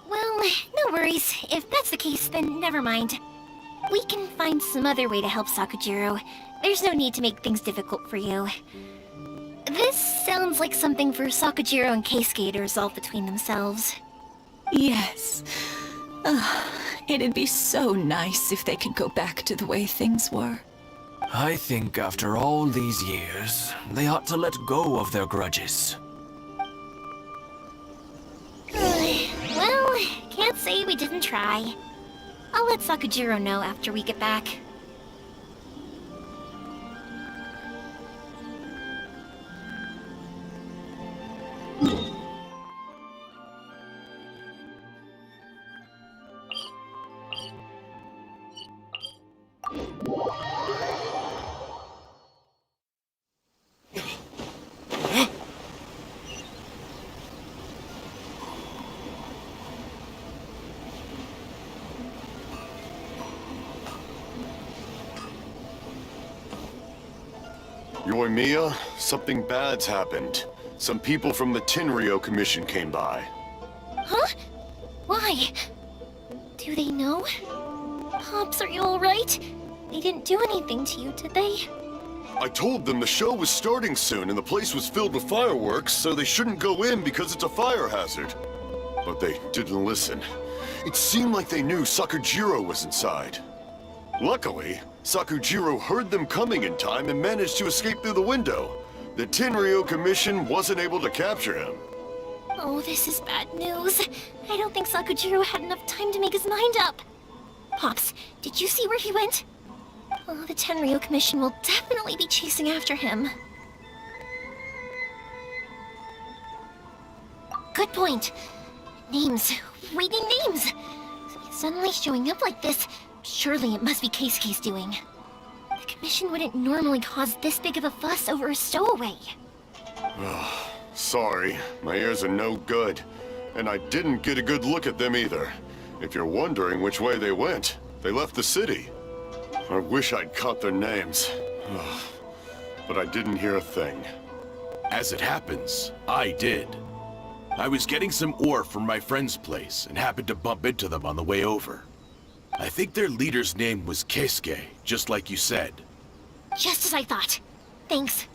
Well, no worries. If that's the case, then never mind. We can find some other way to help Sakujiro. There's no need to make things difficult for you. This sounds like something for Sakujiro and Keisuke to resolve between themselves. Yes. It'd be so nice if they could go back to the way things were. I think after all these years, they ought to let go of their grudges. Well, can't say we didn't try. I'll let Sakujiro know after we get back. Yoimiya, something bad's happened. Some people from the Tenryo Commission came by. Huh? Why? Do they know? Pops, are you alright? They didn't do anything to you, did they? I told them the show was starting soon and the place was filled with fireworks, so they shouldn't go in because it's a fire hazard. But they didn't listen. It seemed like they knew Sakujiro was inside. Luckily, Sakujiro heard them coming in time and managed to escape through the window. The Tenryo Commission wasn't able to capture him. Oh, this is bad news. I don't think Sakujiro had enough time to make his mind up. Pops, did you see where he went? Oh, the Tenryo Commission will definitely be chasing after him. Good point. Names. We need names. So he's suddenly showing up like this. Surely it must be Keisuke's doing. The Commission wouldn't normally cause this big of a fuss over a stowaway. Sorry, my ears are no good. And I didn't get a good look at them either. If you're wondering which way they went, they left the city. I wish I'd caught their names. But I didn't hear a thing. As it happens, I did. I was getting some ore from my friend's place and happened to bump into them on the way over. I think their leader's name was Keisuke, just like you said. Just as I thought. Thanks.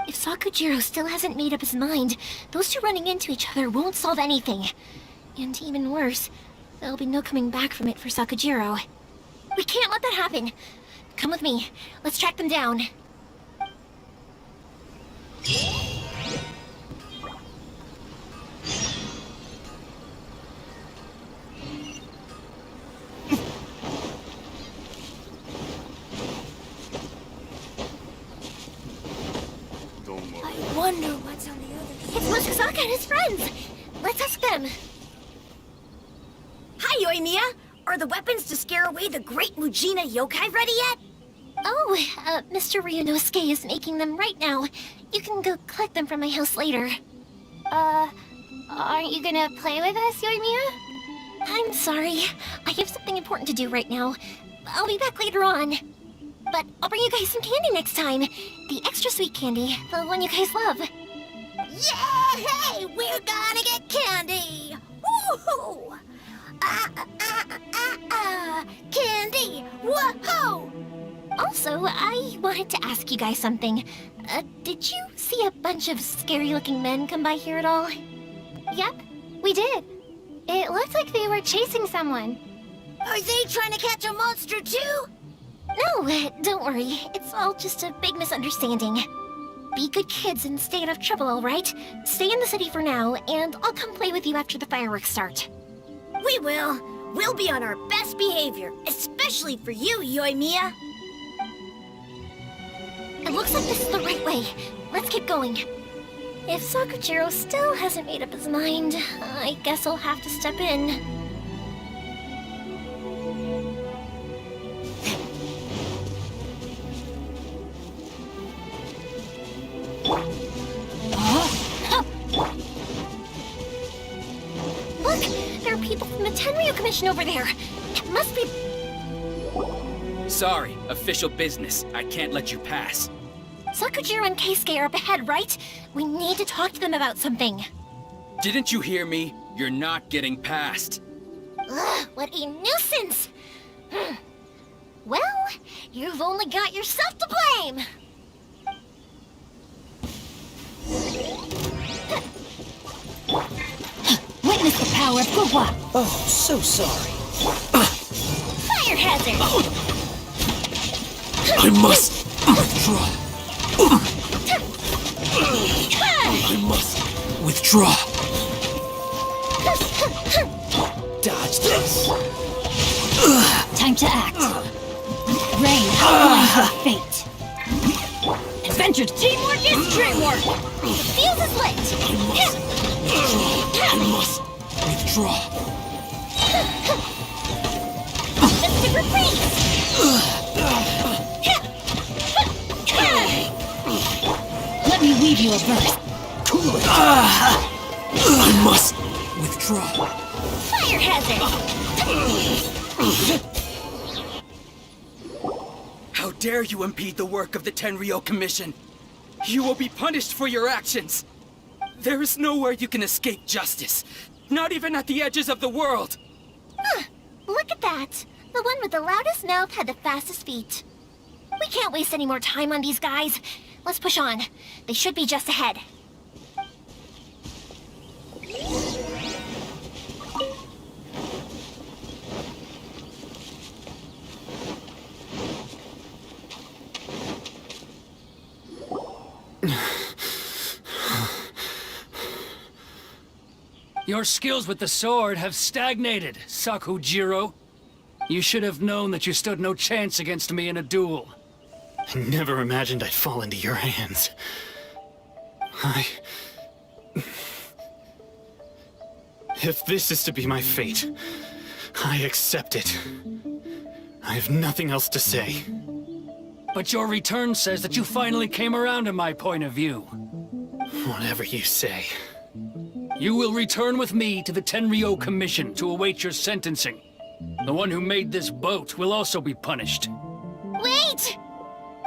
If Sakujiro still hasn't made up his mind, those two running into each other won't solve anything. And even worse, there'll be no coming back from it for Sakujiro. We can't let that happen. Come with me. Let's track them down. I wonder what's on the other side. It's Mochizaka and his friends. Let's ask them. Hi, Yoimiya! Are the weapons to scare away the great Mujina yokai ready yet? Oh, Mr. Ryunosuke is making them right now. You can go collect them from my house later. Aren't you gonna play with us, Yoimiya? I'm sorry. I have something important to do right now. I'll be back later on. But I'll bring you guys some candy next time. The extra sweet candy, the one you guys love. Yay! We're gonna get candy! Woohoo! Candy! Whoa! Also, I wanted to ask you guys something. Did you see a bunch of scary-looking men come by here at all? Yep, we did. It looked like they were chasing someone. Are they trying to catch a monster too? No, don't worry. It's all just a big misunderstanding. Be good kids and stay out of trouble, alright? Stay in the city for now, and I'll come play with you after the fireworks start. We will. We'll be on our best behavior, especially for you, Yoimiya. It looks like this is the right way. Let's keep going. If Sakujiro still hasn't made up his mind, I guess I'll have to step in. Look! There are people from the Tenryu Commission over there! It must be... Sorry, official business. I can't let you pass. Sakujiro and Keisuke are up ahead, right? We need to talk to them about something. Didn't you hear me? You're not getting past. Ugh, what a nuisance! Well, you've only got yourself to blame! Witness the power of Gugwa. Oh, so sorry. Fire hazard! I must withdraw. I must withdraw. Dodge this. Time to act. Rain outlines your fate. Adventure teamwork is dreamwork. The fuse is lit! I must withdraw. Mystic reprise! Let me weave you a verse. I must withdraw. Fire hazard! How dare you impede the work of the Tenryo Commission? You will be punished for your actions. There is nowhere you can escape justice. Not even at the edges of the world. Huh, look at that. The one with the loudest mouth had the fastest feet. We can't waste any more time on these guys. Let's push on. They should be just ahead. Your skills with the sword have stagnated, Sakujiro. You should have known that you stood no chance against me in a duel. I never imagined I'd fall into your hands. If this is to be my fate, I accept it. I have nothing else to say. But your return says that you finally came around to my point of view. Whatever you say. You will return with me to the Tenryo Commission to await your sentencing. The one who made this boat will also be punished. Wait!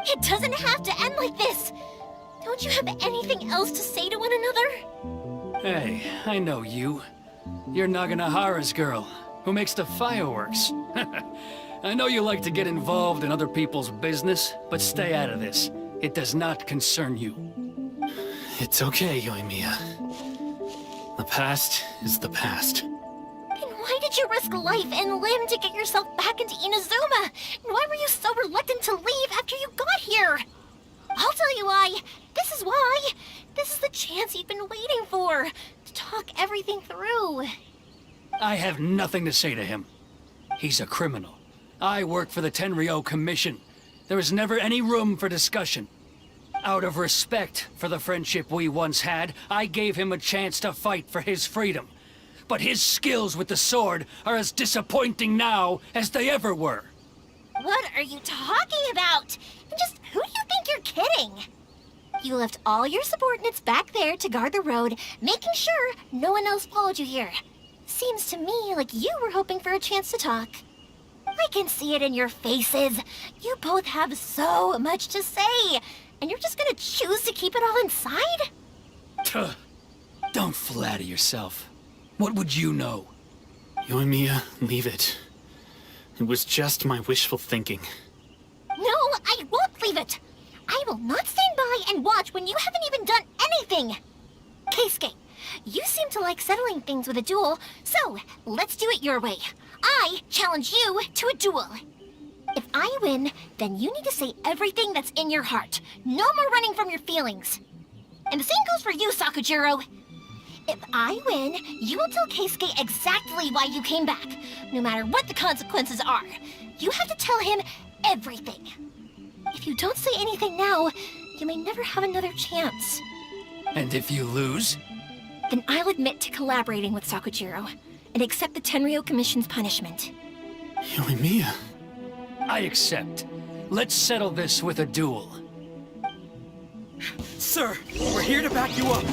It doesn't have to end like this! Don't you have anything else to say to one another? Hey, I know you. You're Naganahara's girl, who makes the fireworks. I know you like to get involved in other people's business, but stay out of this. It does not concern you. It's okay, Yoimiya. The past is the past. Then why did you risk life and limb to get yourself back into Inazuma? And why were you so reluctant to leave after you got here? I'll tell you why. This is why. This is the chance you've been waiting for. To talk everything through. I have nothing to say to him. He's a criminal. I work for the Tenryo Commission. There is never any room for discussion. Out of respect for the friendship we once had, I gave him a chance to fight for his freedom. But his skills with the sword are as disappointing now as they ever were. What are you talking about? And just who do you think you're kidding? You left all your subordinates back there to guard the road, making sure no one else followed you here. Seems to me like you were hoping for a chance to talk. I can see it in your faces. You both have so much to say, and you're just gonna choose to keep it all inside? Tuh. Don't flatter yourself. What would you know? Yoimiya, leave it. It was just my wishful thinking. No, I won't leave it. I will not stand by and watch when you haven't even done anything. Keisuke, you seem to like settling things with a duel, so let's do it your way. I challenge you to a duel. If I win, then you need to say everything that's in your heart. No more running from your feelings. And the same goes for you, Sakujiro. If I win, you will tell Keisuke exactly why you came back, no matter what the consequences are. You have to tell him everything. If you don't say anything now, you may never have another chance. And if you lose? Then I'll admit to collaborating with Sakujiro and accept the Tenryou Commission's punishment. Yoimiya. I accept. Let's settle this with a duel. Sir, we're here to back you up.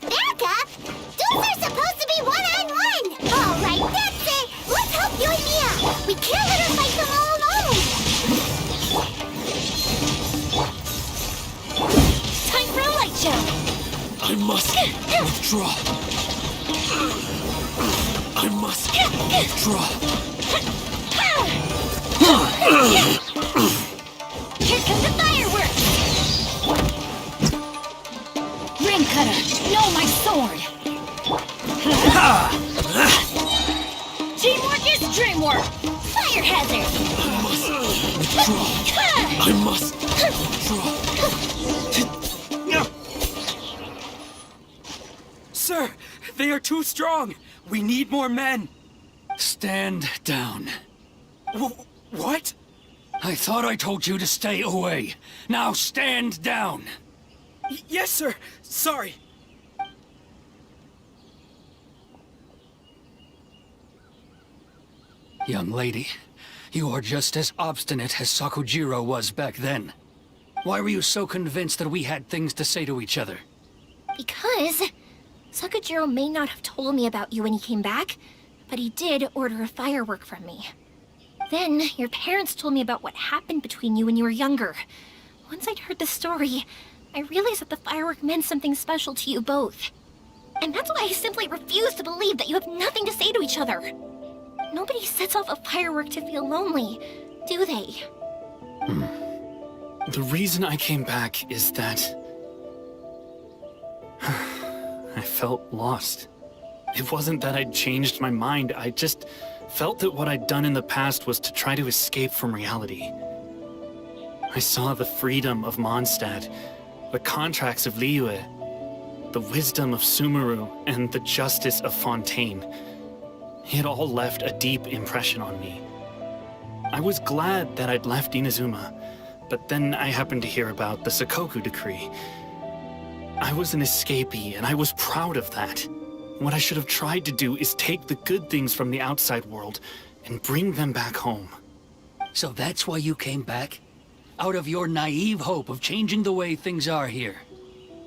Back up? Duels are supposed to be one-on-one! Alright, that's it! Let's help Yoimiya! We can't let her fight them all alone! Time for a light show! I must withdraw. I must withdraw. Here comes the fireworks! Ring cutter, no, my sword! Teamwork is dreamwork! Fire hazard! I must withdraw. I must withdraw. Sir, they are too strong. We need more men. Stand down. What? I thought I told you to stay away. Now stand down. Yes, sir. Sorry. Young lady, you are just as obstinate as Sakujiro was back then. Why were you so convinced that we had things to say to each other? Because Sakujiro may not have told me about you when he came back, but he did order a firework from me. Then, your parents told me about what happened between you when you were younger. Once I'd heard the story, I realized that the firework meant something special to you both. And that's why I simply refuse to believe that you have nothing to say to each other. Nobody sets off a firework to feel lonely, do they? The reason I came back is that I felt lost. It wasn't that I'd changed my mind, I just felt that what I'd done in the past was to try to escape from reality. I saw the freedom of Mondstadt, the contracts of Liyue, the wisdom of Sumeru, and the justice of Fontaine. It all left a deep impression on me. I was glad that I'd left Inazuma, but then I happened to hear about the Sakoku decree. I was an escapee, and I was proud of that. What I should have tried to do is take the good things from the outside world and bring them back home. So that's why you came back? Out of your naive hope of changing the way things are here?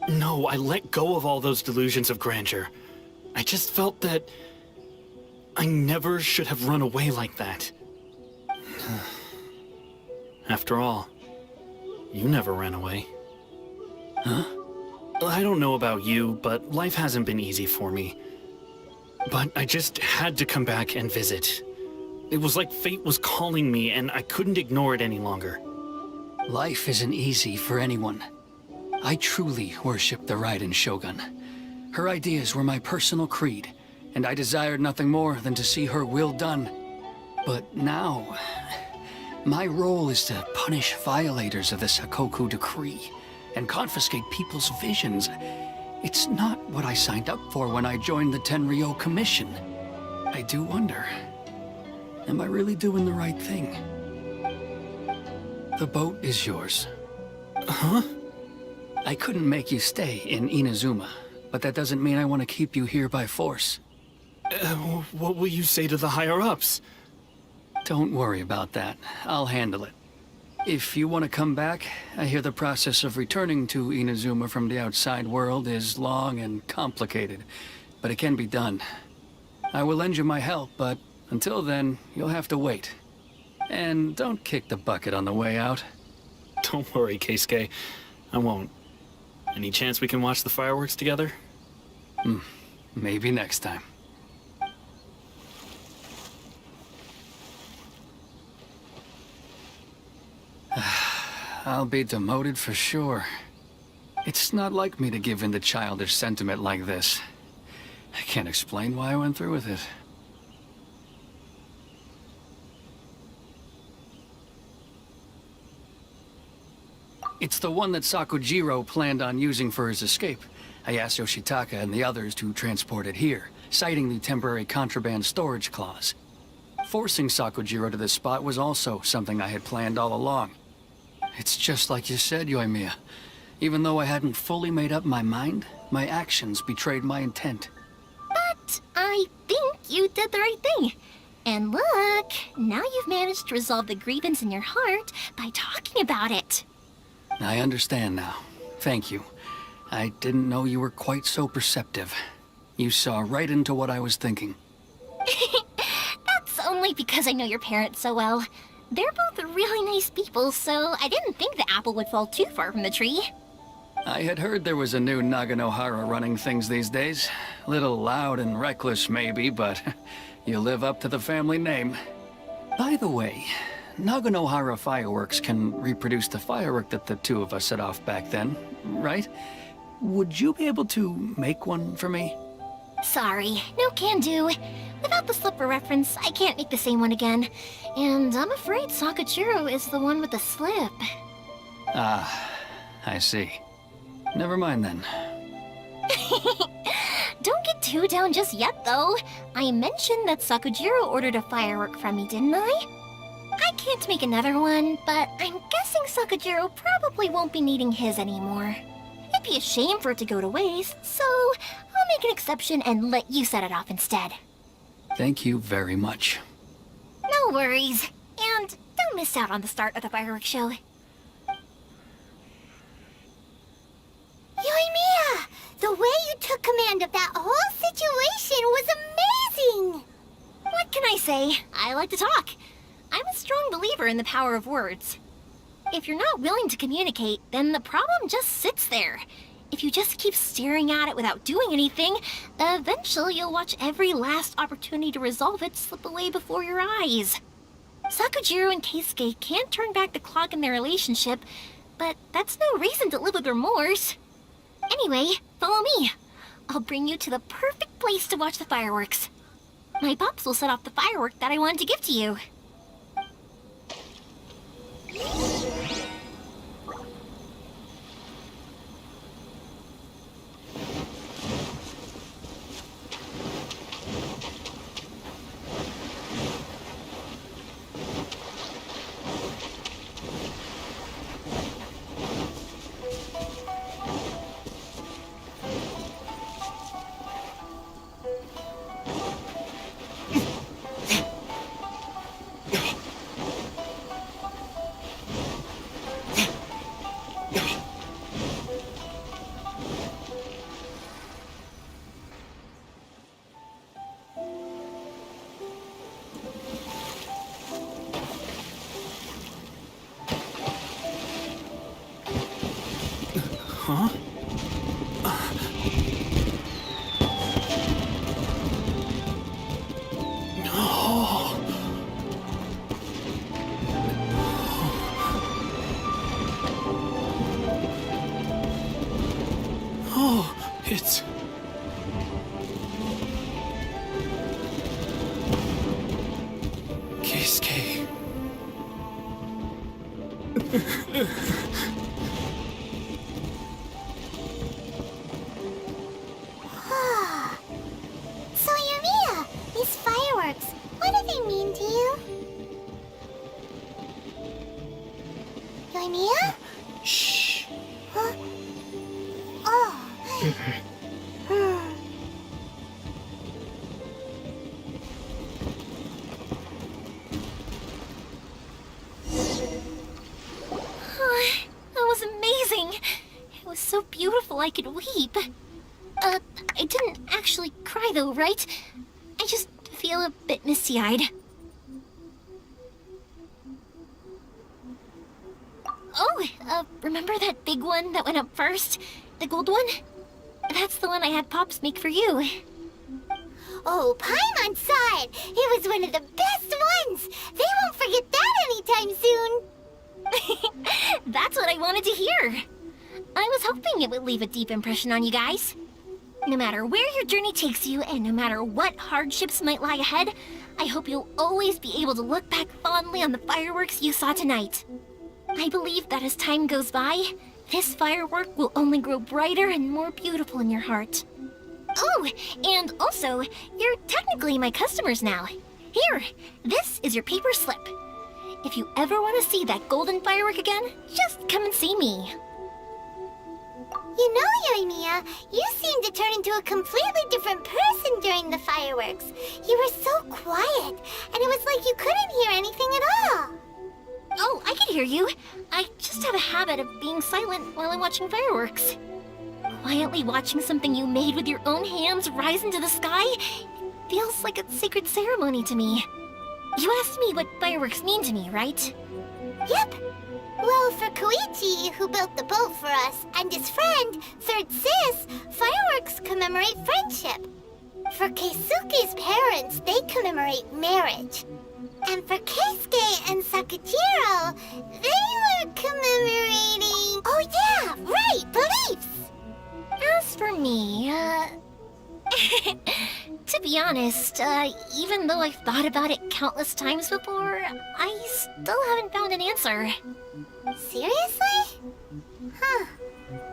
No, I let go of all those delusions of grandeur. I just felt that I never should have run away like that. After all, you never ran away. Huh? I don't know about you, but life hasn't been easy for me. But I just had to come back and visit. It was like fate was calling me, and I couldn't ignore it any longer. Life isn't easy for anyone. I truly worship the Raiden Shogun. Her ideas were my personal creed, and I desired nothing more than to see her will done. But now, my role is to punish violators of the Sakoku decree and confiscate people's visions. It's not what I signed up for when I joined the Tenryou Commission. I do wonder, am I really doing the right thing? The boat is yours. Huh? I couldn't make you stay in Inazuma, but that doesn't mean I want to keep you here by force. What will you say to the higher-ups? Don't worry about that. I'll handle it. If you want to come back, I hear the process of returning to Inazuma from the outside world is long and complicated, but it can be done. I will lend you my help, but until then, you'll have to wait. And don't kick the bucket on the way out. Don't worry, Keisuke. I won't. Any chance we can watch the fireworks together? Maybe next time. I'll be demoted for sure. It's not like me to give in to childish sentiment like this. I can't explain why I went through with it. It's the one that Sakujiro planned on using for his escape. I asked Yoshitaka and the others to transport it here, citing the temporary contraband storage clause. Forcing Sakujiro to this spot was also something I had planned all along. It's just like you said, Yoimiya. Even though I hadn't fully made up my mind, my actions betrayed my intent. But I think you did the right thing. And look, now you've managed to resolve the grievance in your heart by talking about it. I understand now. Thank you. I didn't know you were quite so perceptive. You saw right into what I was thinking. That's only because I know your parents so well. They're both really nice people, so I didn't think the apple would fall too far from the tree. I had heard there was a new Naganohara running things these days. Little loud and reckless, maybe, but you live up to the family name. By the way, Naganohara fireworks can reproduce the firework that the two of us set off back then, right? Would you be able to make one for me? Sorry, no can do. Without the slipper reference, I can't make the same one again. And I'm afraid Sakujiro is the one with the slip. Ah, I see. Never mind then. Don't get too down just yet, though. I mentioned that Sakujiro ordered a firework from me, didn't I? I can't make another one, but I'm guessing Sakujiro probably won't be needing his anymore. It'd be a shame for it to go to waste, so I'll make an exception and let you set it off instead. Thank you very much. No worries. And don't miss out on the start of the fireworks show. Yoimiya! The way you took command of that whole situation was amazing! What can I say? I like to talk. I'm a strong believer in the power of words. If you're not willing to communicate, then the problem just sits there. If you just keep staring at it without doing anything, eventually you'll watch every last opportunity to resolve it slip away before your eyes. Sakujiro and Keisuke can't turn back the clock in their relationship, but that's no reason to live with remorse. Anyway, follow me. I'll bring you to the perfect place to watch the fireworks. My pops will set off the firework that I wanted to give to you. Huh? No. Oh, it's... Keisuke. So, Yoimiya, these fireworks, what do they mean to you? Yoimiya? Shh. Huh? Oh. That was amazing. It was so beautiful I could weep. I didn't actually cry though, right? I just feel a bit misty-eyed. Oh, remember that big one that went up first? The gold one? That's the one I had Pops make for you. Oh, Paimon saw it. It was one of the best ones. They won't forget that anytime soon. That's what I wanted to hear. I was hoping it would leave a deep impression on you guys. No matter where your journey takes you, and no matter what hardships might lie ahead, I hope you'll always be able to look back fondly on the fireworks you saw tonight. I believe that as time goes by, this firework will only grow brighter and more beautiful in your heart. Oh, and also, you're technically my customers now. Here, this is your paper slip. If you ever want to see that golden firework again, just come and see me. You know, Yoimiya, you seemed to turn into a completely different person during the fireworks. You were so quiet, and it was like you couldn't hear anything at all. Oh, I can hear you. I just have a habit of being silent while I'm watching fireworks. Quietly watching something you made with your own hands rise into the sky feels like a sacred ceremony to me. You asked me what fireworks mean to me, right? Yep. Well, for Koichi, who built the boat for us, and his friend, Third Sis, fireworks commemorate friendship. For Keisuke's parents, they commemorate marriage. And for Keisuke and Sakajiro, they were commemorating... Oh yeah, right, beliefs! As for me, to be honest, even though I've thought about it countless times before, I still haven't found an answer. Seriously? Huh.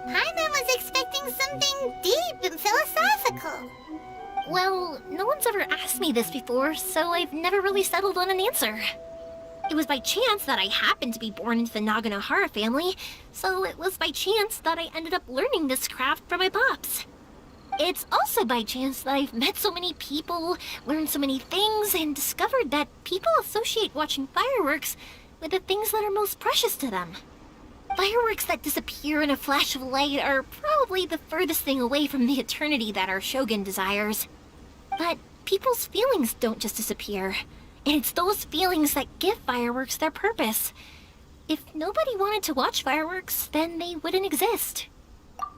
Paimon was expecting something deep and philosophical. Well, no one's ever asked me this before, so I've never really settled on an answer. It was by chance that I happened to be born into the Naganohara family, so it was by chance that I ended up learning this craft from my pops. It's also by chance that I've met so many people, learned so many things, and discovered that people associate watching fireworks with the things that are most precious to them. Fireworks that disappear in a flash of light are probably the furthest thing away from the eternity that our shogun desires. But people's feelings don't just disappear, and it's those feelings that give fireworks their purpose. If nobody wanted to watch fireworks, then they wouldn't exist.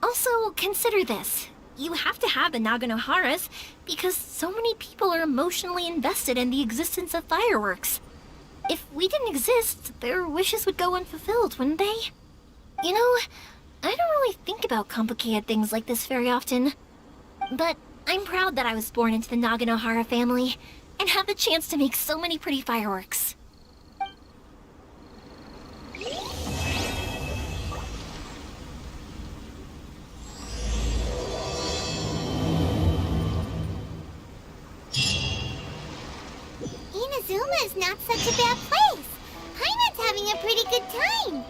Also, consider this. You have to have the Naganoharas because so many people are emotionally invested in the existence of fireworks. If we didn't exist, their wishes would go unfulfilled, wouldn't they? You know, I don't really think about complicated things like this very often. But I'm proud that I was born into the Naganohara family and have the chance to make so many pretty fireworks. Inazuma is not such a bad place. Paimon's having a pretty good time.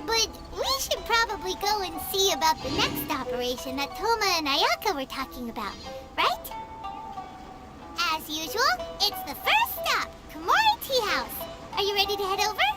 But we should probably go and see about the next operation that Toma and Ayaka were talking about, right? As usual, it's the first stop, Komori Tea House. Are you ready to head over?